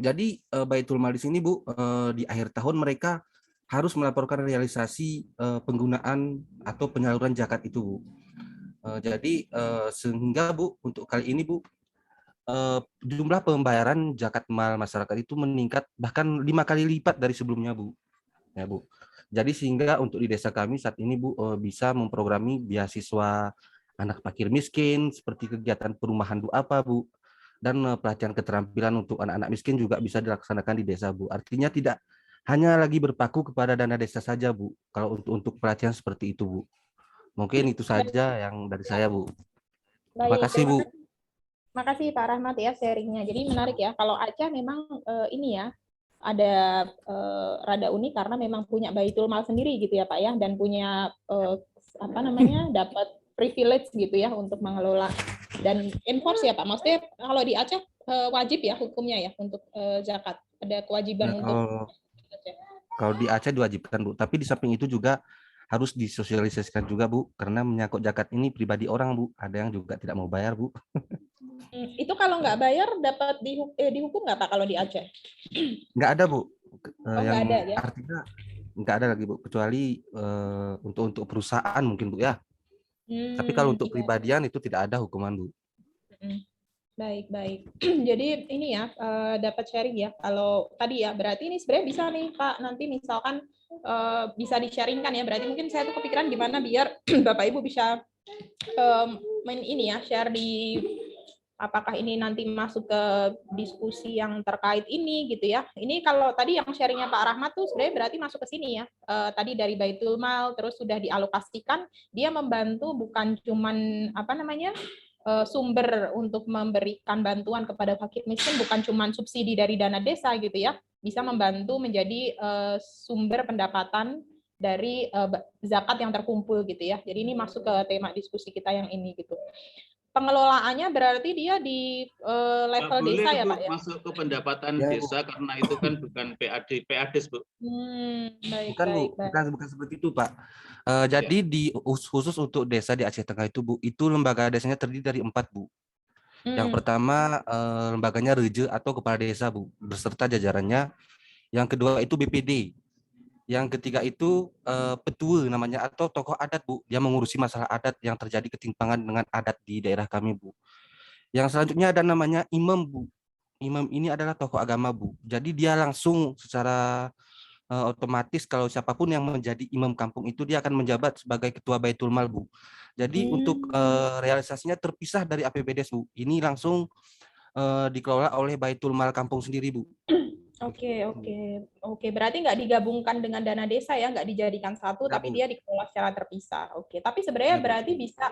Jadi Baitul Mal di sini Bu, di akhir tahun mereka harus melaporkan realisasi penggunaan atau penyaluran zakat itu Bu. Jadi sehingga Bu untuk kali ini Bu jumlah pembayaran zakat mal masyarakat itu meningkat bahkan 5 kali lipat dari sebelumnya Bu. Ya Bu. Jadi sehingga untuk di desa kami saat ini Bu bisa memprogrami beasiswa anak fakir miskin seperti kegiatan perumahan Bu apa Bu, dan pelatihan keterampilan untuk anak-anak miskin juga bisa dilaksanakan di desa Bu. Artinya tidak hanya lagi berpaku kepada dana desa saja Bu. Kalau untuk pelatihan seperti itu Bu. Mungkin itu saja yang dari saya Bu. Terima Baik, kasih Bu. terima kasih Pak Rahmat ya sharingnya. Jadi menarik ya. Kalau Aceh memang ini ya ada rada unik karena memang punya baitul mal sendiri gitu ya Pak ya, dan punya apa namanya dapat privilege gitu ya untuk mengelola dan enforce ya Pak. Maksudnya kalau di Aceh wajib ya hukumnya ya untuk zakat, ada kewajiban Nah, untuk kalau di Aceh diwajibkan Bu, tapi di samping itu juga harus disosialisasikan juga Bu, karena menyangkut zakat ini pribadi orang Bu, ada yang juga tidak mau bayar Bu. Itu kalau nggak bayar dapat dihukum nggak Pak kalau di Aceh? Nggak ada Bu, yang nggak ada ya? artinya nggak ada lagi Bu, kecuali untuk perusahaan mungkin Bu ya. Tapi kalau untuk pribadian itu tidak ada hukuman Bu. Baik, baik. Jadi ini ya dapat sharing ya. Kalau tadi ya berarti ini sebenarnya bisa nih Pak nanti misalkan bisa di-sharingkan ya. Berarti mungkin saya tuh kepikiran gimana biar Bapak Ibu bisa main ini ya share di apakah ini nanti masuk ke diskusi yang terkait ini gitu ya. Ini kalau tadi yang sharingnya Pak Rahmat tuh sebenarnya berarti masuk ke sini ya. Tadi dari Baitul Mal terus sudah dialokasikan, dia membantu bukan cuman apa namanya sumber untuk memberikan bantuan kepada fakir miskin, bukan cuman subsidi dari dana desa gitu ya, bisa membantu menjadi sumber pendapatan dari zakat yang terkumpul gitu ya. Jadi ini masuk ke tema diskusi kita yang ini gitu. Pengelolaannya berarti dia di level boleh, desa ya Bu, Pak ya? masuk ke pendapatan Ya, desa karena itu kan bukan PADs Bu. Baik, Bukan Bu, baik, bukan seperti itu Pak. Jadi di khusus untuk desa di Aceh Tengah itu Bu, itu lembaga desanya terdiri dari 4 Bu. Yang pertama lembaganya Reje atau kepala desa Bu, beserta jajarannya. Yang kedua itu BPD. Yang ketiga itu petua namanya atau tokoh adat Bu, dia mengurusi masalah adat yang terjadi ketimpangan dengan adat di daerah kami Bu. Yang selanjutnya ada namanya imam Bu. Imam ini adalah tokoh agama Bu. Jadi dia langsung secara otomatis kalau siapapun yang menjadi imam kampung itu dia akan menjabat sebagai ketua Baitul Mal Bu. Jadi untuk realisasinya terpisah dari APBD Bu. Ini langsung dikelola oleh Baitul Mal kampung sendiri Bu. Oke. Berarti nggak digabungkan dengan dana desa ya, nggak dijadikan satu, tapi dia dikelola secara terpisah. Oke. Tapi sebenarnya berarti bisa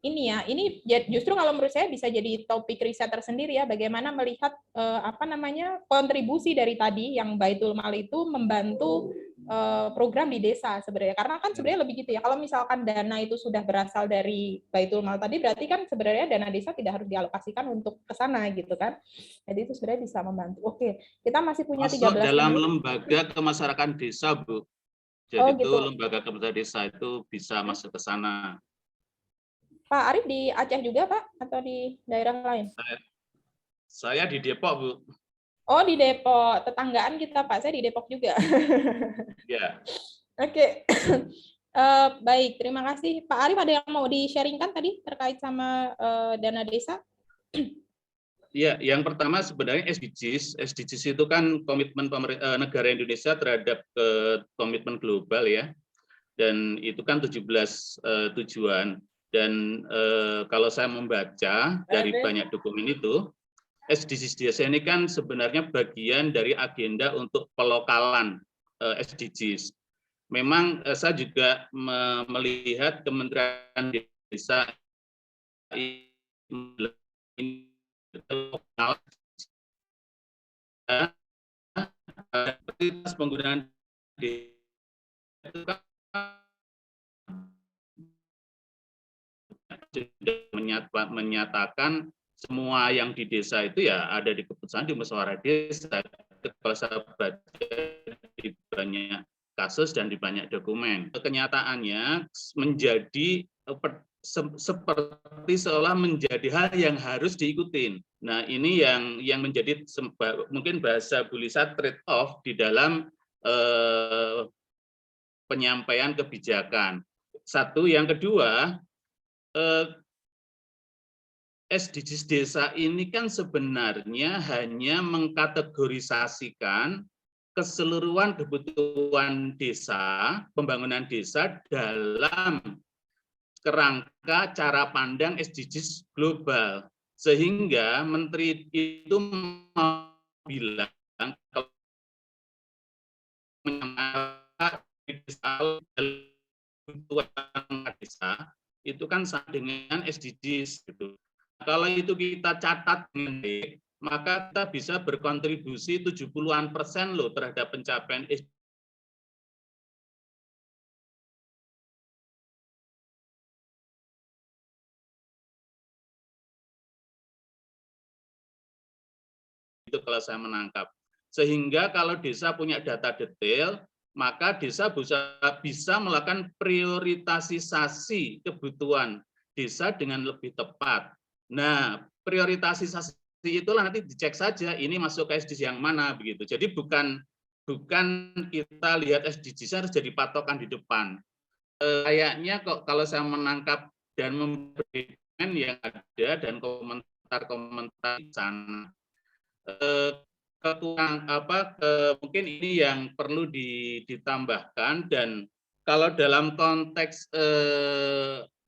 ini ya. Ini justru kalau menurut saya bisa jadi topik riset tersendiri ya. Bagaimana melihat apa namanya kontribusi dari tadi yang Baitul Mal itu membantu program di desa sebenarnya. Karena kan sebenarnya lebih gitu ya. Kalau misalkan dana itu sudah berasal dari Baitul Mal tadi, berarti kan sebenarnya dana desa tidak harus dialokasikan untuk ke sana gitu kan. Jadi itu sebenarnya bisa membantu. Oke, kita masih punya 13 Masuk dalam menit. lembaga kemasyarakatan desa Bu. Jadi itu gitu. lembaga kemasyarakatan desa itu bisa masuk ke sana. Pak Arif di Aceh juga Pak atau di daerah lain? Saya di Depok Bu. Oh di Depok, tetanggaan kita Pak, saya di Depok juga. Ya. Oke. Baik, terima kasih. Pak Arif ada yang mau di-sharingkan tadi terkait sama dana desa? Ya, yang pertama sebenarnya SDGs. SDGs itu kan komitmen negara Indonesia terhadap komitmen global ya. Dan itu kan 17 tujuan. Dan kalau saya membaca dari banyak dokumen itu, SDGs desa ini kan sebenarnya bagian dari agenda untuk pelokalan SDGs. Memang saya juga melihat Kementerian Desa lokal penggunaan itu kan sudah menyatakan semua yang di desa itu ya ada di keputusan di musyawarah desa. Kalau saya baca di banyak kasus dan di banyak dokumen, kenyataannya menjadi seperti seolah menjadi hal yang harus diikutin. Nah ini yang menjadi mungkin bahasa Bu Lisa trade off di dalam penyampaian kebijakan. Satu, yang kedua SDGs desa ini kan sebenarnya hanya mengkategorisasikan keseluruhan kebutuhan desa, pembangunan desa dalam kerangka cara pandang SDGs global. Sehingga Menteri itu mau bilang kalau kebutuhan desa itu kan sama dengan SDGs gitu. Kalau itu kita catat dengan baik, maka kita bisa berkontribusi 70-an% loh terhadap pencapaian SDGs. Itu kalau saya menangkap. Sehingga kalau desa punya data detail, maka desa bisa melakukan prioritasisasi kebutuhan desa dengan lebih tepat. Nah, prioritasisasi itulah nanti dicek saja ini masuk ke SDGs yang mana begitu. Jadi bukan kita lihat SDGs harus jadi patokan di depan. Kayaknya kok kalau saya menangkap dan memberikan yang ada dan komentar-komentar di sana, mungkin ini yang perlu ditambahkan. Dan kalau dalam konteks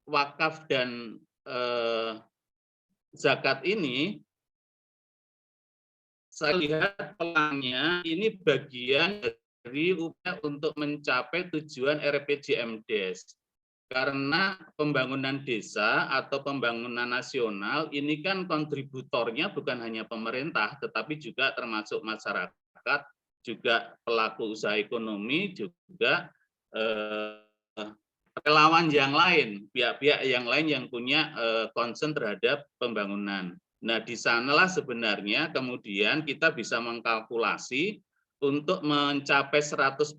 wakaf dan zakat ini, saya lihat pelangnya ini bagian dari upaya untuk mencapai tujuan RPJMDes. Karena pembangunan desa atau pembangunan nasional ini kan kontributornya bukan hanya pemerintah, tetapi juga termasuk masyarakat, juga pelaku usaha ekonomi, juga relawan yang lain, pihak-pihak yang lain yang punya concern terhadap pembangunan. Nah, di sanalah sebenarnya kemudian kita bisa mengkalkulasi untuk mencapai 100%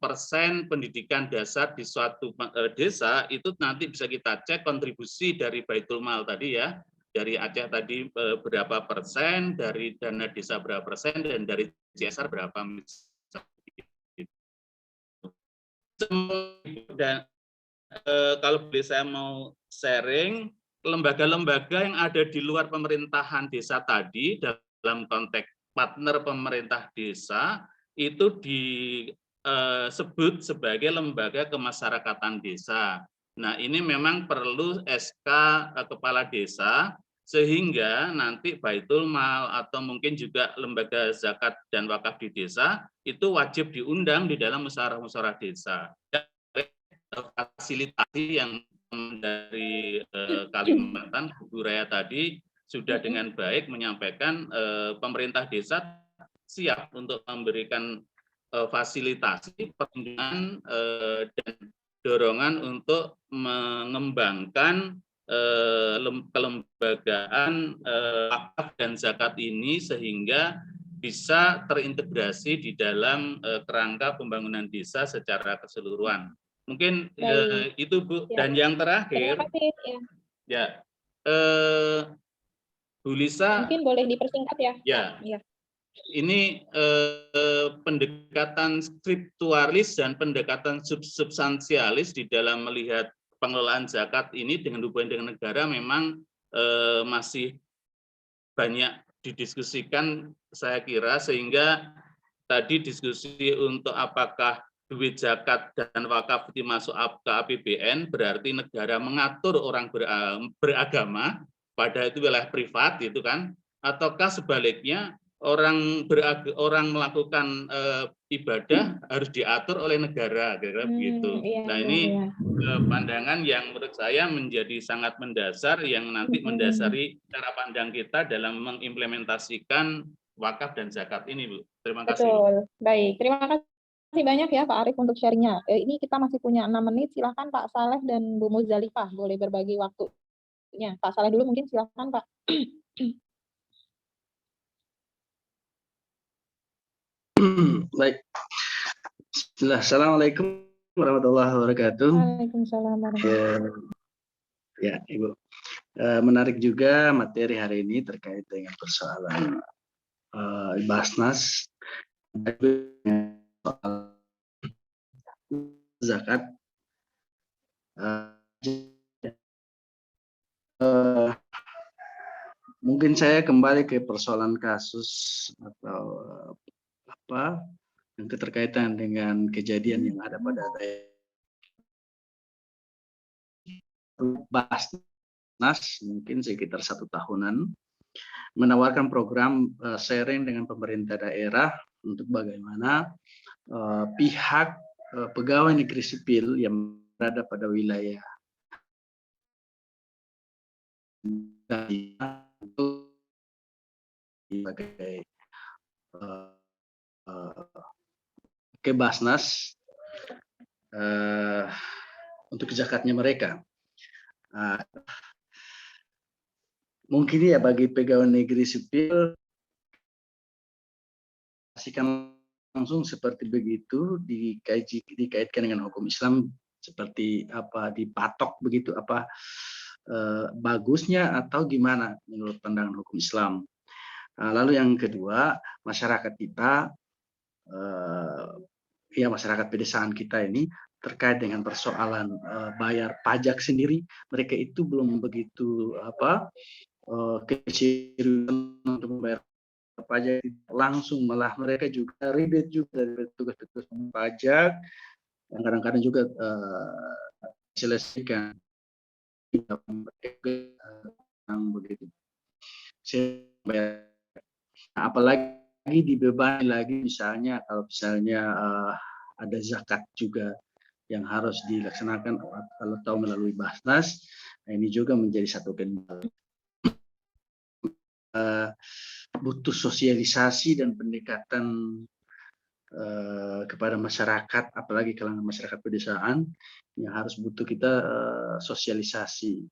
pendidikan dasar di suatu desa, itu nanti bisa kita cek kontribusi dari Baitul Mal tadi ya, dari Aceh tadi berapa persen, dari dana desa berapa persen, dan dari CSR berapa. Dan kalau boleh saya mau sharing, lembaga-lembaga yang ada di luar pemerintahan desa tadi dalam konteks partner pemerintah desa itu disebut sebagai lembaga kemasyarakatan desa. Nah, ini memang perlu SK kepala desa sehingga nanti Baitul Mal atau mungkin juga lembaga zakat dan wakaf di desa itu wajib diundang di dalam musyawarah-musyawarah desa. Fasilitasi yang dari Kalimantan, Bu Raya tadi sudah dengan baik menyampaikan pemerintah desa siap untuk memberikan fasilitasi, perlindungan dan dorongan untuk mengembangkan kelembagaan wakaf dan zakat ini sehingga bisa terintegrasi di dalam kerangka pembangunan desa secara keseluruhan. Mungkin itu Bu. Ya. Dan yang terakhir, ya, Bu Lisa. Mungkin boleh dipersingkat ya. Ya. Ini pendekatan skriptualis dan pendekatan substansialis di dalam melihat pengelolaan zakat ini dengan hubungan dengan negara memang masih banyak didiskusikan saya kira, sehingga tadi diskusi untuk apakah duit zakat dan wakaf itu masuk ke APBN berarti negara mengatur orang beragama pada itu wilayah privat gitu kan, ataukah sebaliknya orang melakukan ibadah harus diatur oleh negara, kira-kira begitu. Nah, ini pandangan yang menurut saya menjadi sangat mendasar yang nanti mendasari cara pandang kita dalam mengimplementasikan wakaf dan zakat ini, Bu. Terima kasih. Betul. Baik, terima kasih banyak ya Pak Arief untuk sharingnya. Ini kita masih punya 6 menit, silahkan Pak Saleh dan Bu Muzalifah boleh berbagi waktunya. Pak Saleh dulu mungkin, silahkan Pak. Baik. Assalamualaikum warahmatullahi wabarakatuh. Waalaikumsalam warahmatullahi wabarakatuh. Ya, Ibu. Menarik juga materi hari ini terkait dengan persoalan Basnas soal zakat. Mungkin saya kembali ke persoalan kasus atau apa yang keterkaitan dengan kejadian yang ada pada Basnas, mungkin sekitar 1 tahunan, menawarkan program sharing dengan pemerintah daerah untuk bagaimana pihak pegawai negeri sipil yang berada pada wilayah sebagai ke Basnas untuk zakatnya mereka. Mungkin ya bagi pegawai negeri sipil langsung seperti begitu dikaitkan dengan hukum Islam seperti apa dipatok begitu apa bagusnya atau gimana menurut pandangan hukum Islam. Lalu yang kedua, masyarakat kita ya masyarakat pedesaan kita ini terkait dengan persoalan bayar pajak sendiri, mereka itu belum begitu keseriusan untuk membayar pajak langsung, malah mereka juga ribet juga dari petugas-petugas pajak yang kadang-kadang juga selesaikan yang begitu. Apalagi dibebani lagi misalnya kalau misalnya ada zakat juga yang harus dilaksanakan kalau tahu melalui Basnas, nah ini juga menjadi satu kendala. Butuh sosialisasi dan pendekatan kepada masyarakat, apalagi kalangan masyarakat pedesaan yang harus butuh kita sosialisasi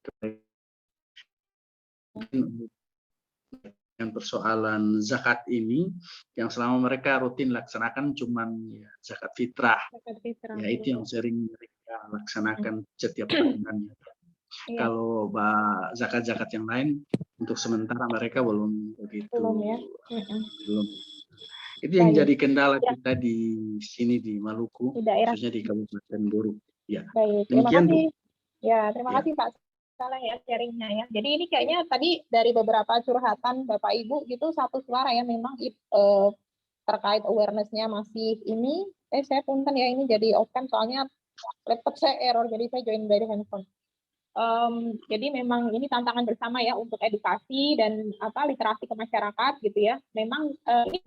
dengan persoalan zakat ini yang selama mereka rutin laksanakan cuman ya, zakat fitrah, ya itu yang sering mereka laksanakan setiap tahunannya. Iya. Kalau zakat-zakat yang lain untuk sementara mereka belum begitu. Belum ya. Belum. Itu yang jadi kendala kita di sini di Maluku, khususnya di Kabupaten Guru. Ya. Baik, terima kasih. Ya, terima kasih Pak Saleh ya sharingnya ya. Jadi ini kayaknya tadi dari beberapa curhatan Bapak Ibu gitu satu suara ya memang terkait awareness-nya masih ini. Saya punten ya ini jadi open soalnya laptop saya error jadi saya join dari handphone. Jadi memang ini tantangan bersama ya untuk edukasi dan literasi ke masyarakat gitu ya. Memang ini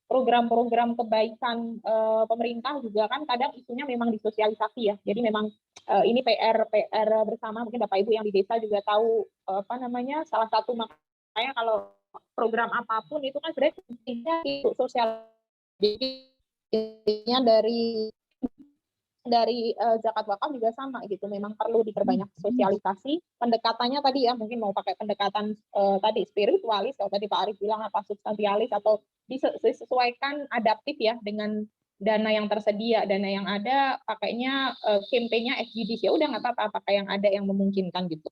program-program kebaikan pemerintah juga kan kadang isunya memang disosialisasi ya. Jadi memang ini PR bersama mungkin Bapak Ibu yang di desa juga tahu salah satu makanya kalau program apapun itu kan sebenarnya intinya itu sosial. Jadi intinya dari zakat wakaf juga sama gitu, memang perlu diperbanyak sosialisasi pendekatannya tadi ya, mungkin mau pakai pendekatan tadi spiritualis kalau tadi Pak Arief bilang apa substansialis atau disesuaikan adaptif ya dengan dana yang tersedia, dana yang ada pakainya campaign-nya SDGs ya udah nggak apa-apa pakai yang ada yang memungkinkan gitu.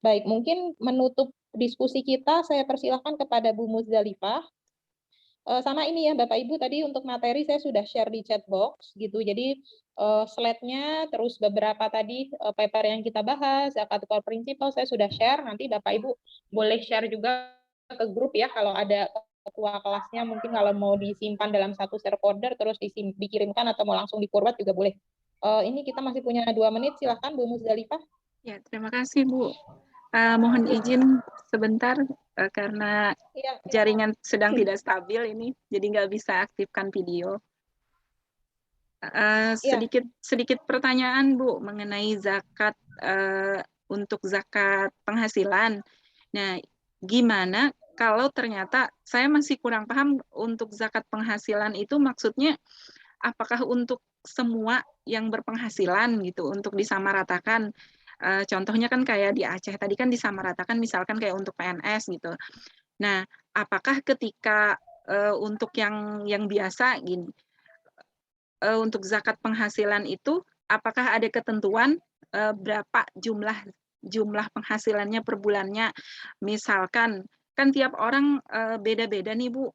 Baik, mungkin menutup diskusi kita saya persilahkan kepada Bu Muzdalifah. Sama ini ya Bapak Ibu tadi untuk materi saya sudah share di chat box gitu. Jadi slide-nya terus beberapa tadi paper yang kita bahas, zakat core principle saya sudah share. Nanti Bapak Ibu boleh share juga ke grup ya kalau ada ketua kelasnya mungkin kalau mau disimpan dalam satu share folder terus dikirimkan atau mau langsung di forward juga boleh. Ini kita masih punya 2 menit, silahkan Bu Muzdalifah. Ya, terima kasih Bu. Mohon izin sebentar karena jaringan sedang tidak stabil ini, jadi nggak bisa aktifkan video. Sedikit pertanyaan Bu mengenai zakat untuk zakat penghasilan. Nah, gimana kalau ternyata saya masih kurang paham untuk zakat penghasilan itu maksudnya apakah untuk semua yang berpenghasilan gitu untuk disamaratakan? Contohnya kan kayak di Aceh tadi kan disamaratakan misalkan kayak untuk PNS gitu. Nah, apakah ketika untuk yang biasa gini, untuk zakat penghasilan itu apakah ada ketentuan berapa jumlah penghasilannya per bulannya? Misalkan kan tiap orang beda-beda nih Bu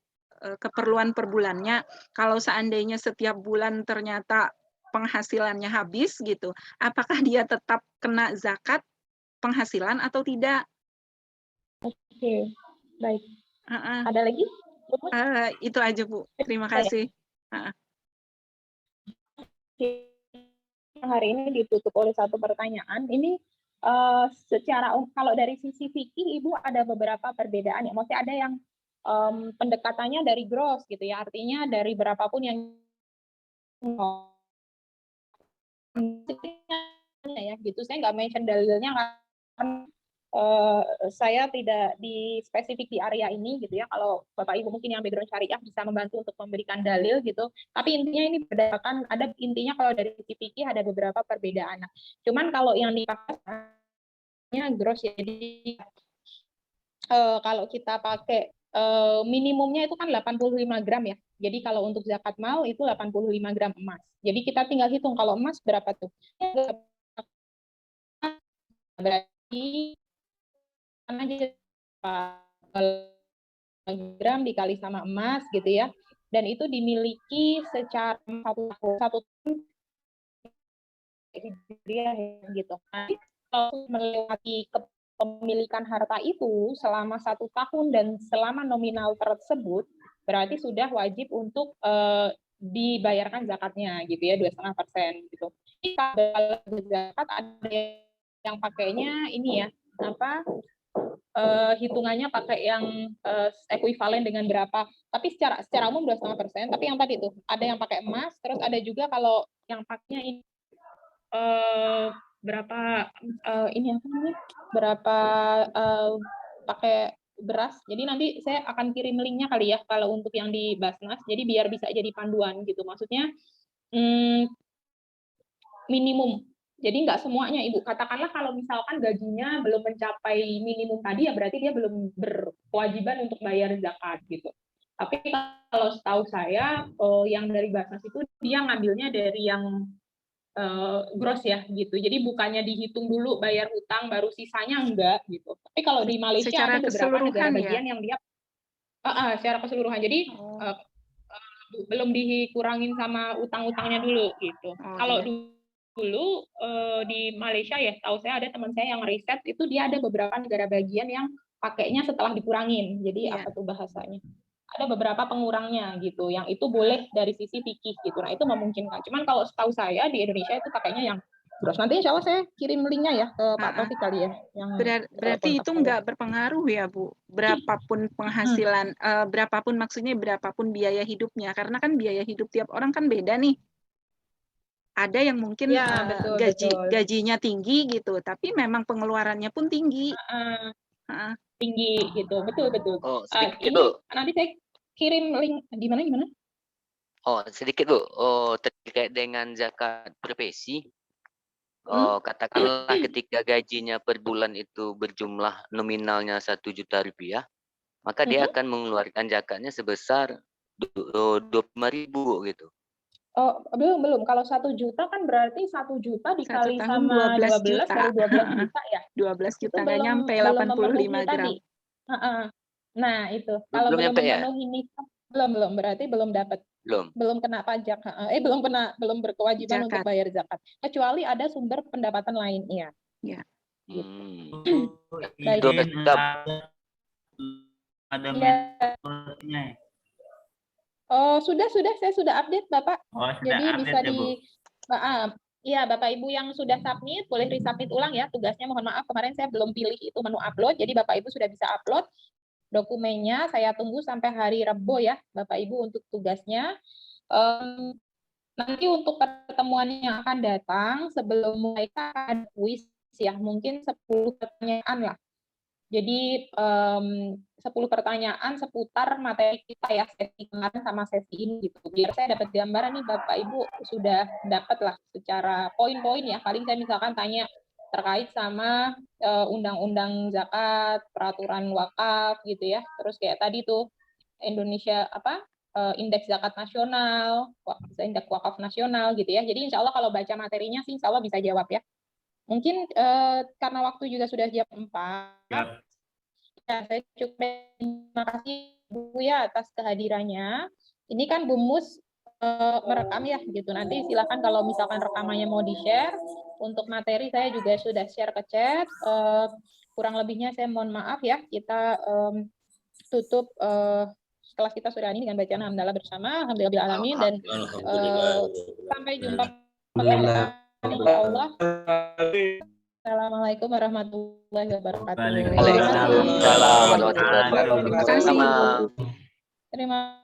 keperluan per bulannya. Kalau seandainya setiap bulan ternyata penghasilannya habis gitu, apakah dia tetap kena zakat penghasilan atau tidak? Oke, baik. Ada lagi? Itu aja Bu. Terima kasih. Hari ini ditutup oleh satu pertanyaan. Ini secara kalau dari sisi fikih Ibu ada beberapa perbedaan ya. Maksudnya ada yang pendekatannya dari gross gitu ya. Artinya dari berapapun yang ya gitu. Saya nggak mention dalilnya karena saya tidak di spesifik di area ini gitu ya. Kalau Bapak Ibu mungkin yang background syariah bisa membantu untuk memberikan dalil gitu. Tapi intinya ini berdasarkan ada intinya kalau dari sisi fikih ada beberapa perbedaan. Nah, cuman kalau yang dipakainya gross ya. Jadi kalau kita pakai minimumnya itu kan 85 gram ya. Jadi kalau untuk zakat mal itu 85 gram emas. Jadi kita tinggal hitung kalau emas berapa tuh. Berarti gram dikali sama emas gitu ya, dan itu dimiliki secara satu tahun gitu. Nanti kalau melewati kepemilikan harta itu selama 1 tahun dan selama nominal tersebut berarti sudah wajib untuk dibayarkan zakatnya gitu ya, 2,5% gitu. Kalau zakat ada yang pakainya ini ya hitungannya pakai yang ekuivalen dengan berapa, tapi secara umum 2,5%. Tapi yang tadi tuh ada yang pakai emas, terus ada juga kalau yang pakainya ini berapa ini apa namanya, berapa pakai beras. Jadi nanti saya akan kirim linknya kali ya kalau untuk yang di Basnas, jadi biar bisa jadi panduan gitu. Maksudnya minimum. Jadi nggak semuanya Ibu. Katakanlah kalau misalkan gajinya belum mencapai minimum tadi ya berarti dia belum berkewajiban untuk bayar zakat gitu. Tapi kalau setahu saya yang dari Basnas itu dia ngambilnya dari yang gross ya gitu. Jadi bukannya dihitung dulu bayar hutang baru sisanya enggak gitu. Tapi kalau di Malaysia Secara ada beberapa negara keseluruhan bagian yang dia secara keseluruhan. Jadi belum dikurangin sama utang-utangnya dulu gitu. Kalau dulu di Malaysia ya, tahu saya ada teman saya yang riset itu dia ada beberapa negara bagian yang pakainya setelah dikurangin. Jadi apa tuh bahasanya? Ada beberapa pengurangnya gitu, yang itu boleh dari sisi fikih gitu. Nah itu memungkinkan. Cuman kalau setahu saya di Indonesia itu pakainya yang gross. Nanti insya Allah saya kirim linknya ya ke Pak Taufik kali ya. Yang berarti itu nggak berpengaruh ya Bu, berapapun penghasilan, berapapun maksudnya berapapun biaya hidupnya, karena kan biaya hidup tiap orang kan beda nih. Ada yang mungkin ya, betul. gajinya tinggi gitu, tapi memang pengeluarannya pun tinggi. Tinggi gitu, betul. Oh, sedikit ini Bu. nanti saya kirim link gimana? Oh, sedikit Bu. Oh, terkait dengan zakat profesi. Oh, katakanlah ketika gajinya per bulan itu berjumlah nominalnya 1 juta rupiah, maka dia akan mengeluarkan zakatnya sebesar 25.000 gitu. Oh, belum. Kalau 1 juta kan berarti 1 juta dikali sama 12 juta. baru 12 juta ya. 12 juta nggak belum, nyampe belum 85 gram. Tadi. Nah, itu. Kalau belum memenuhi nikah, belum. Berarti belum dapat. Belum kena pajak. Belum berkewajiban untuk bayar zakat. Kecuali ada sumber pendapatan lain, iya. Ya. Gitu. Baik. Ada menurutnya. Oh, sudah saya sudah update Bapak. Oh, jadi update, bisa iya Bapak Ibu yang sudah submit boleh resubmit ulang ya tugasnya. Mohon maaf kemarin saya belum pilih itu menu upload. Jadi Bapak Ibu sudah bisa upload dokumennya. Saya tunggu sampai hari Rabu ya Bapak Ibu untuk tugasnya. Nanti untuk pertemuan yang akan datang sebelum mulai ada kuis ya, mungkin 10 pertanyaan lah. Jadi 10 pertanyaan seputar materi kita ya, sesi kemarin sama sesi ini gitu. Biar saya dapat gambaran nih Bapak Ibu sudah dapat lah secara poin-poin ya. Paling saya misalkan tanya terkait sama undang-undang zakat, peraturan wakaf gitu ya. Terus kayak tadi tuh Indonesia indeks zakat nasional, indeks wakaf nasional gitu ya. Jadi insya Allah kalau baca materinya sih insya Allah bisa jawab ya. Mungkin karena waktu juga sudah jam 4. Ya, saya cukup terima kasih Bu ya atas kehadirannya. Ini kan Bu Mus merekam ya gitu. Nanti silakan kalau misalkan rekamannya mau di-share. Untuk materi saya juga sudah share ke chat. Kurang lebihnya saya mohon maaf ya. Kita tutup kelas kita sore ini dengan bacaan hamdalah bersama. Alhamdulillah alamin, dan sampai jumpa insyaallah. Assalamualaikum warahmatullahi wabarakatuh. Waalaikumsalam warahmatullahi wabarakatuh. Terima